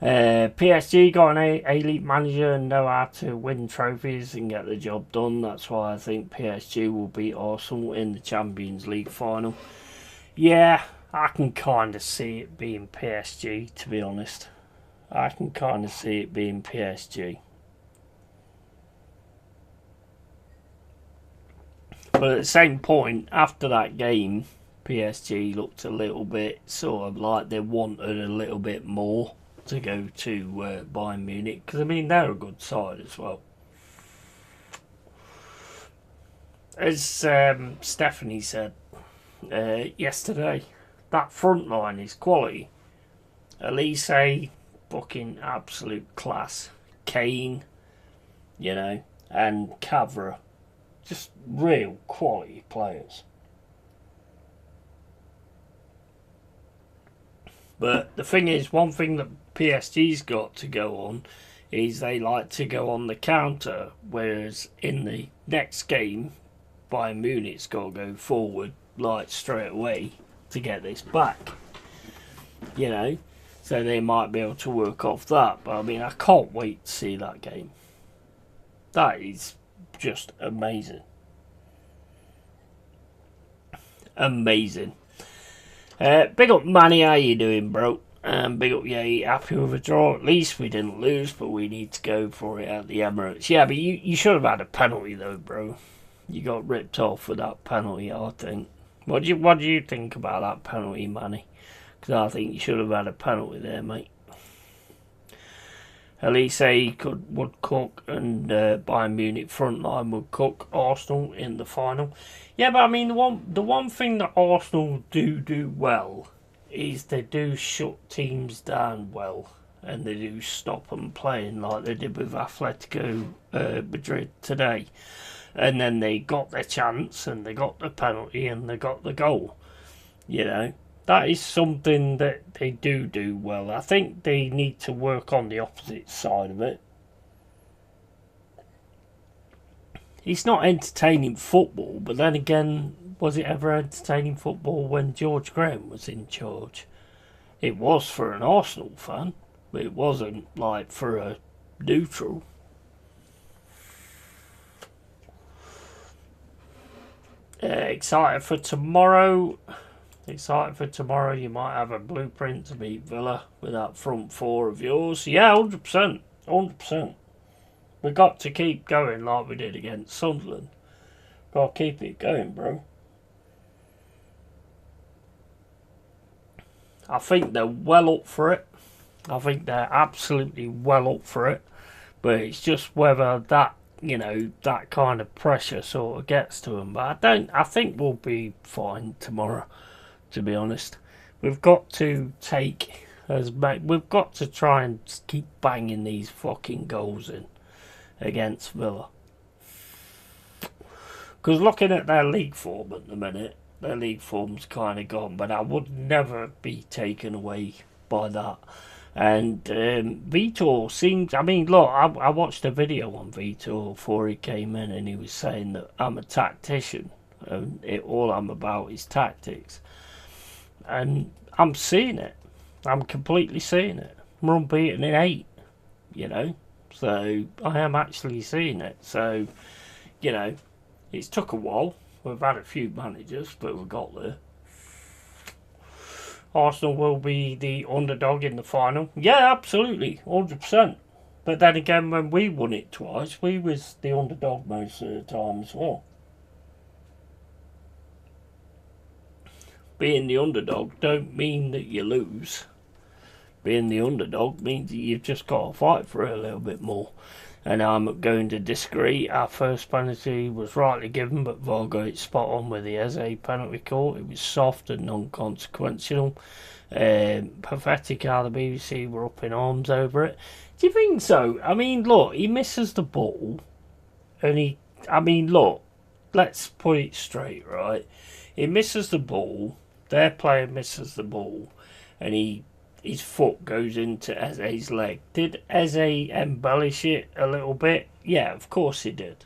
PSG got an elite manager and know how to win trophies and get the job done. That's why I think PSG will beat Arsenal in the Champions League final. Yeah, I can kind of see it being PSG, to be honest. I can kind of see it being PSG. But at the same point, after that game, PSG looked a little bit sort of like they wanted a little bit more to go to Bayern Munich, because I mean they're a good side as well. As Stephanie said yesterday, that front line is quality. Elise, fucking absolute class. Kane, you know, and Cavra, just real quality players. But the thing is, one thing that PSG's got to go on is they like to go on the counter, whereas in the next game, Bayern Munich's got to go forward like straight away to get this back. You know, so they might be able to work off that. But I mean, I can't wait to see that game. That is just amazing. Amazing. Big up Manny, how you doing, bro? Big up, yeah, you happy with a draw? At least we didn't lose, but we need to go for it at the Emirates. Yeah, but you should have had a penalty though, bro. You got ripped off for that penalty, I think. What do you think about that penalty, Manny? Because I think you should have had a penalty there, mate. Elise would cook, and Bayern Munich front line would cook Arsenal in the final. Yeah, but I mean, the one thing that Arsenal do well is they do shut teams down well, and they do stop them playing like they did with Athletico Madrid today. And then they got their chance, and they got the penalty, and they got the goal. You know, that is something that they do well. I think they need to work on the opposite side of it. It's not entertaining football, but then again, was it ever entertaining football when George Graham was in charge? It was for an Arsenal fan, but it wasn't like for a neutral. Excited for tomorrow. Excited for tomorrow. You might have a blueprint to beat Villa with that front four of yours. Yeah, 100%. 100%. We've got to keep going like we did against Sunderland. Got to keep it going, bro. I think they're well up for it. I think they're absolutely well up for it. But it's just whether that, you know, that kind of pressure sort of gets to them. But I think we'll be fine tomorrow, to be honest. We've got to we've got to try and keep banging these fucking goals in against Villa. Because looking at their league form at the minute, their league form's kind of gone, but I would never be taken away by that. And Vitor seems, I mean, look, I watched a video on Vitor before he came in, and he was saying that I'm a tactician, and all I'm about is tactics. And I'm seeing it. I'm completely seeing it. We're unbeaten in 8, you know. So I am actually seeing it. So, you know, it's took a while. We've had a few managers, but we got there. Arsenal will be the underdog in the final. Yeah, absolutely, 100%. But then again, when we won it twice, we was the underdog most of the time as well. Being the underdog don't mean that you lose. Being the underdog means that you've just got to fight for it a little bit more. And I'm going to disagree. Our first penalty was rightly given, but VAR got it spot on with the Eze penalty call. It was soft and non-consequential. Pathetic how the BBC were up in arms over it. Do you think so? I mean, look, he misses the ball. And look, let's put it straight, right? He misses the ball. Their player misses the ball. And his foot goes into Eze's leg. Did Eze embellish it a little bit? Yeah, of course he did.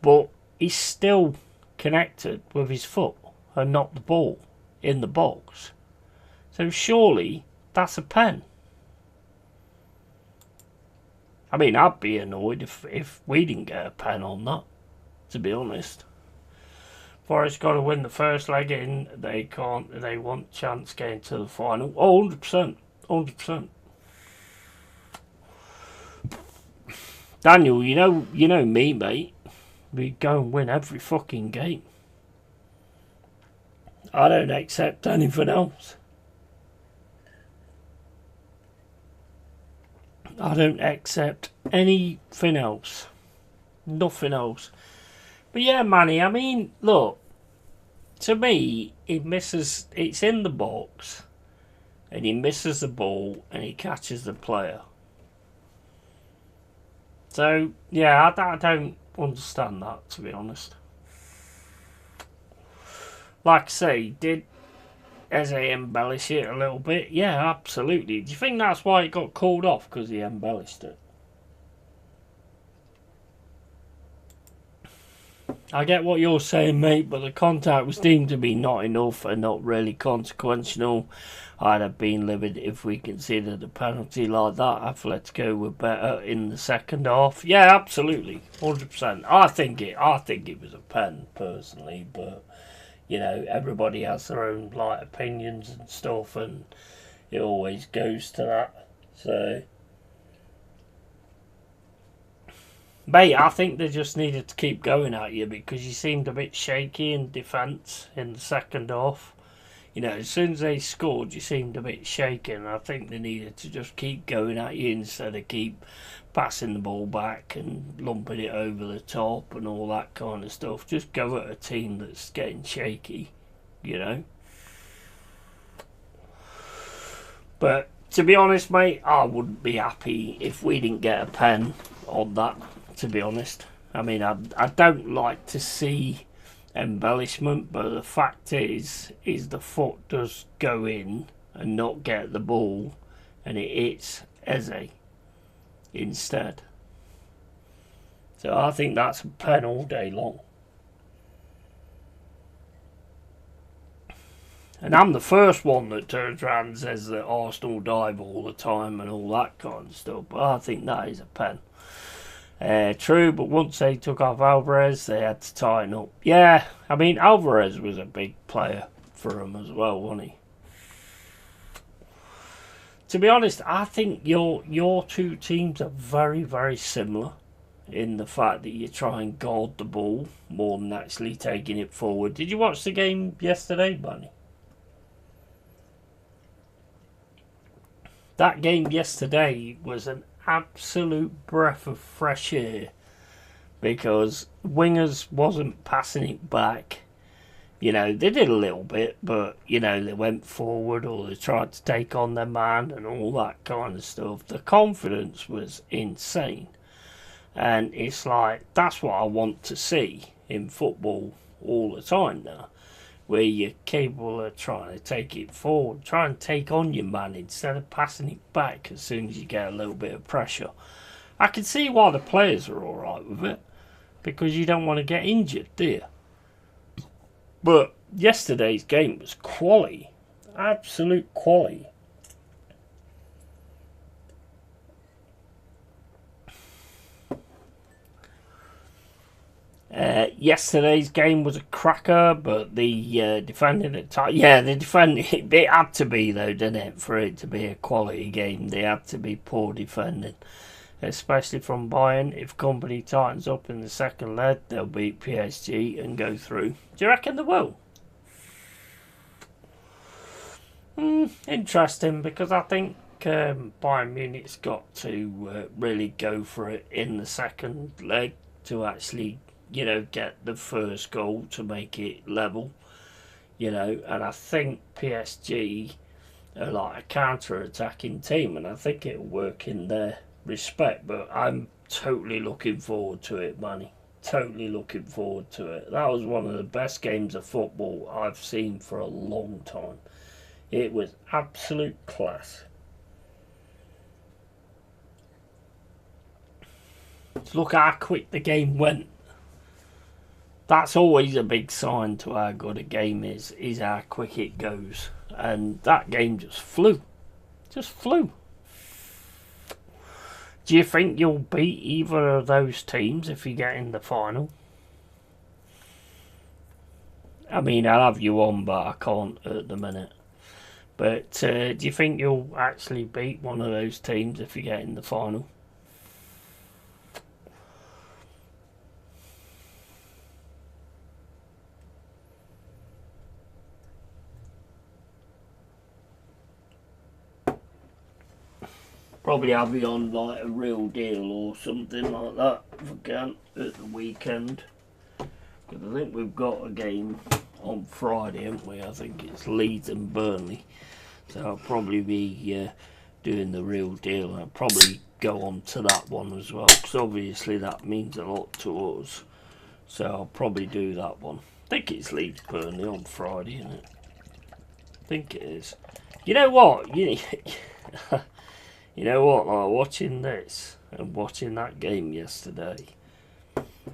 But he's still connected with his foot and not the ball in the box. So surely that's a pen. I mean, I'd be annoyed if we didn't get a pen on that, to be honest. Forest got to win the first leg in. They want chance getting to the final. Oh, 100%. 100%. Daniel, you know me, mate. We go and win every fucking game. I don't accept anything else. I don't accept anything else. Nothing else. But yeah, Manny, I mean, look, to me, it's in the box, and he misses the ball, and he catches the player. So, yeah, I don't understand that, to be honest. Like I say, did Eze embellish it a little bit? Yeah, absolutely. Do you think that's why it got called off? Because he embellished it? I get what you're saying, mate, but the contact was deemed to be not enough and not really consequential. I'd have been livid if we considered a penalty like that. Athletico were better in the second half. Yeah, absolutely, 100%. I think it was a pen personally, but you know, everybody has their own like opinions and stuff, and it always goes to that. So, mate, I think they just needed to keep going at you because you seemed a bit shaky in defence in the second half. You know, as soon as they scored, you seemed a bit shaken. I think they needed to just keep going at you instead of keep passing the ball back and lumping it over the top and all that kind of stuff. Just go at a team that's getting shaky, you know. But to be honest, mate, I wouldn't be happy if we didn't get a pen on that, to be honest. I mean, I don't like to see embellishment, but the fact is the foot does go in and not get the ball, and it hits Eze instead. So I think that's a pen all day long. And I'm the first one that turns around and says that Arsenal dive all the time and all that kind of stuff, but I think that is a pen. True, but once they took off Alvarez, they had to tighten up. Yeah, I mean, Alvarez was a big player for them as well, wasn't he? To be honest, I think your two teams are very, very similar in the fact that you try and guard the ball more than actually taking it forward. Did you watch the game yesterday, Bunny? That game yesterday was an absolute breath of fresh air because wingers wasn't passing it back. You know, they did a little bit, but you know, they went forward or they tried to take on their man and all that kind of stuff. The confidence was insane, and it's like that's what I want to see in football all the time now, where you're capable of trying to take it forward, try and take on your man instead of passing it back as soon as you get a little bit of pressure. I can see why the players are alright with it, because you don't want to get injured, do you? But yesterday's game was quality, absolute quality. Yesterday's game was a cracker, but the defending at times, yeah, the defending, it had to be though, didn't it, for it to be a quality game. They had to be poor defending, especially from Bayern. If Company tightens up in the second leg, they'll beat PSG and go through. Do you reckon they will? Interesting, because I think Bayern Munich's got to really go for it in the second leg to actually, you know, get the first goal to make it level, you know, and I think PSG are like a counter-attacking team, and I think it'll work in their respect, but I'm totally looking forward to it, Manny. Totally looking forward to it. That was one of the best games of football I've seen for a long time. It was absolute class. Look how quick the game went. That's always a big sign to how good a game is how quick it goes. And that game just flew. Just flew. Do you think you'll beat either of those teams if you get in the final? I mean, I'll have you on, but I can't at the minute. But do you think you'll actually beat one of those teams if you get in the final? Probably have you on like a real deal or something like that if we can at the weekend. Because I think we've got a game on Friday, haven't we? I think it's Leeds and Burnley. So I'll probably be doing the real deal. I'll probably go on to that one as well, because obviously that means a lot to us. So I'll probably do that one. I think it's Leeds Burnley on Friday, isn't it? think it is. You know what? You know what? Like watching this and watching that game yesterday,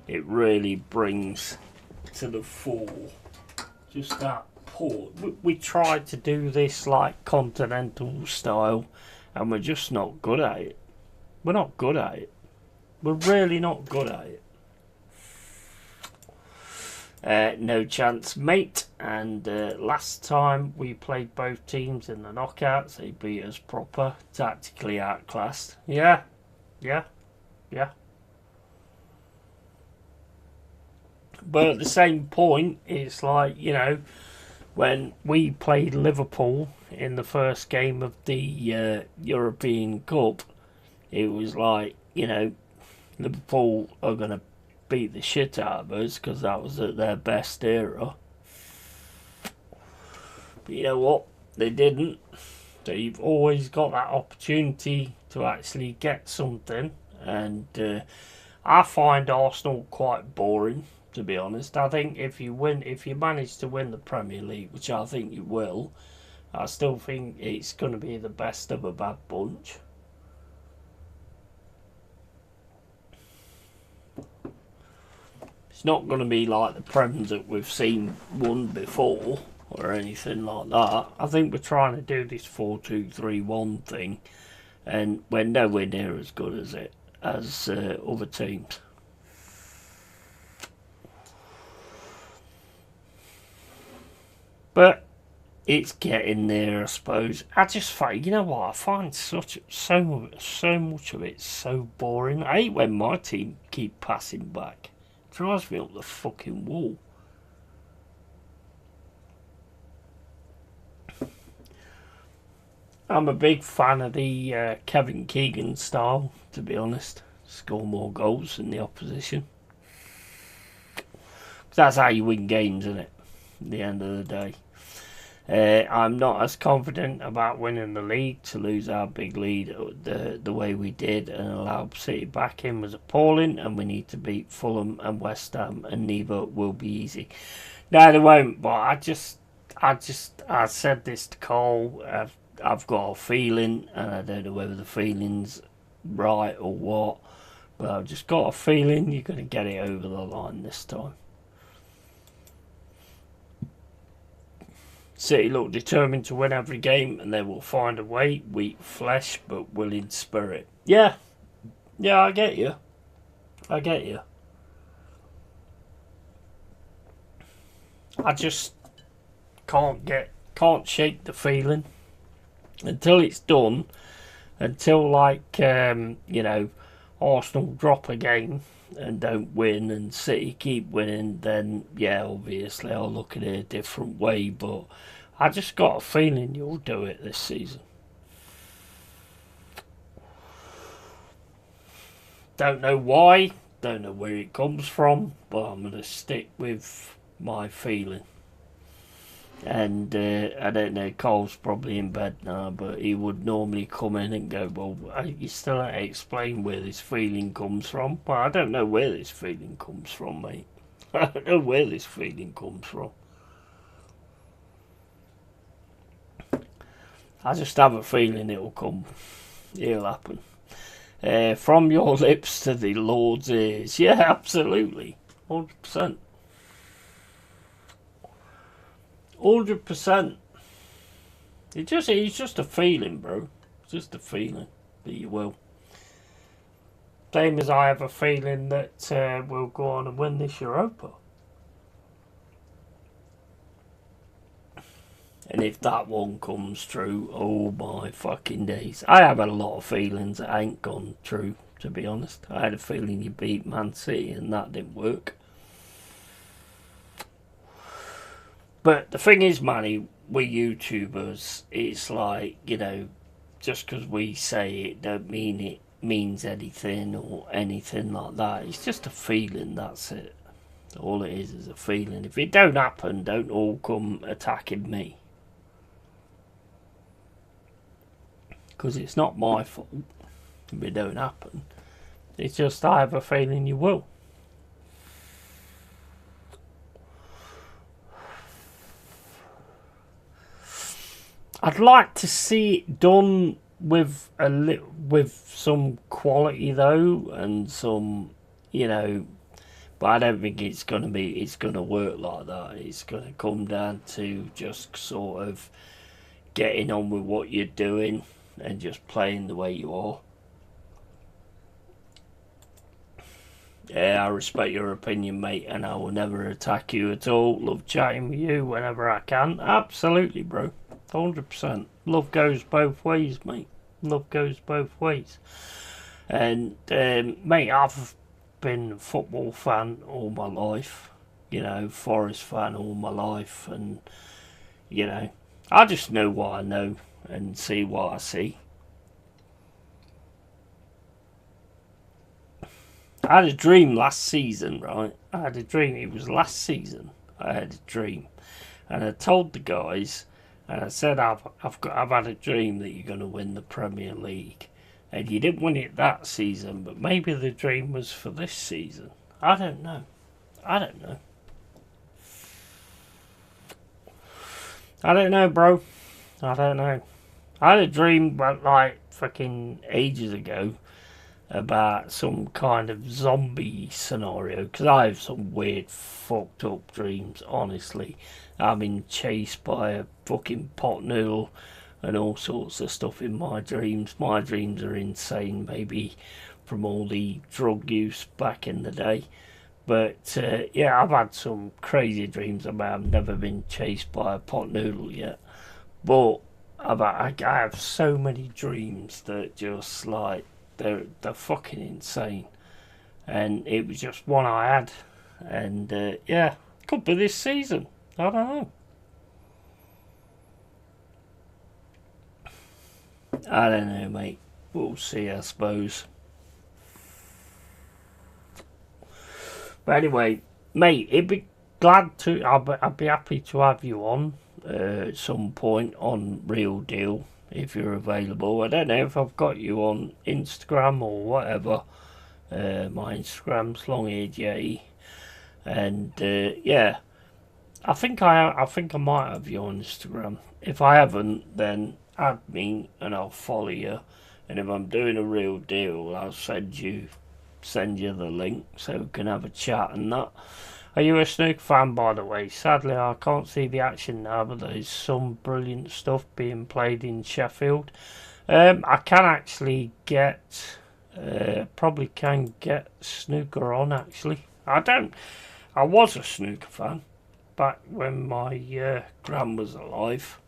it really brings to the fore just that poor. We tried to do this like continental style, and we're just not good at it. We're not good at it. We're really not good at it. No chance, mate. And last time we played both teams in the knockouts, they beat us proper, tactically outclassed. Yeah. But at the same point, it's like, you know, when we played Liverpool in the first game of the European Cup, it was like, you know, Liverpool are going to beat the shit out of us because that was at their best era. But you know what? They didn't. They've always got that opportunity to actually get something. And I find Arsenal quite boring, to be honest. I think if you manage to win the Premier League, which I think you will, I still think it's going to be the best of a bad bunch. It's not going to be like the Prems that we've seen won before or anything like that. I think we're trying to do this 4-2-3-1 thing, and we're nowhere near as good as it as other teams. But it's getting there, I suppose. I just find, you know what? I find so much of it so boring. I hate when my team keep passing back. It drives me up the fucking wall. I'm a big fan of the Kevin Keegan style, to be honest. Score more goals than the opposition. That's how you win games, isn't it? At the end of the day. I'm not as confident about winning the league. To lose our big lead the way we did and allow City back in was appalling, and we need to beat Fulham and West Ham, and neither will be easy. No, they won't, but I said this to Cole. I've got a feeling, and I don't know whether the feeling's right or what, but I've just got a feeling you're going to get it over the line this time. City look determined to win every game, and they will find a way. Weak flesh, but willing spirit. Yeah, I get you. I just can't shake the feeling until it's done. Until Arsenal drop a game and don't win, and City keep winning, then yeah, obviously I'll look at it a different way. But I just got a feeling you'll do it this season. Don't know why, don't know where it comes from, but I'm going to stick with my feeling. And I don't know, Cole's probably in bed now, but he would normally come in and go, well, you still have to explain where this feeling comes from. But I don't know where this feeling comes from, mate. I don't know where this feeling comes from. I just have a feeling it'll come. It'll happen. From your lips to the Lord's ears. Yeah, absolutely. 100%. 100%. It's just a feeling, bro. It's just a feeling that you will. Same as I have a feeling that we'll go on and win this Europa. And if that one comes true, oh my fucking days. I have had a lot of feelings that ain't gone true, to be honest. I had a feeling you beat Man City and that didn't work. But the thing is, Manny, we YouTubers, it's like, just because we say it don't mean it means anything or anything like that. It's just a feeling, that's it. All it is a feeling. If it don't happen, don't all come attacking me. Because it's not my fault if it don't happen. It's just I have a feeling you will. I'd like to see it done with with some quality though, and some, you know. But I don't think it's gonna work like that. It's gonna come down to just sort of getting on with what you're doing and just playing the way you are. Yeah, I respect your opinion, mate, and I will never attack you at all. Love chatting with you whenever I can. Absolutely, bro. 100%. Love goes both ways, mate. Love goes both ways. And, mate, I've been a football fan all my life. You know, Forest fan all my life. And, you know, I just know what I know and see what I see. I had a dream last season, right? I had a dream. It was last season. I had a dream, and I told the guys, and I said, I've had a dream that you're going to win the Premier League, and you didn't win it that season, but maybe the dream was for this season. I don't know. I don't know. I don't know, bro. I don't know. I had a dream, but like fucking ages ago, about some kind of zombie scenario, because I have some weird fucked up dreams, honestly. I've been chased by a fucking pot noodle and all sorts of stuff in my dreams. My dreams are insane, maybe from all the drug use back in the day. But yeah, I've had some crazy dreams. I've never been chased by a pot noodle yet, but I have so many dreams that just like they're fucking insane, and it was just one I had, and yeah, could be this season. I don't know. I don't know, mate. We'll see, I suppose. But anyway, mate, I'd be happy to have you on at some point on Real Deal if you're available. I don't know if I've got you on Instagram or whatever. My Instagram's LongHairedYeti, and yeah, I think I might have you on Instagram. If I haven't, then add me and I'll follow you. And if I'm doing a Real Deal, I'll send you the link so we can have a chat and that. Are you a snooker fan, by the way? Sadly, I can't see the action now, but there's some brilliant stuff being played in Sheffield. I can actually probably can get snooker on, actually. I was a snooker fan back when my gran was alive.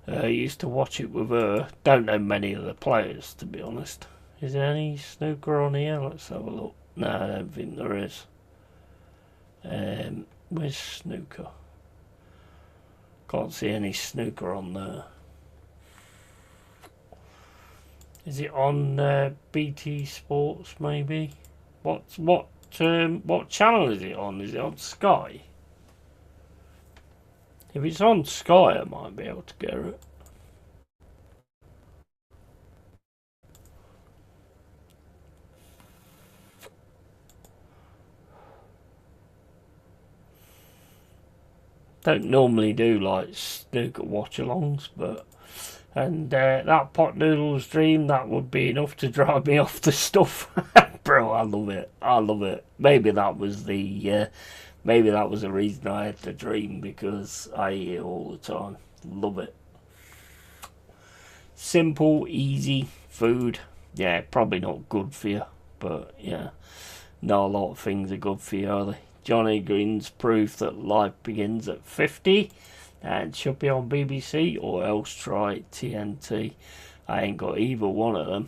I used to watch it with her. Don't know many of the players, to be honest. Is there any snooker on here? Let's have a look. No, I don't think there is. Where's snooker? Can't see any snooker on there. Is it on BT Sports maybe? What channel is it on? Is it on Sky? If it's on Sky, I might be able to get it. Don't normally do like snooker watch-alongs, but that pot noodles dream, that would be enough to drive me off the stuff. Bro, I love it. I love it. Maybe that was the reason I had the dream, because I eat it all the time. Love it. Simple, easy food. Yeah, probably not good for you, but yeah, not a lot of things are good for you, are they? Johnny Green's proof that life begins at 50 and should be on BBC, or else try TNT. I ain't got either one of them.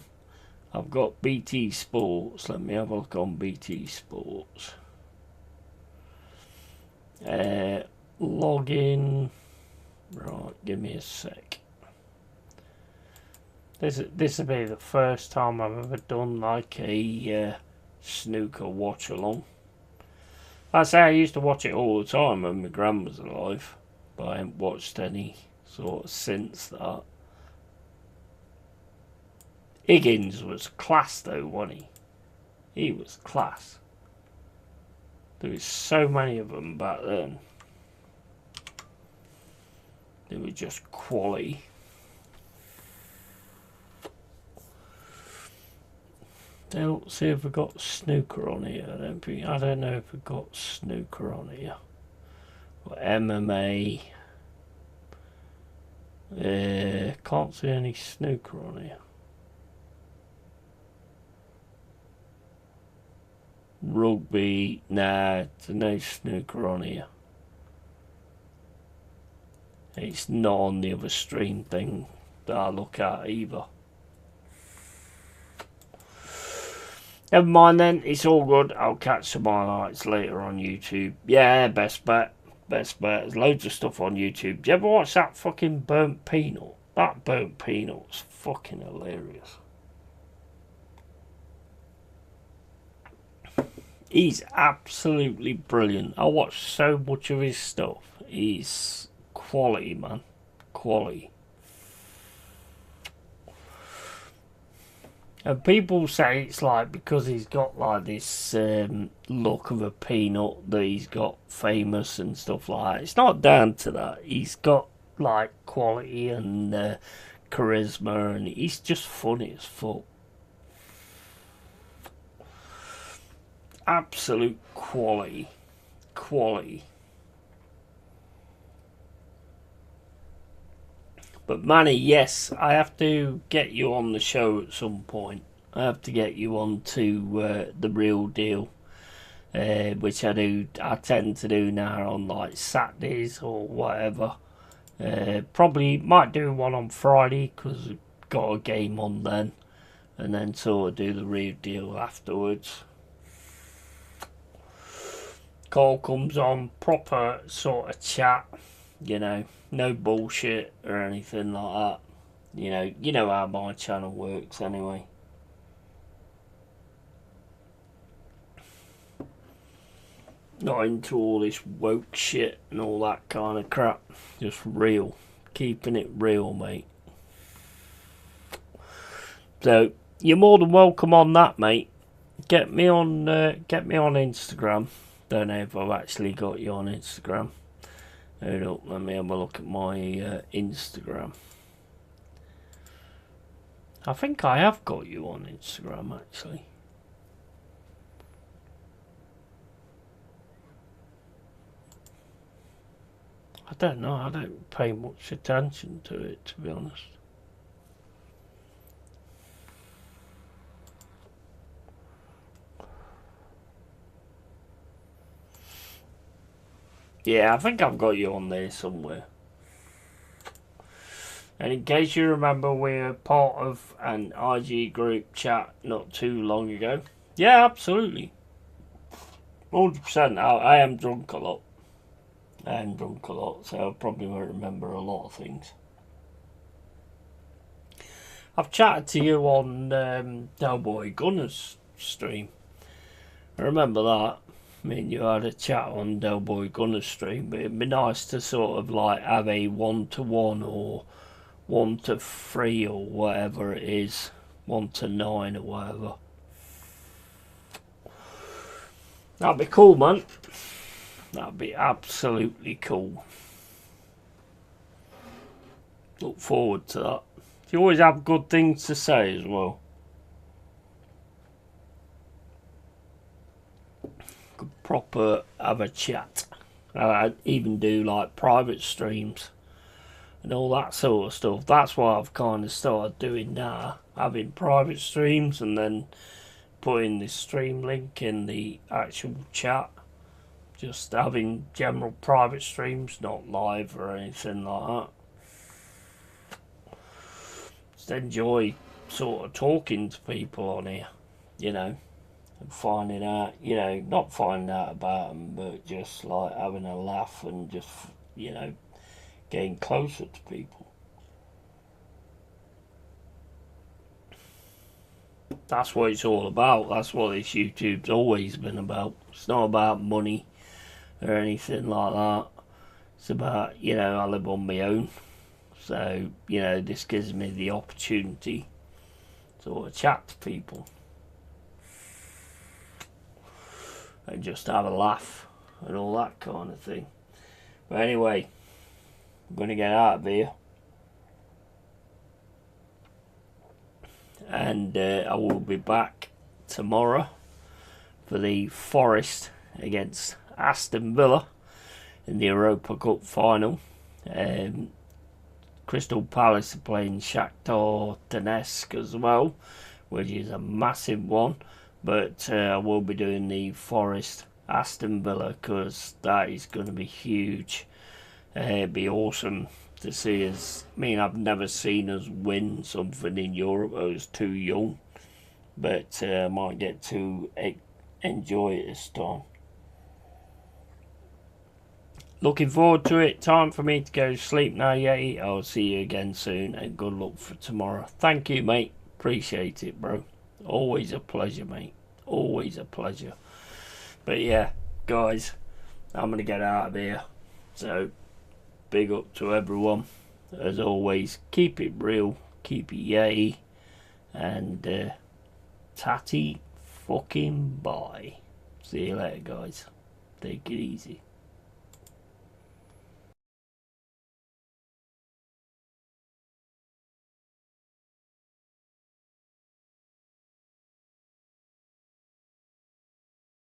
I've got BT Sports. Let me have a look on BT Sports. Log in. Right, give me a sec. This will be the first time I've ever done like a snooker watch along. Like I say, I used to watch it all the time when my gran was alive, but I haven't watched any sort of since that. Higgins was class though, wasn't he? He was class. There was so many of them back then. They were just quality. Don't see if we've got snooker on here. I don't know if we've got snooker on here. Or MMA. Can't see any snooker on here. Rugby, nah, there's no snooker on here. It's not on the other stream thing that I look at either. Never mind then, it's all good. I'll catch some highlights later on YouTube. Yeah, best bet. Best bet. There's loads of stuff on YouTube. Do you ever watch that fucking burnt peanut? That burnt peanut's fucking hilarious. He's absolutely brilliant. I watch so much of his stuff. He's quality, man. Quality. And people say it's like because he's got like this look of a peanut that he's got famous and stuff like that. It's not down to that. He's got like quality and charisma, and he's just funny as fuck. Absolute quality. Quality. But Manny, yes, I have to get you on the show at some point. I have to get you on to The Real Deal, which I tend to do now on like Saturdays or whatever. Probably might do one on Friday because I've got a game on then, and then sort of do The Real Deal afterwards. Call comes on, proper sort of chat, you know, no bullshit or anything like that. You know how my channel works anyway. Not into all this woke shit and all that kind of crap. Just real. Keeping it real, mate. So, you're more than welcome on that, mate. Get me on Instagram. Don't know if I've actually got you on Instagram. Hold up, let me have a look at my Instagram. I think I have got you on Instagram, actually. I don't know, I don't pay much attention to it, to be honest. Yeah, I think I've got you on there somewhere. And in case you remember, we're part of an IG group chat not too long ago. Yeah, absolutely. 100%. I am drunk a lot. So I probably won't remember a lot of things. I've chatted to you on Delboy Gunner's stream. I remember that. Me and you had a chat on Delboy Gunner's stream, but it'd be nice to sort of like have a 1-to-1 or 1-to-3 or whatever it is, 1-to-9 or whatever. That'd be cool, man. That'd be absolutely cool. Look forward to that. You always have good things to say as well. Could proper have a chat. I'd even do like private streams and all that sort of stuff. That's what I've kind of started doing now. Having private streams and then putting the stream link in the actual chat. Just having general private streams, not live or anything like that. Just enjoy sort of talking to people on here, you know, and finding out, you know, not finding out about them, but just like having a laugh and just, you know, getting closer to people. That's what it's all about. That's what this YouTube's always been about. It's not about money or anything like that. It's about, you know, I live on my own. So, you know, this gives me the opportunity to sort of chat to people. And just have a laugh and all that kind of thing. But anyway, I'm going to get out of here. And I will be back tomorrow for the Forest against Aston Villa in the Europa Cup final. Crystal Palace are playing Shakhtar Donetsk as well, which is a massive one. But I will be doing the Forest Aston Villa because that is going to be huge. It'd be awesome to see us. I mean, I've never seen us win something in Europe. I was too young, but I might get to enjoy it this time. Looking forward to it. Time for me to go to sleep now, Yeti. I'll see you again soon, and good luck for tomorrow. Thank you, mate. Appreciate it, bro. Always a pleasure, mate. Always a pleasure. But yeah, guys, I'm gonna get out of here. So, big up to everyone. As always, keep it real, keep it Yeti, and tatty fucking bye. See you later, guys. Take it easy.